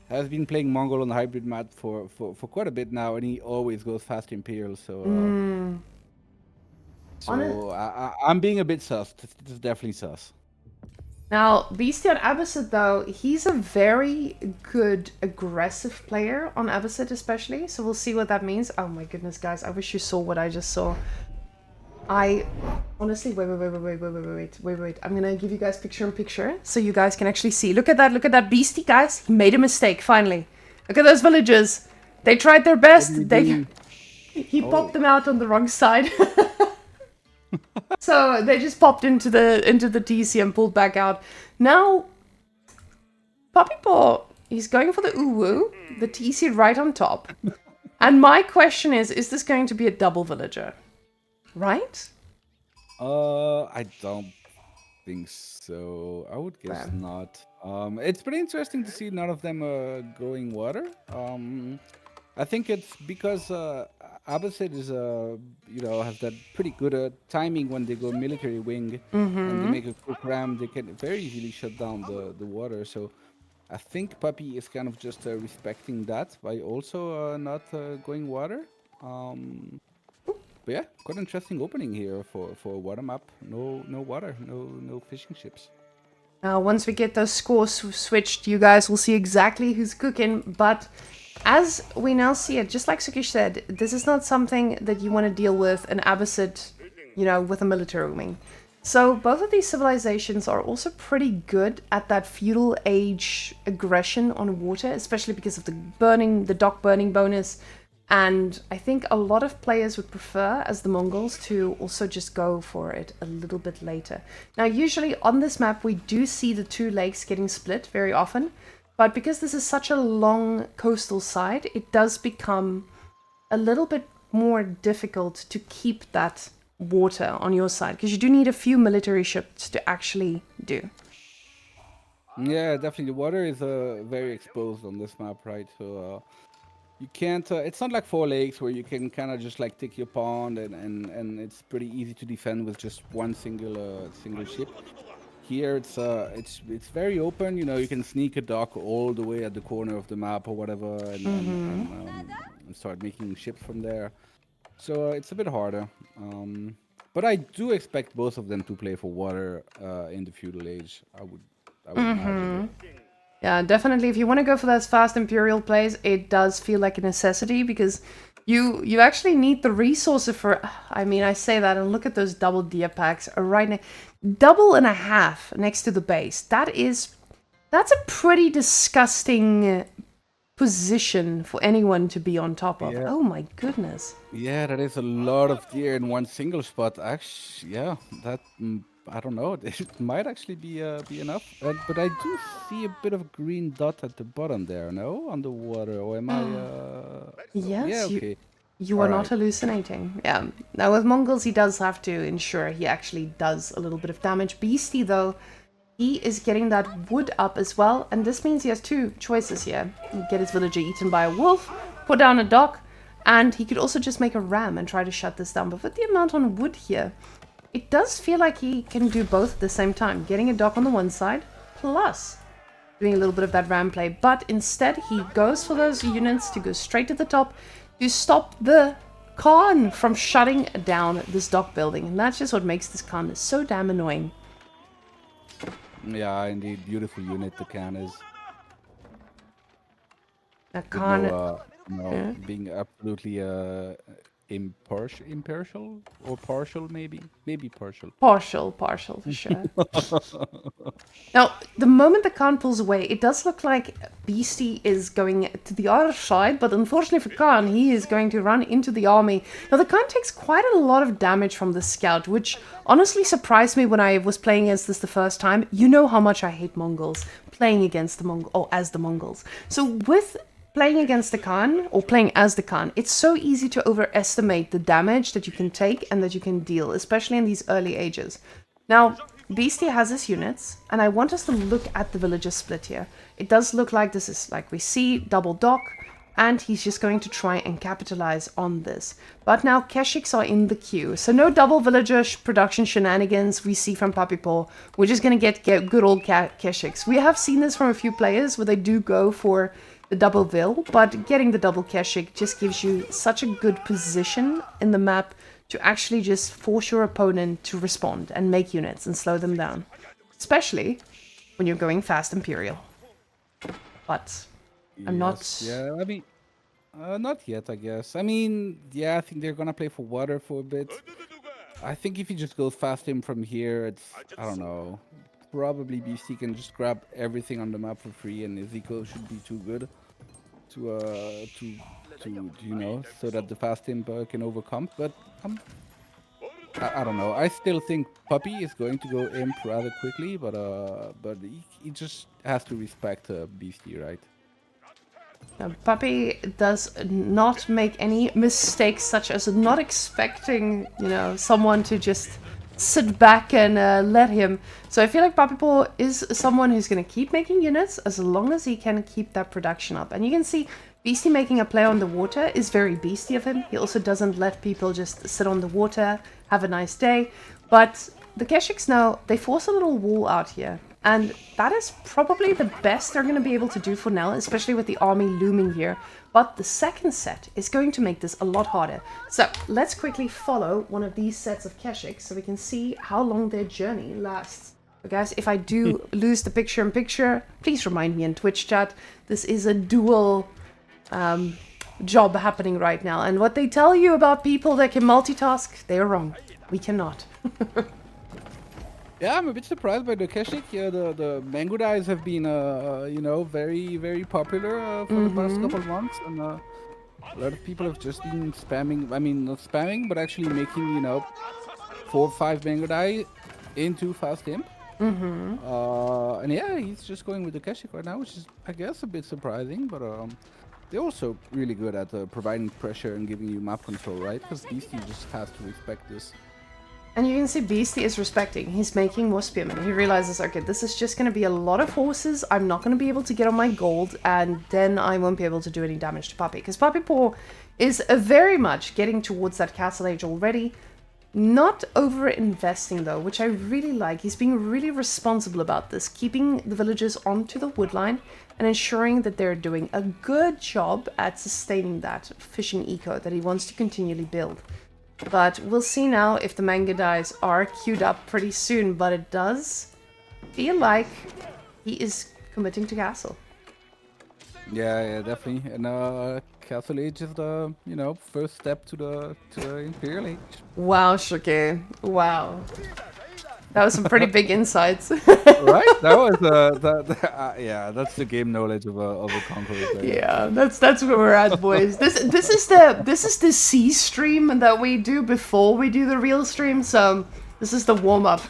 has been playing Mongol on the hybrid map for quite a bit now, and he always goes fast Imperial. On it. I'm being a bit sus. This is definitely sus. Now, Beastie on Abbasid, though, he's a very good aggressive player on Abbasid, especially. So we'll see what that means. Oh my goodness, guys! I wish you saw what I just saw. I honestly, wait. I'm gonna give you guys picture in picture so you guys can actually see. Look at that Beastie, guys. He made a mistake finally. Look at those villagers. They tried their best. He popped them out on the wrong side. So they just popped into the TC and pulled back out. Now, Puppypaw, he's going for the uwu, the TC right on top. And my question is this going to be a double villager? Right? I don't think so. I would guess not. It's pretty interesting to see none of them going water. I think it's because Abbasid is has that pretty good timing when they go military wing and they make a quick ram. They can very easily shut down the water. So I think Puppy is kind of just respecting that by also not going water. But yeah, quite interesting opening here for a water map. No water, no fishing ships. Now, once we get those scores switched, you guys will see exactly who's cooking. But as we now see it, just like Sukish said, this is not something that you want to deal with an Abbasid, with a military wing. So both of these civilizations are also pretty good at that feudal age aggression on water, especially because of the dock burning bonus. And I think a lot of players would prefer, as the Mongols, to also just go for it a little bit later. Now, usually on this map, we do see the two lakes getting split very often. But because this is such a long coastal side, it does become a little bit more difficult to keep that water on your side. Because you do need a few military ships to actually do. Yeah, definitely. The water is very exposed on this map, right? So you can't. It's not like Four Lakes where you can kind of just like take your pond and it's pretty easy to defend with just one single ship. Here it's very open. You can sneak a dock all the way at the corner of the map or whatever, and start making ships from there. So it's a bit harder. But I do expect both of them to play for water in the feudal age. I would imagine. Yeah, definitely. If you want to go for those fast Imperial plays, it does feel like a necessity because you actually need the resources for. I mean, I say that and look at those double deer packs right now, double and a half next to the base. That's a pretty disgusting position for anyone to be on top of. Yeah. Oh my goodness. Yeah, that is a lot of deer in one single spot. Actually, yeah, that I don't know. It might actually be enough. But I do see a bit of a green dot at the bottom there. No, on the water. Or am I? Yes, Yeah. Okay. you are not hallucinating. Yeah. Now with Mongols, he does have to ensure he actually does a little bit of damage. Beastie, though, he is getting that wood up as well, and this means he has two choices here. He can get his villager eaten by a wolf, put down a dock, and he could also just make a ram and try to shut this down. But with the amount on wood here, it does feel like he can do both at the same time. Getting a dock on the one side, plus doing a little bit of that ram play. But instead, he goes for those units to go straight to the top to stop the Khan from shutting down this dock building. And that's just what makes this Khan so damn annoying. Yeah, indeed, beautiful unit the can is. That With Khan... being absolutely impartial or partial, maybe partial. Partial for sure. Now, the moment the Khan pulls away, it does look like Beasty is going to the other side, but unfortunately for Khan, he is going to run into the army. Now, the Khan takes quite a lot of damage from the scout, which honestly surprised me when I was playing against this the first time. You know how much I hate Mongols, playing against the as the Mongols. So with playing against the Khan, or playing as the Khan, it's so easy to overestimate the damage that you can take and that you can deal, especially in these early ages. Now, Beastie has his units, and I want us to look at the villager split here. It does look like this is, like we see, double dock, and he's just going to try and capitalize on this. But now Keshiks are in the queue, so no double villager production shenanigans we see from Puppypaw. We're just going to get good old Keshiks. We have seen this from a few players where they do go for the double Vil, but getting the double Keshik just gives you such a good position in the map to actually just force your opponent to respond and make units and slow them down. Especially when you're going fast Imperial. But I'm not... Yeah, I mean, not yet, I guess. I mean, yeah, I think they're gonna play for water for a bit. I think if you just go fast him from here, it's, I don't know. Probably BC can just grab everything on the map for free, and his eco should be too good to you know, so that the fast imp can overcome. But I don't know. I still think Puppy is going to go imp rather quickly, but he just has to respect Beastie, right? Puppy does not make any mistakes, such as not expecting, you know, someone to just sit back and let him. So I feel like Puppypaw is someone who's going to keep making units as long as he can keep that production up. And you can see Beastie making a play on the water is very Beastie of him. He also doesn't let people just sit on the water, have a nice day. But the Keshiks now, they force a little wall out here. And that is probably the best they're going to be able to do for now, especially with the army looming here. But the second set is going to make this a lot harder. So let's quickly follow one of these sets of Keshiks so we can see how long their journey lasts. But guys, if I do lose the picture-in-picture, please remind me in Twitch chat. This is a dual job happening right now. And what they tell you about people that can multitask, they're wrong. We cannot. Yeah, I'm a bit surprised by the Keshik. Yeah, the mango dyes have been, you know, very, very popular for the past couple of months. And a lot of people have just been spamming, I mean, not spamming, but actually making, you know, 4 or 5 mango dye into fast imp. And yeah, he's just going with the Keshik right now, which is, I guess, a bit surprising. But they're also really good at providing pressure and giving you map control, right? Because Beastie just has to respect this. And you can see Beastie is respecting. He's making more spearmen. He realizes, okay, this is just going to be a lot of horses. I'm not going to be able to get on my gold, and then I won't be able to do any damage to Puppy. Because Puppypaw is very much getting towards that castle age already. Not over-investing, though, which I really like. He's being really responsible about this, keeping the villagers onto the woodline and ensuring that they're doing a good job at sustaining that fishing eco that he wants to continually build. But we'll see now if the manga dies are queued up pretty soon, but it does feel like he is committing to castle. Yeah, definitely. And Castle Age is the, you know, first step to the Imperial Age. Wow, Shukle. Wow. That was some pretty big insights. Right? That was yeah, that's the game knowledge of a conqueror player. Yeah, that's where we're at, boys. This is the C stream that we do before we do the real stream. So this is the warm up.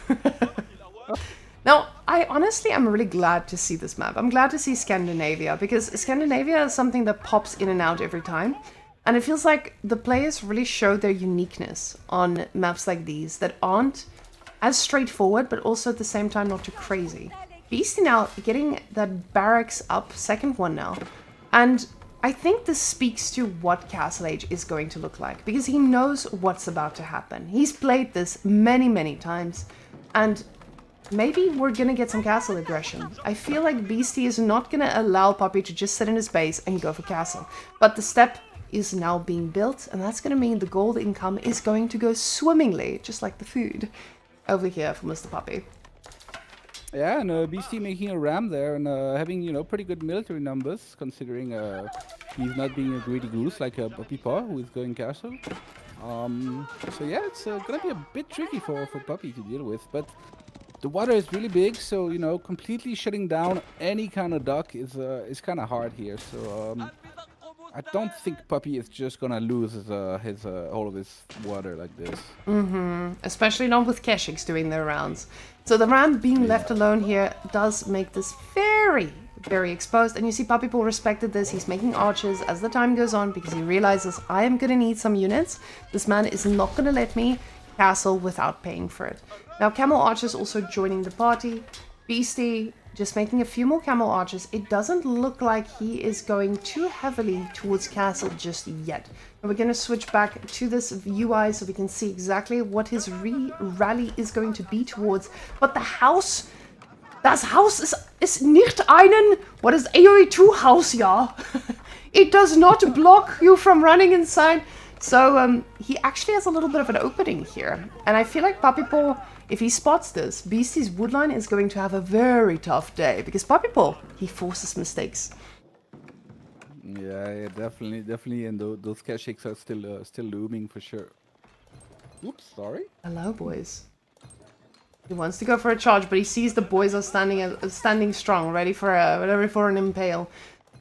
Now, I honestly am really glad to see this map. I'm glad to see Scandinavia because Scandinavia is something that pops in and out every time. And it feels like the players really show their uniqueness on maps like these that aren't as straightforward, but also at the same time not too crazy. Beastie now getting that barracks up, second one now. And I think this speaks to what Castle Age is going to look like, because he knows what's about to happen. He's played this many, many times, and maybe we're gonna get some castle aggression. I feel like Beastie is not gonna allow Puppy to just sit in his base and go for castle. But the step is now being built, and that's gonna mean the gold income is going to go swimmingly, just like the food over here for Mr. Puppy. Yeah, and Beastie making a ram there and having, you know, pretty good military numbers, considering he's not being a greedy goose like Puppypaw, who is going castle. So yeah, it's gonna be a bit tricky for Puppy to deal with, but the water is really big, so completely shutting down any kind of duck is kind of hard here. So I don't think Puppy is just gonna lose his all of his water like this. Especially not with Keshiks doing their rounds. So the Ram being Yeah. left alone here does make this very, very exposed. And you see Puppypaw respected this. He's making archers as the time goes on because he realizes I am going to need some units. This man is not going to let me castle without paying for it. Now Camel Archers also joining the party. Beasty just making a few more Camel Archers. It doesn't look like he is going too heavily towards castle just yet. And we're going to switch back to this UI so we can see exactly what his rally is going to be towards. But the house, das Haus ist nicht einen, what is AOE2 house, ja? It does not block you from running inside. So he actually has a little bit of an opening here. And I feel like Puppypaw, if he spots this, Beastie's woodline is going to have a very tough day. Because Puppypaw, he forces mistakes. Yeah, definitely, and those Keshiks are still looming for sure. Oops, sorry. Hello, boys. He wants to go for a charge, but he sees the boys are standing strong, ready for an impale.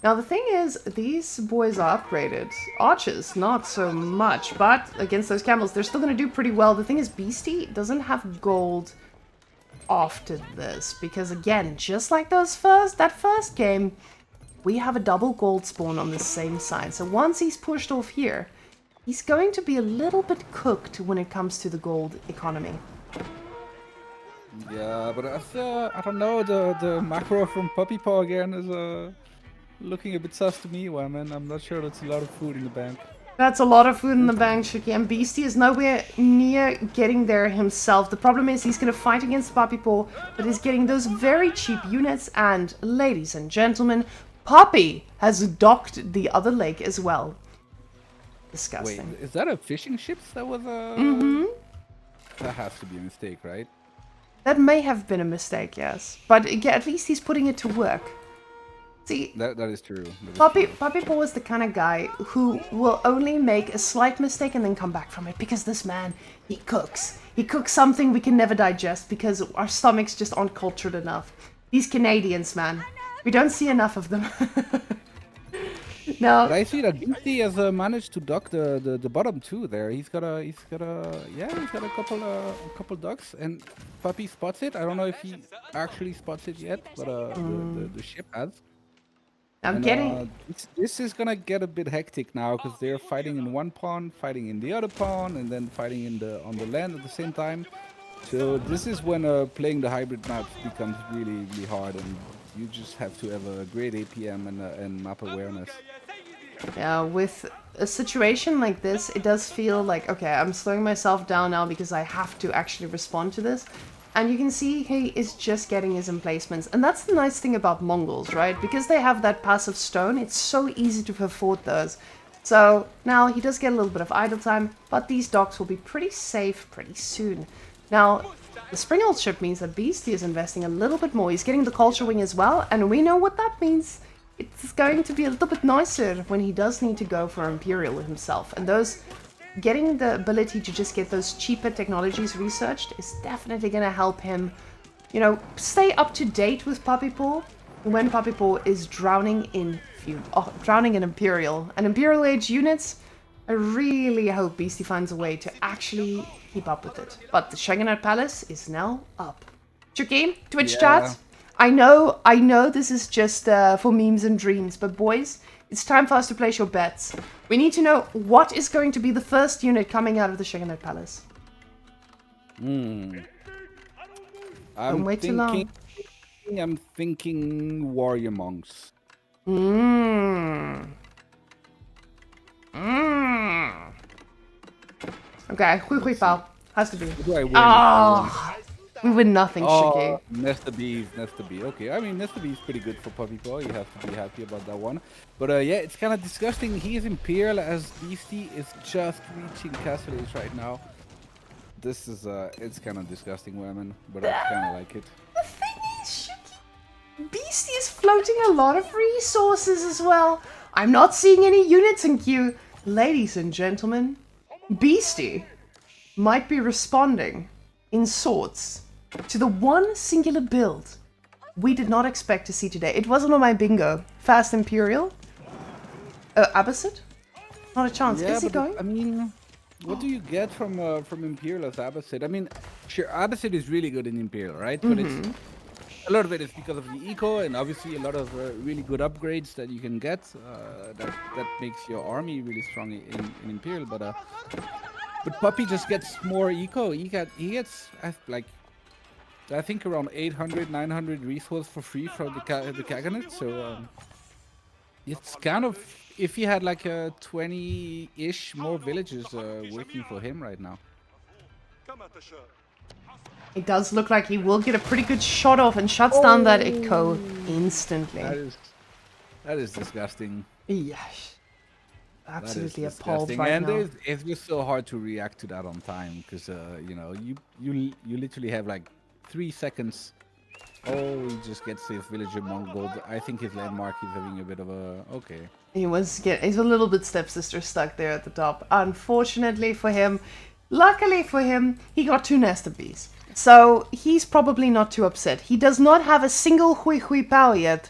Now the thing is, these boys are upgraded. Archers, not so much, but against those camels, they're still going to do pretty well. The thing is, Beastie doesn't have gold after this, because again, just like that first game, we have a double gold spawn on the same side. So once he's pushed off here, he's going to be a little bit cooked when it comes to the gold economy. Yeah, but I don't know, the macro from Puppypaw again is looking a bit sus to me, Whamen. I'm not sure that's a lot of food in the bank. That's a lot of food in the bank, Shukle, and Beastie is nowhere near getting there himself. The problem is he's going to fight against Puppypaw, but he's getting those very cheap units, and ladies and gentlemen, Puppy has docked the other leg as well. Disgusting. Wait, is that a fishing ship that was That has to be a mistake, right? That may have been a mistake, yes. But yeah, at least he's putting it to work. See, that is true. Puppypaw is the kind of guy who will only make a slight mistake and then come back from it. Because this man, he cooks. He cooks something we can never digest because our stomachs just aren't cultured enough. These Canadians, man. We don't see enough of them. No. But I see that Beastie has managed to duck the bottom too. There, he's got a couple ducks, and Puppy spots it. I don't know if he actually spots it yet, but the ship has. I'm getting. This is gonna get a bit hectic now because they're fighting in one pond, fighting in the other pond, and then fighting on the land at the same time. So this is when playing the hybrid maps becomes really hard, and you just have to have a great APM and map awareness. Yeah, with a situation like this, it does feel like, okay, I'm slowing myself down now because I have to actually respond to this. And you can see he is just getting his emplacements. And that's the nice thing about Mongols, right? Because they have that passive stone, it's so easy to afford those. So now he does get a little bit of idle time, but these docks will be pretty safe pretty soon. Now, the Springald ship means that Beastie is investing a little bit more. He's getting the culture wing as well, and we know what that means. It's going to be a little bit nicer when he does need to go for Imperial himself. And those, getting the ability to just get those cheaper technologies researched is definitely going to help him, you know, stay up to date with Puppypaw when Puppypaw is drowning in Imperial. And Imperial Age units, I really hope Beastie finds a way to actually keep up with it. But the Shogunate Palace is now up. Chucky, Twitch chat. I know this is just for memes and dreams, but boys, it's time for us to place your bets. We need to know what is going to be the first unit coming out of the Shogunate Palace. Don't wait too long. I'm thinking warrior monks. Okay, hui pal. Has to be. Who do I win? We win nothing, Shiki. Nesta B. Okay, I mean, Nesta B is pretty good for Puppypaw. You have to be happy about that one. But yeah, it's kind of disgusting. He is Imperial as Beastie is just reaching Castle Age right now. This is, it's kind of disgusting, Whamen, but I kind of like it. The thing is, Shiki, Beastie is floating a lot of resources as well. I'm not seeing any units in queue. Ladies and gentlemen, Beasty might be responding in sorts to the one singular build we did not expect to see today. It wasn't on my bingo. Fast Imperial? Abbasid? Not a chance. Yeah, Is he but going? I mean, what do you get from Imperial as Abbasid? I mean, sure, Abbasid is really good in Imperial, right? But it's a lot of it is because of the eco and obviously a lot of really good upgrades that you can get. That makes your army really strong in Imperial. But Puppy just gets more eco. He gets like I think around 800, 900 resource for free from the Kaganet. So it's kind of if he had like 20-ish more villages working for him right now. It does look like he will get a pretty good shot off and shuts down that echo instantly. That is disgusting. Yes. That is Absolutely appalled disgusting, right and now. it's just so hard to react to that on time because you literally have like 3 seconds. Oh, he just gets his villager Mongol. I think his landmark is having a bit of a okay. He's a little bit stepsister stuck there at the top. Unfortunately for him, luckily for him, he got 2 nested bees. So he's probably not too upset. He does not have a single hui hui power yet.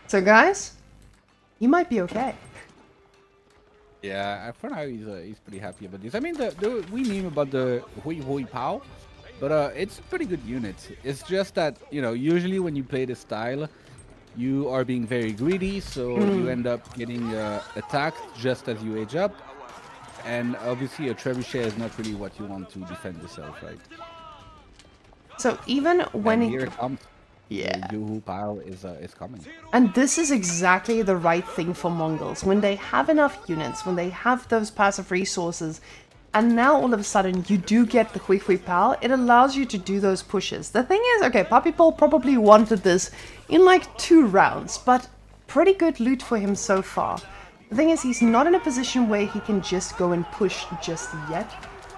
So guys, he might be okay. Yeah, for now he's pretty happy about this. I mean, we meme about the Hui Hui Pao, but it's a pretty good unit. It's just that usually when you play this style, you are being very greedy, so you end up getting attacked just as you age up, and obviously a trebuchet is not really what you want to defend yourself, right? So even when And he... here it comes. Yeah. The Yu Pao is coming. And this is exactly the right thing for Mongols. When they have enough units, when they have those passive resources, and now all of a sudden you do get the Hui Hui Pal, it allows you to do those pushes. The thing is, okay, Puppypaw probably wanted this in like 2 rounds, but pretty good loot for him so far. The thing is, he's not in a position where he can just go and push just yet.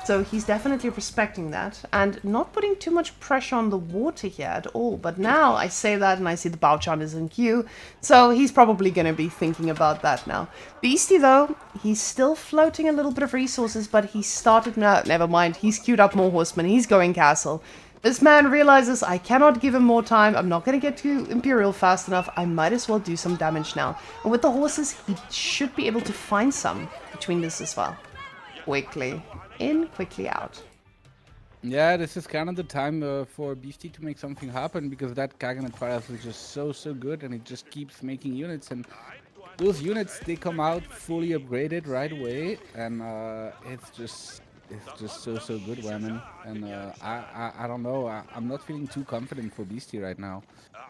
So he's definitely respecting that and not putting too much pressure on the water here at all. But now I say that and I see the Bao-chan is in queue. So he's probably going to be thinking about that now. Beasty though, he's still floating a little bit of resources, but he started... No, never mind. He's queued up more horsemen. He's going castle. This man realizes I cannot give him more time. I'm not going to get to Imperial fast enough. I might as well do some damage now. And with the horses, he should be able to find some between this as well. Quickly in, quickly out. Yeah, this is kind of the time for Beasty to make something happen because that Kaganet Palace is just so good and it just keeps making units and those units they come out fully upgraded right away and it's just so good, Whamen. And I don't know, I'm not feeling too confident for Beasty right now.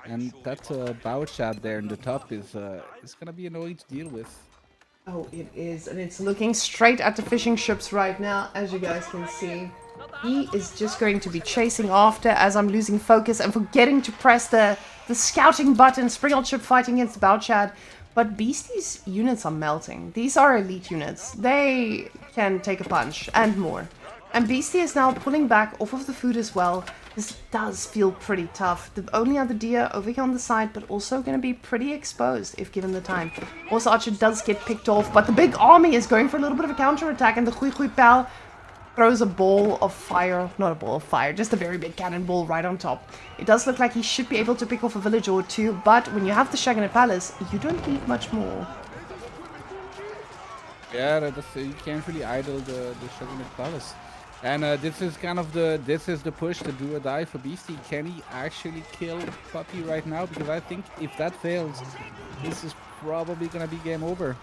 And that Bao Chat there in the top is gonna be annoying to deal with. Oh, it is, and it's looking straight at the fishing ships right now, as you guys can see. He is just going to be chasing after as I'm losing focus and forgetting to press the scouting button. Springold ship fighting against Bao-Chad. But Beastie's units are melting. These are elite units. They can take a punch and more. And Beastie is now pulling back off of the food as well. This does feel pretty tough. The only other deer over here on the side, but also going to be pretty exposed if given the time. Also, Archer does get picked off, but the big army is going for a little bit of a counterattack, and the Hui Hui Pao throws a ball of fire, not a ball of fire, just a very big cannonball right on top. It does look like he should be able to pick off a village or two, but when you have the Shaganet Palace, you don't need much more. Yeah, you can't really idle the Shaganet Palace. And this is the push, the do or die for Beastie. Can he actually kill Puppy right now? Because I think if that fails, this is probably gonna be game over.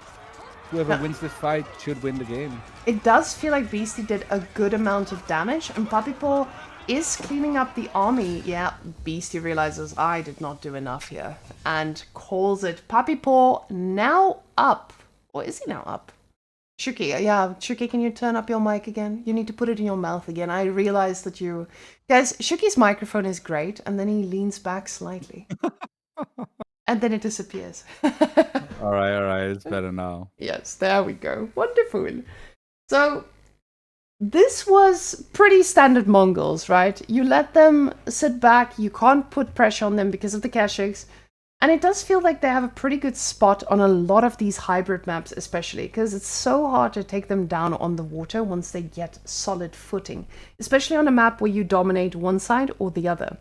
Whoever wins this fight should win the game. It does feel like Beastie did a good amount of damage, and Puppypaw is cleaning up the army. Yeah, Beastie realizes I did not do enough here, and calls it. Puppypaw now up. Or is he now up? Shuki, yeah, Shuki, can you turn up your mic again? You need to put it in your mouth again. I realized that you... Guys, Shuki's microphone is great, and then he leans back slightly. And then it disappears. All right, it's better now. Yes, there we go. Wonderful. So, this was pretty standard Mongols, right? You let them sit back, you can't put pressure on them because of the Keshiks. And it does feel like they have a pretty good spot on a lot of these hybrid maps, especially because it's so hard to take them down on the water once they get solid footing, especially on a map where you dominate one side or the other.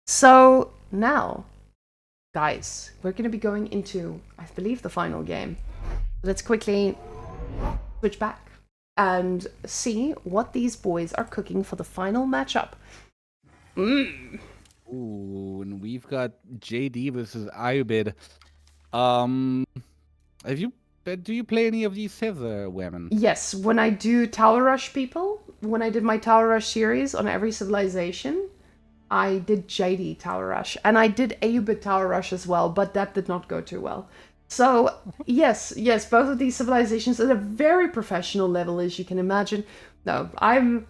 So now, guys, we're going to be going into, I believe, the final game. Let's quickly switch back and see what these boys are cooking for the final matchup. Ooh, and we've got JD versus Ayubid. Do you play any of these civs, Whamen? Yes, when I do Tower Rush people, when I did my Tower Rush series on every civilization, I did JD Tower Rush, and I did Ayubid Tower Rush as well, but that did not go too well. So, yes, both of these civilizations at a very professional level, as you can imagine. No, I'm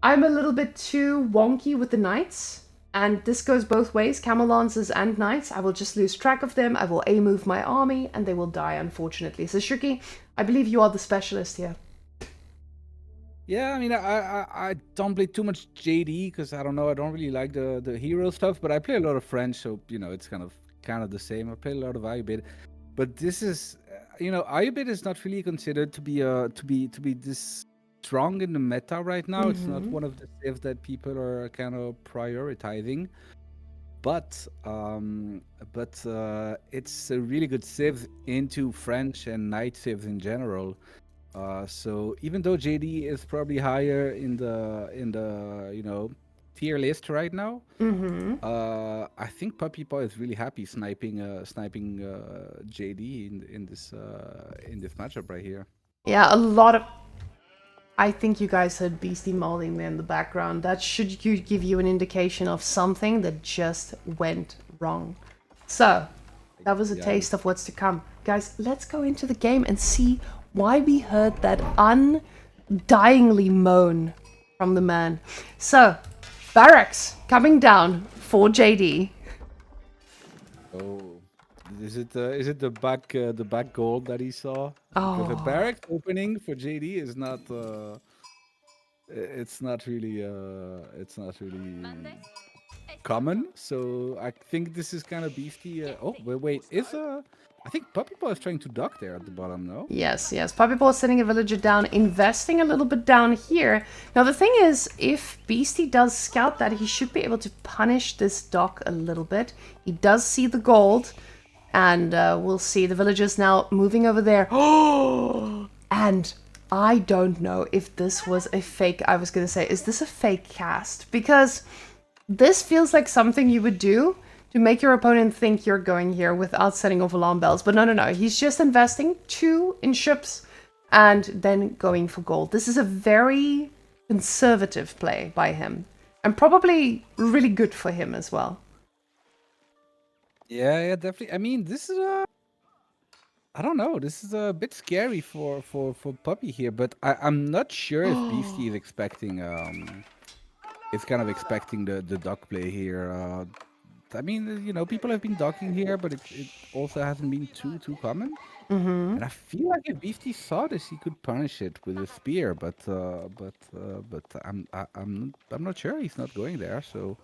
a little bit too wonky with the knights, and this goes both ways, camel lancers and knights. I will just lose track of them, I will A-move my army, and they will die, unfortunately. So, Shuki, I believe you are the specialist here. Yeah, I mean, I don't play too much JD because I don't know, I don't really like the hero stuff, but I play a lot of French, so it's kind of the same. I play a lot of Ayubid, but this is, Ayubid is not really considered to be this strong in the meta right now. It's not one of the civs that people are kind of prioritizing, but it's a really good civ into French and knight civs in general. So even though JD is probably higher in the tier list right now, I think Puppypaw is really happy sniping JD in this matchup right here. Yeah, a lot of... I think you guys heard Beasty molding there in the background. That should give you an indication of something that just went wrong. So, that was a taste of what's to come. Guys, let's go into the game and see why we heard that undyingly moan from the man. So, barracks coming down for JD. Oh, is it the back goal that he saw? Because a barrack opening for JD is not it's not really common. So I think this is kind of beasty. Oh wait, I think Puppypaw is trying to duck there at the bottom, no? Yes. Puppypaw is sending a villager down, investing a little bit down here. Now the thing is, if Beasty does scout that, he should be able to punish this dock a little bit. He does see the gold, and we'll see the villagers now moving over there. And I don't know if this was a fake. I was going to say, is this a fake cast? Because this feels like something you would do to make your opponent think you're going here without setting off alarm bells. But no. He's just investing 2 in ships and then going for gold. This is a very conservative play by him. And probably really good for him as well. Yeah, definitely. I mean, this is I don't know. This is a bit scary for Puppy here, but I'm not sure if Beastie is expecting is kind of expecting the duck play here. I mean, people have been docking here, but it also hasn't been too common. And I feel like if Beastie saw this, he could punish it with a spear, but I'm not sure. He's not going there, so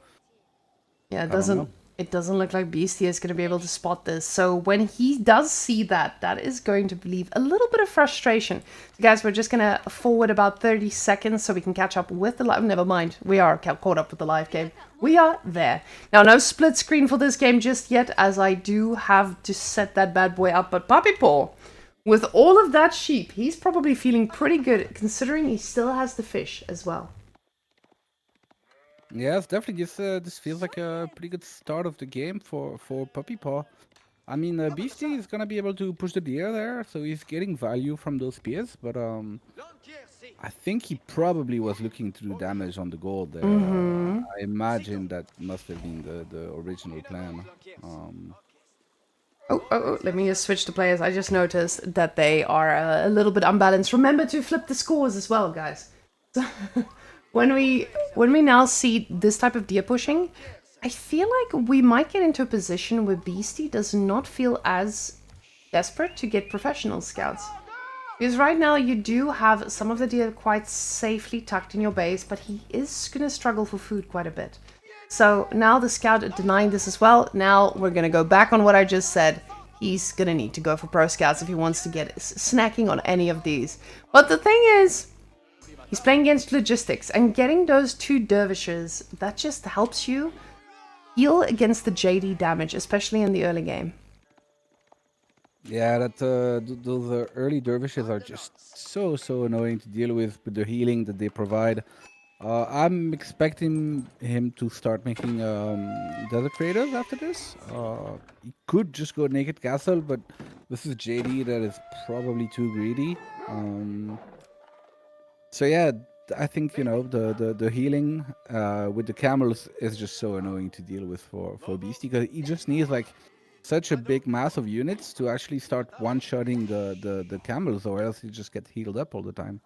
Yeah, I don't know. it doesn't look like Beastie is going to be able to spot this. So when he does see that, that is going to leave a little bit of frustration. So guys, we're just going to forward about 30 seconds so we can catch up with the live. Never mind, we are caught up with the live game. We are there. Now, no split screen for this game just yet, as I do have to set that bad boy up. But Puppypaw, with all of that sheep, he's probably feeling pretty good, considering he still has the fish as well. Yes, definitely. This feels like a pretty good start of the game for Puppypaw. I mean, Beastie is gonna be able to push the deer there, so he's getting value from those spears. But I think he probably was looking to do damage on the gold there. I imagine that must have been the original plan. Let me just switch to players. I just noticed that they are a little bit unbalanced. Remember to flip the scores as well, guys. When we now see this type of deer pushing, I feel like we might get into a position where Beastie does not feel as desperate to get professional scouts. Because right now you do have some of the deer quite safely tucked in your base, but he is going to struggle for food quite a bit. So now the scout are denying this as well. Now we're going to go back on what I just said. He's going to need to go for pro scouts if he wants to get snacking on any of these. But the thing is, he's playing against logistics, and getting those 2 dervishes, that just helps you heal against the JD damage, especially in the early game. Yeah, those early dervishes are just so annoying to deal with the healing that they provide. I'm expecting him to start making desert traders after this. He could just go naked castle, but this is JD that is probably too greedy. So yeah, I think the healing with the camels is just so annoying to deal with for Beastie, because he just needs like such a big mass of units to actually start one-shotting the camels, or else he just get healed up all the time.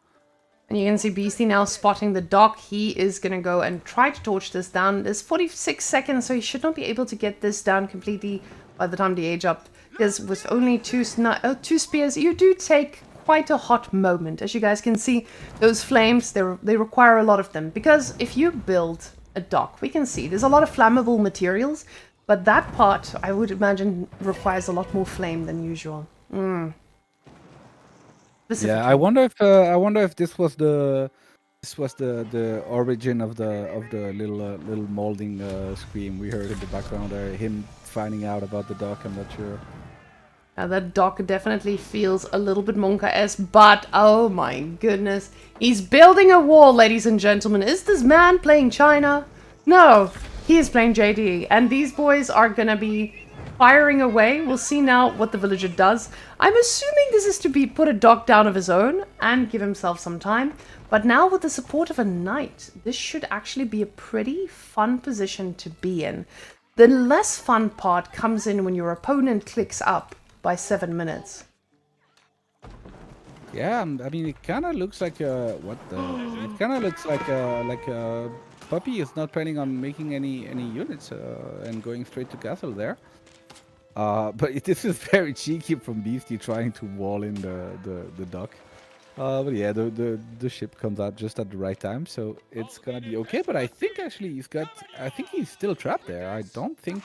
And you can see Beastie now spotting the dock. He is going to go and try to torch this down. There's 46 seconds, so he should not be able to get this down completely by the time the age up. Because with only two spears, you do take quite a hot moment. As you guys can see, those flames, they require a lot of them. Because if you build a dock, we can see there's a lot of flammable materials, but that part, I would imagine, requires a lot more flame than usual. Yeah, I wonder if this was the origin of the little molding scream we heard in the background there. Him finding out about the dock. I'm not sure. That dock definitely feels a little bit Monka-esque, but oh my goodness. He's building a wall, ladies and gentlemen. Is this man playing China? No, he is playing JD, and these boys are gonna be firing away. We'll see now what the villager does. I'm assuming this is to put a dock down of his own and give himself some time. But now with the support of a knight, this should actually be a pretty fun position to be in. The less fun part comes in when your opponent clicks up by 7 minutes. Yeah, I mean, it kind of looks like what the? It kind of looks like Puppy is not planning on making any units and going straight to castle there. But this is very cheeky from Beastie trying to wall in the dock. But yeah, the ship comes out just at the right time, so it's gonna be okay. But I think actually I think he's still trapped there. I don't think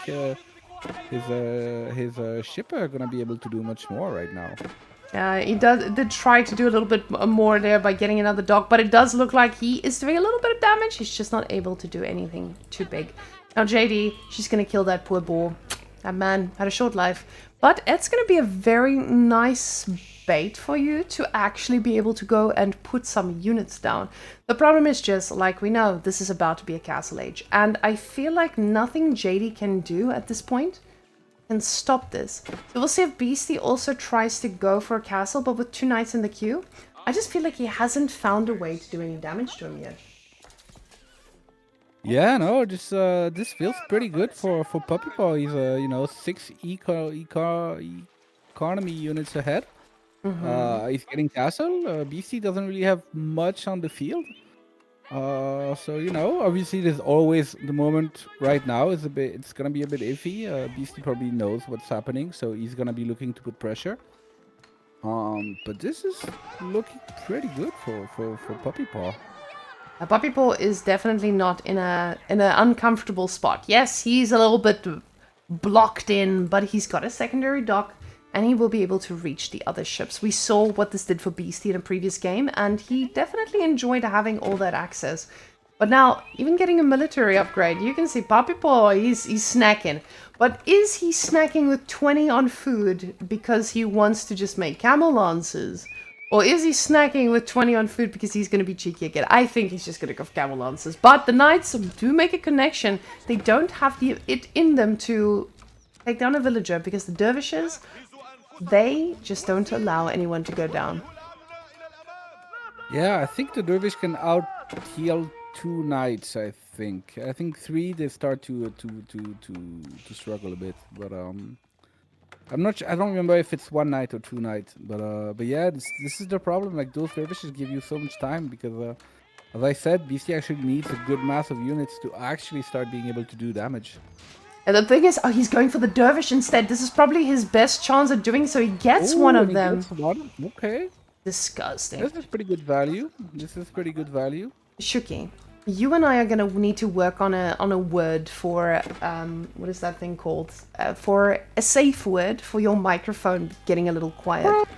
his ship are gonna be able to do much more right now. He did try to do a little bit more there by getting another dock, but it does look like he is doing a little bit of damage. He's just not able to do anything too big. Now JD, she's gonna kill that poor boar. That man had a short life. But it's gonna be a very nice bait for you to actually be able to go and put some units down. The problem is just, like we know, this is about to be a castle age. And I feel like nothing JD can do at this point can stop this. So we'll see if Beastie also tries to go for a castle, but with 2 knights in the queue. I just feel like he hasn't found a way to do any damage to him yet. Yeah, no, this feels pretty good for Puppypaw. He's 6 economy units ahead. He's getting castle. BC doesn't really have much on the field. So obviously there's always the moment right now is it's gonna be a bit iffy. Beastie probably knows what's happening, so he's gonna be looking to put pressure. But this is looking pretty good for Puppypaw. Puppypaw is definitely not in an uncomfortable spot. Yes, he's a little bit blocked in, but he's got a secondary dock, and he will be able to reach the other ships. We saw what this did for Beastie in a previous game, and he definitely enjoyed having all that access. But now, even getting a military upgrade, you can see Puppypaw, he's snacking. But is he snacking with 20 on food because he wants to just make camel lances? Or is he snacking with 20 on food because he's going to be cheeky again? I think he's just going to go for camel lances. But the knights do make a connection. They don't have it in them to take down a villager, because the dervishes, they just don't allow anyone to go down. Yeah, I think the dervish can out heal 2 knights. I think 3 they start to struggle a bit, but I'm not sure. I don't remember if it's 1 knight or 2 knights, but yeah, this is the problem. Like, those dervishes give you so much time because, as I said, BC actually needs a good mass of units to actually start being able to do damage. And the thing is, he's going for the dervish instead. This is probably his best chance of doing so. He gets one of them. Okay. Disgusting. This is pretty good value. Shukle. You and I are gonna need to work on a word for what is that thing called? For a safe word for your microphone getting a little quiet.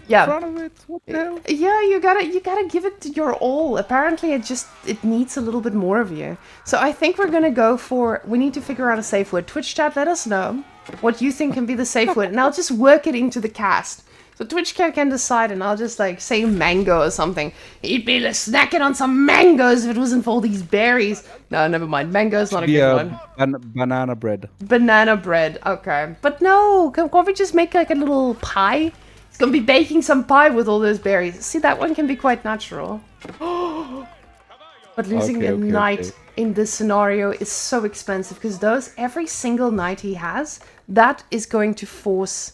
Yeah. In front of it. What the hell? Yeah, you gotta give it your all. Apparently it needs a little bit more of you. So I think we're gonna go for, we need to figure out a safe word. Twitch chat, let us know what you think can be the safe word, and I'll just work it into the cast. So Twitch chat can decide, and I'll just like say mango or something. He'd be snacking on some mangoes if it wasn't for all these berries. No, never mind. Mango's not a good one. Banana bread. Banana bread, okay. But no, can't we just make like a little pie? It's gonna be baking some pie with all those berries. See, that one can be quite natural. But losing a knight in this scenario is so expensive, because every single knight he has, that is going to force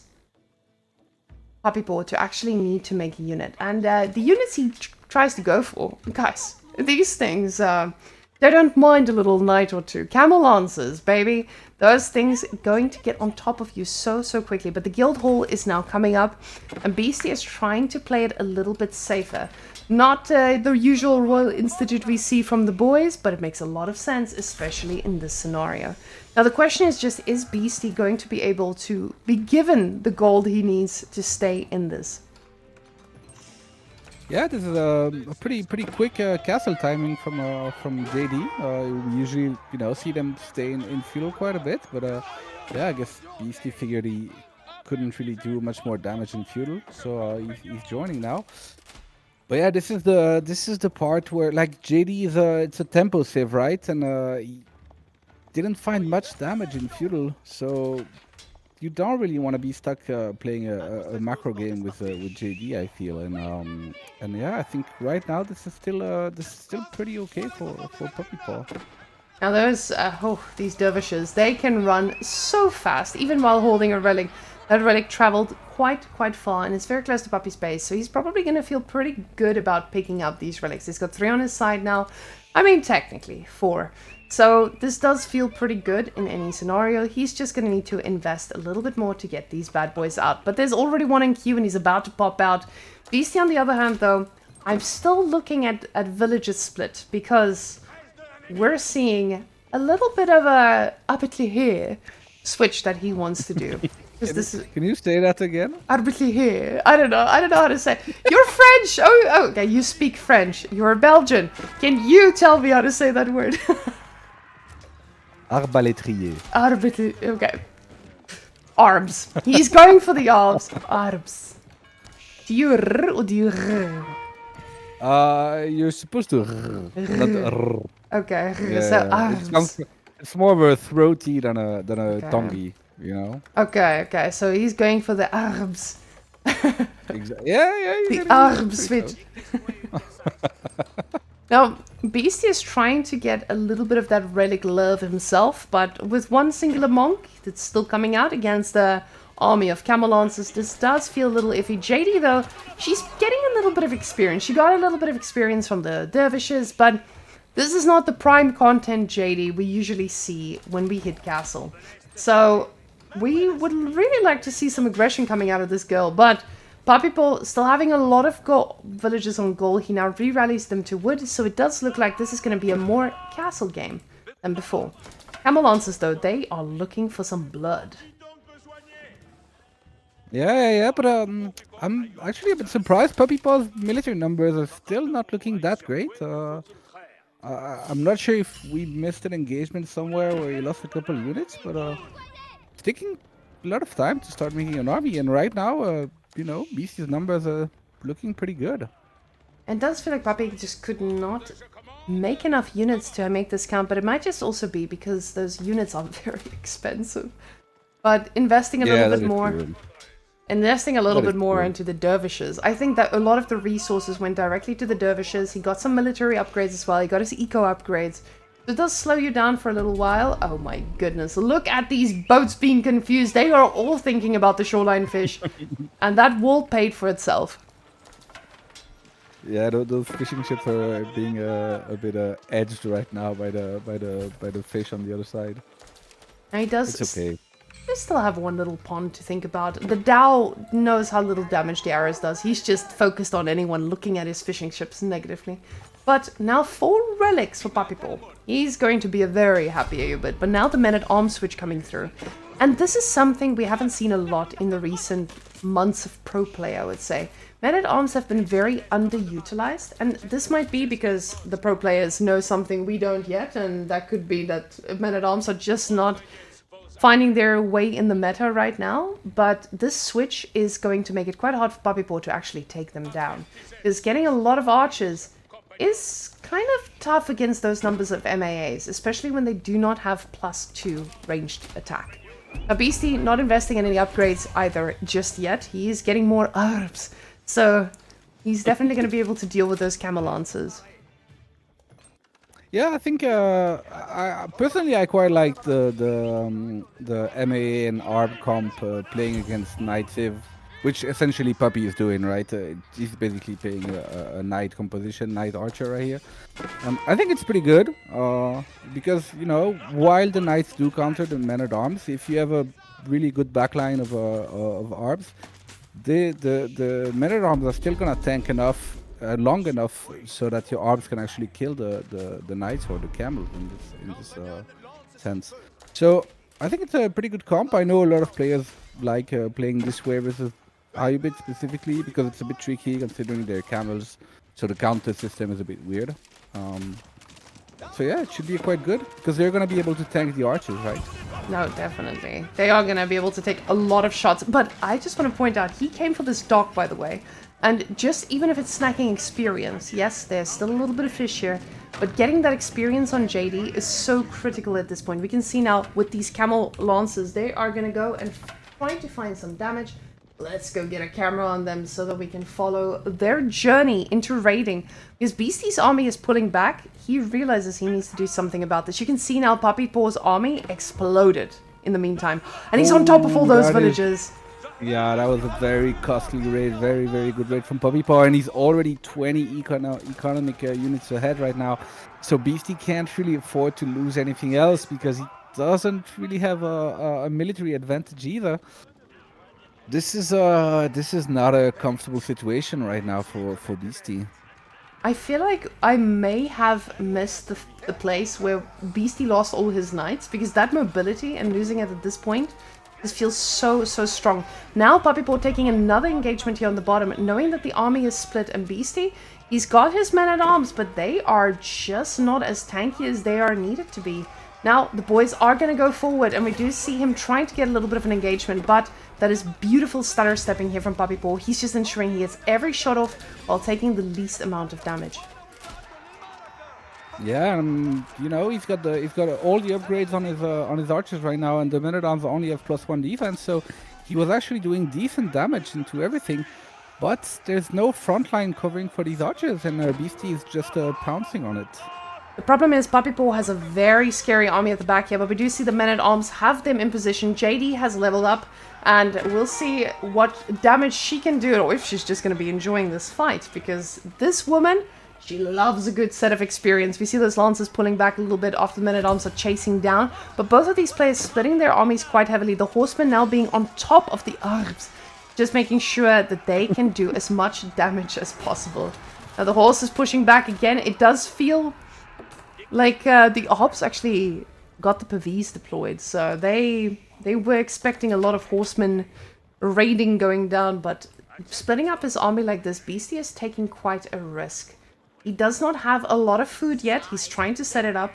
Puppypaw to actually need to make a unit. And the units he tries to go for, guys, these things, they don't mind a little knight or two. Camel lancers, baby. Those things going to get on top of you so quickly. But the guild hall is now coming up, and Beasty is trying to play it a little bit safer. Not the usual Royal Institute we see from the boys, but it makes a lot of sense, especially in this scenario. Now the question is just, is Beasty going to be able to be given the gold he needs to stay in this? Yeah, this is a pretty quick castle timing from JD. We usually, see them stay in feudal quite a bit, but yeah, I guess Beasty figured he couldn't really do much more damage in feudal, so he's joining now. But yeah, this is the part where, like, JD is it's a tempo save, right? And he didn't find much damage in feudal, so you don't really want to be stuck playing a macro game with JD, I feel, and yeah, I think right now this is still pretty okay for Puppypaw. Now these dervishes, they can run so fast, even while holding a relic. That relic traveled quite far, and it's very close to Puppy's base, so he's probably going to feel pretty good about picking up these relics. He's got 3 on his side now. I mean, technically 4. So this does feel pretty good in any scenario. He's just going to need to invest a little bit more to get these bad boys out. But there's already one in queue, and he's about to pop out. Beasty, on the other hand, though, I'm still looking at villages split, because we're seeing a little bit of a here switch that he wants to do. Can you say that again? Arbitraire. I don't know how to say. You're French. Oh, okay. You speak French. You're a Belgian. Can you tell me how to say that word? Arbalétrier. Okay. Arms. He's going for the arms. Arms. Do you r or do you r? You're supposed to not r. Okay. Yeah, So arms. It's more of a throaty than a tonguey, Okay. So he's going for the arms. Yeah. The arm switch. Now, Beasty is trying to get a little bit of that relic love himself, but with one singular monk that's still coming out against the army of camel lancers, this does feel a little iffy. JD, though, she's getting a little bit of experience. She got a little bit of experience from the dervishes, but this is not the prime content JD we usually see when we hit castle. So we would really like to see some aggression coming out of this girl, but Puppypaw still having a lot of villages on goal. He now re-rallies them to wood, so it does look like this is going to be a more castle game than before. Camel Lancers, though, they are looking for some blood. Yeah, but I'm actually a bit surprised. Puppypaw's military numbers are still not looking that great. I'm not sure if we missed an engagement somewhere where he lost a couple units, but it's taking a lot of time to start making an army, and right now, Beasty's numbers are looking pretty good. It does feel like Puppy just could not make enough units to make this count, but it might just also be because those units are very expensive. But investing a little bit more... Investing a little bit more into the dervishes. I think that a lot of the resources went directly to the dervishes. He got some military upgrades as well. He got his eco upgrades. It does slow you down for a little while. Oh my goodness. Look at these boats being confused. They are all thinking about the shoreline fish. And that wall paid for itself. Yeah, those fishing ships are being a bit edged right now by the fish on the other side. And he does... It's okay. We still have one little pond to think about. The Dow knows how little damage the arrows does. He's just focused on anyone looking at his fishing ships negatively. But now 4 relics for Puppypaw. He's going to be a very happy Ayubit, but now the Men-at-Arms switch coming through. And this is something we haven't seen a lot in the recent months of pro play, I would say. Men-at-Arms have been very underutilized, and this might be because the pro players know something we don't yet, and that could be that Men-at-Arms are just not finding their way in the meta right now, but this switch is going to make it quite hard for Puppypaw to actually take them down. Because getting a lot of archers is kind of tough against those numbers of MAAs, especially when they do not have +2 ranged attack. Now Beasty not investing in any upgrades either just yet. He's getting more herbs, so he's definitely going to be able to deal with those camel lancers. Yeah, I think personally I quite like the MAA and ARB comp playing against Knight Civ, which essentially Puppy is doing, right? He's basically playing a Knight composition, Knight Archer right here. I think it's pretty good because, you know, while the Knights do counter the Men-at-Arms, if you have a really good backline of ARBs, the Men-at-Arms are still gonna tank enough. Long enough so that your arms can actually kill the knights or the camels in this sense. So I think it's a pretty good comp. I know a lot of players like playing this way versus Ayubit specifically because it's a bit tricky considering they're camels, so the counter system is a bit weird. So yeah, it should be quite good because they're gonna be able to tank the archers, right? No, definitely. They are gonna be able to take a lot of shots, but I just want to point out, he came for this dock, by the way. And just even if it's snacking experience, yes, there's still a little bit of fish here, but getting that experience on JD is so critical at this point. We can see now with these camel lances, they are going to go and try to find some damage. Let's go get a camera on them so that we can follow their journey into raiding. Because Beasty's army is pulling back. He realizes he needs to do something about this. You can see now Puppypaw's army exploded in the meantime. And he's on top of all those villages. Yeah, that was a very costly raid, very, very good raid from Puppypaw, and he's already 20 economic units ahead right now. So Beasty can't really afford to lose anything else because he doesn't really have a military advantage either. This is not a comfortable situation right now for Beasty. I feel like I may have missed the place where Beasty lost all his knights, because that mobility and losing it at this point, this feels so strong. Now Puppypaw taking another engagement here on the bottom, knowing that the army is split, and Beasty, he's got his men-at-arms, but they are just not as tanky as they are needed to be. Now the boys are going to go forward, and we do see him trying to get a little bit of an engagement, but that is beautiful stutter stepping here from Puppypaw. He's just ensuring he gets every shot off while taking the least amount of damage. Yeah, you know, he's got all the upgrades on his archers right now, and the Men-at-Arms only have +1 defense, so he was actually doing decent damage into everything. But there's no frontline covering for these archers, and Beasty is just pouncing on it. The problem is Puppypaw has a very scary army at the back here, but we do see the Men-at-Arms have them in position. JD has leveled up, and we'll see what damage she can do, or if she's just going to be enjoying this fight, because this woman, she loves a good set of experience. We see those lancers pulling back a little bit after the Men-at-Arms are chasing down, but both of these players splitting their armies quite heavily. The horsemen now being on top of the Arbs, just making sure that they can do as much damage as possible. Now the horse is pushing back again. It does feel like the Arbs actually got the Pavis deployed, so they were expecting a lot of horsemen raiding going down, but splitting up his army like this, Beasty is taking quite a risk. He does not have a lot of food yet. He's trying to set it up,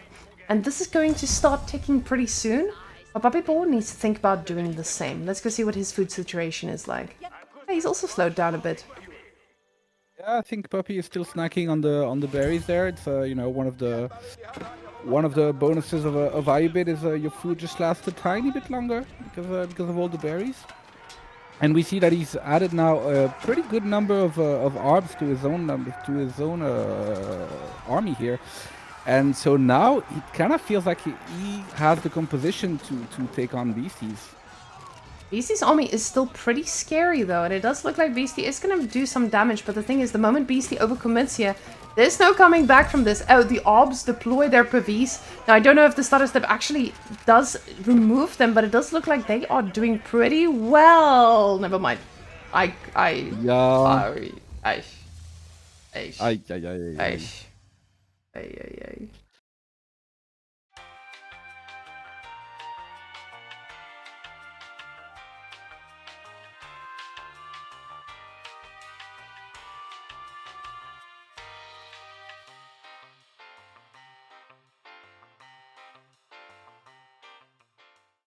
and this is going to start ticking pretty soon. But Puppypaw needs to think about doing the same. Let's go see what his food situation is like. Yeah, he's also slowed down a bit. Yeah, I think Puppy is still snacking on the berries there. It's you know, one of the bonuses of Ayubit is your food just lasts a tiny bit longer because of all the berries. And we see that he's added now a pretty good number of arbs to his own army here, and so now it kind of feels like he has the composition to take on Beasties. Beasty's army is still pretty scary though, and it does look like Beasty is going to do some damage, but the thing is, the moment Beasty overcommits here, there's no coming back from this. Oh, the Obs deploy their Pavis. Now, I don't know if the stutter step actually does remove them, but it does look like they are doing pretty well. Never mind.